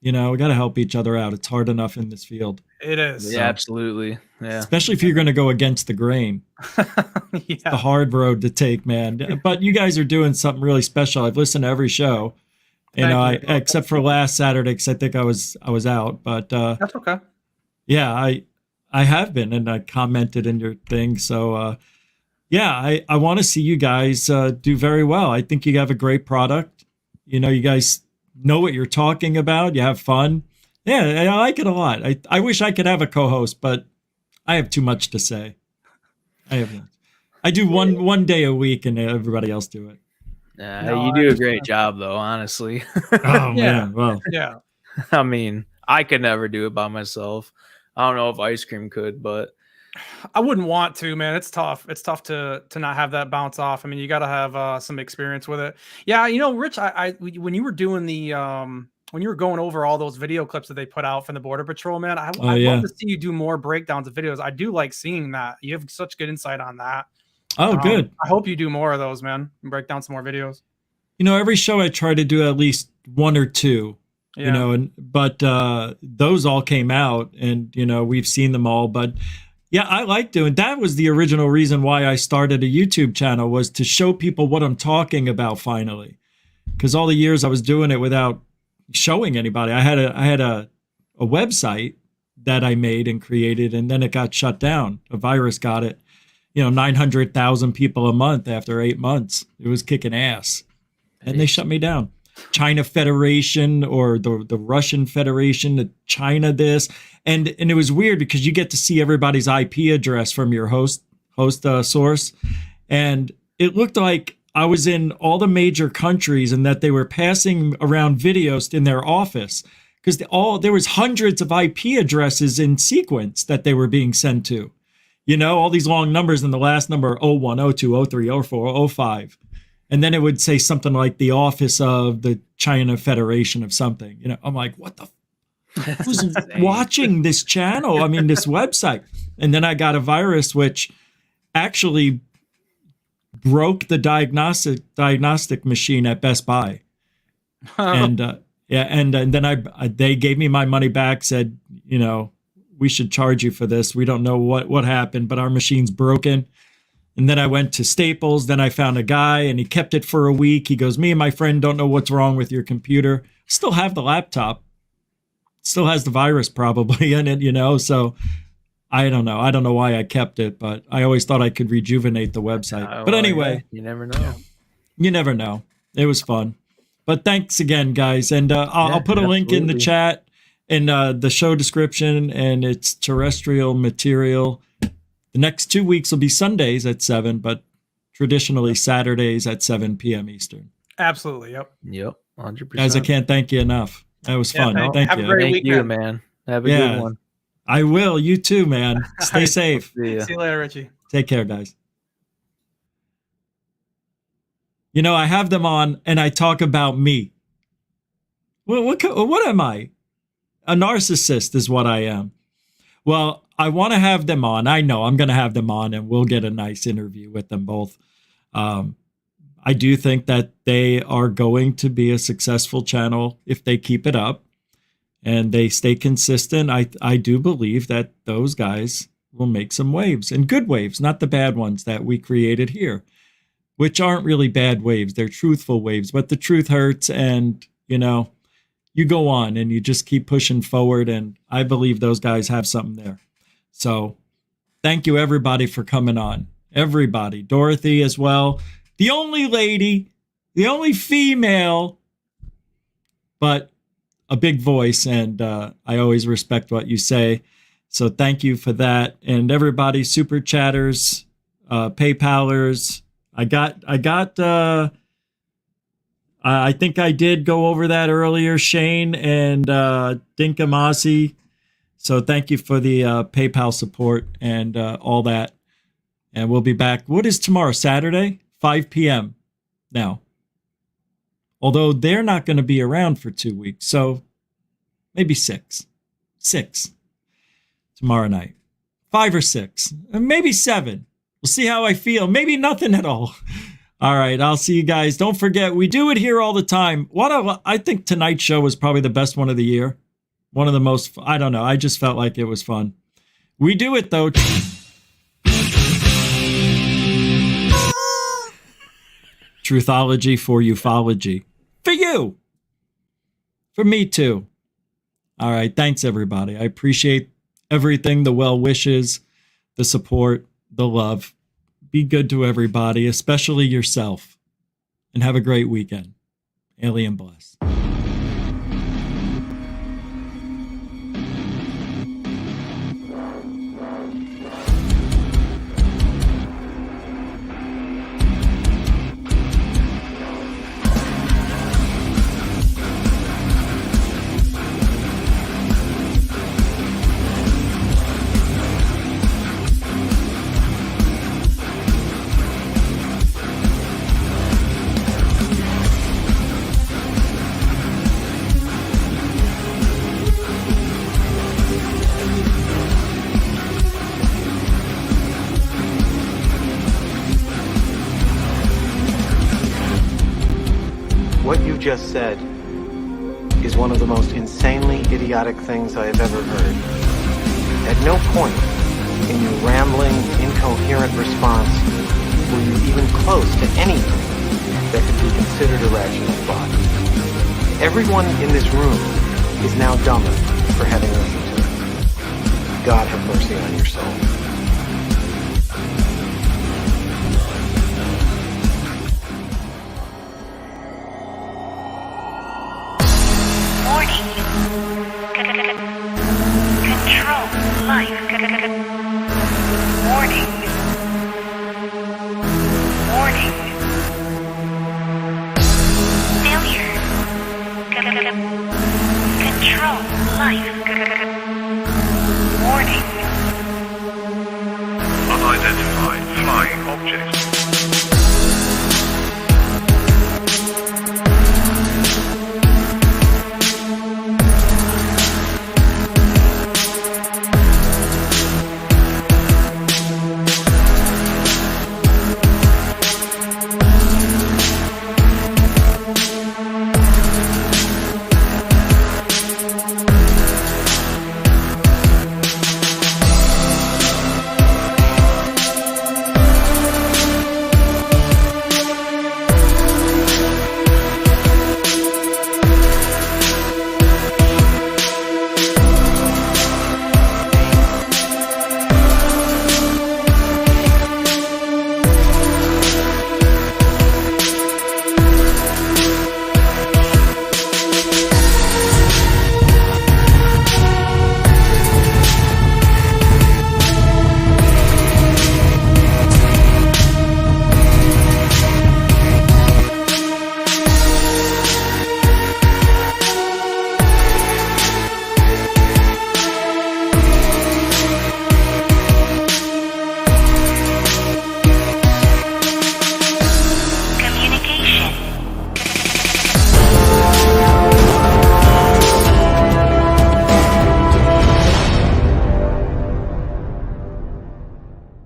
you know, we gotta help each other out. It's hard enough in this field. It is. Yeah, absolutely. Yeah. Especially if you're going to go against the grain. It's the hard road to take, man. But you guys are doing something really special. I've listened to every show. You know, except for last Saturday, because I think I was out. But that's okay. Yeah, I have been, and I commented in your thing. So yeah, I want to see you guys do very well. I think you have a great product. You know, you guys know what you're talking about. You have fun. Yeah, I like it a lot. I wish I could have a co-host, but I have too much to say. I do one day a week, and everybody else do it. You do a great job, though, honestly. Oh, man. Well, yeah. I mean, I could never do it by myself. I don't know if ice cream could, but I wouldn't want to, man. It's tough. It's tough to not have that bounce off. I mean, you got to have some experience with it. Yeah, you know, Rich, when you were doing the when you were going over all those video clips that they put out from the Border Patrol, man, I'd love to see you do more breakdowns of videos. I do like seeing that. You have such good insight on that. Oh, good. I hope you do more of those, man, and break down some more videos. You know, every show I try to do at least 1 or 2. You know, but those all came out, and you know, we've seen them all. But yeah, I like doing that. Was the original reason why I started a YouTube channel, was to show people what I'm talking about finally. Because all the years I was doing it without showing anybody. I had a website that I made and created, and then it got shut down. A virus got it. You know, 900,000 people a month after 8 months. It was kicking ass, and they shut me down. China Federation, or the Russian Federation, the China this, and it was weird because you get to see everybody's IP address from your host source, and it looked like I was in all the major countries, and that they were passing around videos in their office, because there was hundreds of IP addresses in sequence that they were being sent to. You know, all these long numbers, and the last number 01, 02, 03, 04, 05. And then it would say something like the office of the China Federation of something. You know, I'm like, what the who's watching this channel? I mean, this website. And then I got a virus which actually broke the diagnostic machine at Best Buy. And and then they gave me my money back, said, you know, we should charge you for this. We don't know what happened, but our machine's broken. And then I went to Staples. Then I found a guy, and he kept it for a week. He goes, me and my friend don't know what's wrong with your computer. Still have the laptop. Still has the virus probably in it, you know. So I don't know. I don't know why I kept it, but I always thought I could rejuvenate the website. But anyway. You never know. You never know. It was fun. But thanks again, guys. And I'll put a link in the chat, in the show description, and it's terrestrial material. The next 2 weeks will be Sundays at 7, but traditionally Saturdays at 7 p.m. Eastern. Absolutely. Yep. 100%. Guys, I can't thank you enough. That was fun. Thank Have you. a great weekend. You, man. Have a good one. I will. You too, man. Stay safe. See you later, Richie. Take care, guys. You know, I have them on, and I talk about me. Well, what am I? A narcissist is what I am. Well, I want to have them on. I know I'm going to have them on, and we'll get a nice interview with them both. I do think that they are going to be a successful channel if they keep it up and they stay consistent. I do believe that those guys will make some waves, and good waves, not the bad ones that we created here, which aren't really bad waves. They're truthful waves, but the truth hurts, and, you know, you go on and you just keep pushing forward, and I believe those guys have something there. So thank you, everybody, for coming on. Everybody. Dorothy as well. The only lady, the only female, but a big voice, and I always respect what you say. So thank you for that. And everybody, super chatters, PayPalers. I think I did go over that earlier, Shane and Dinkamasi. So thank you for the PayPal support and all that. And we'll be back. What is tomorrow? Saturday? 5 p.m. now. Although they're not going to be around for 2 weeks. So maybe 6. 6 tomorrow night. 5 or 6. Maybe 7. We'll see how I feel. Maybe nothing at all. All right, I'll see you guys. Don't forget, we do it here all the time. I think tonight's show was probably the best one of the year. One of the most, I don't know. I just felt like it was fun. We do it, though. Truthology for ufology. For you. For me, too. All right, thanks, everybody. I appreciate everything, the well wishes, the support, the love. Be good to everybody, especially yourself. And have a great weekend. Alien bless. What you just said is one of the most insanely idiotic things I have ever heard. At no point in your rambling, incoherent response were you even close to anything that could be considered a rational thought. Everyone in this room is now dumber for having listened to it. God have mercy on your soul. Warning. Control life. Warning. Warning. Failure. Control life. Warning. Unidentified flying object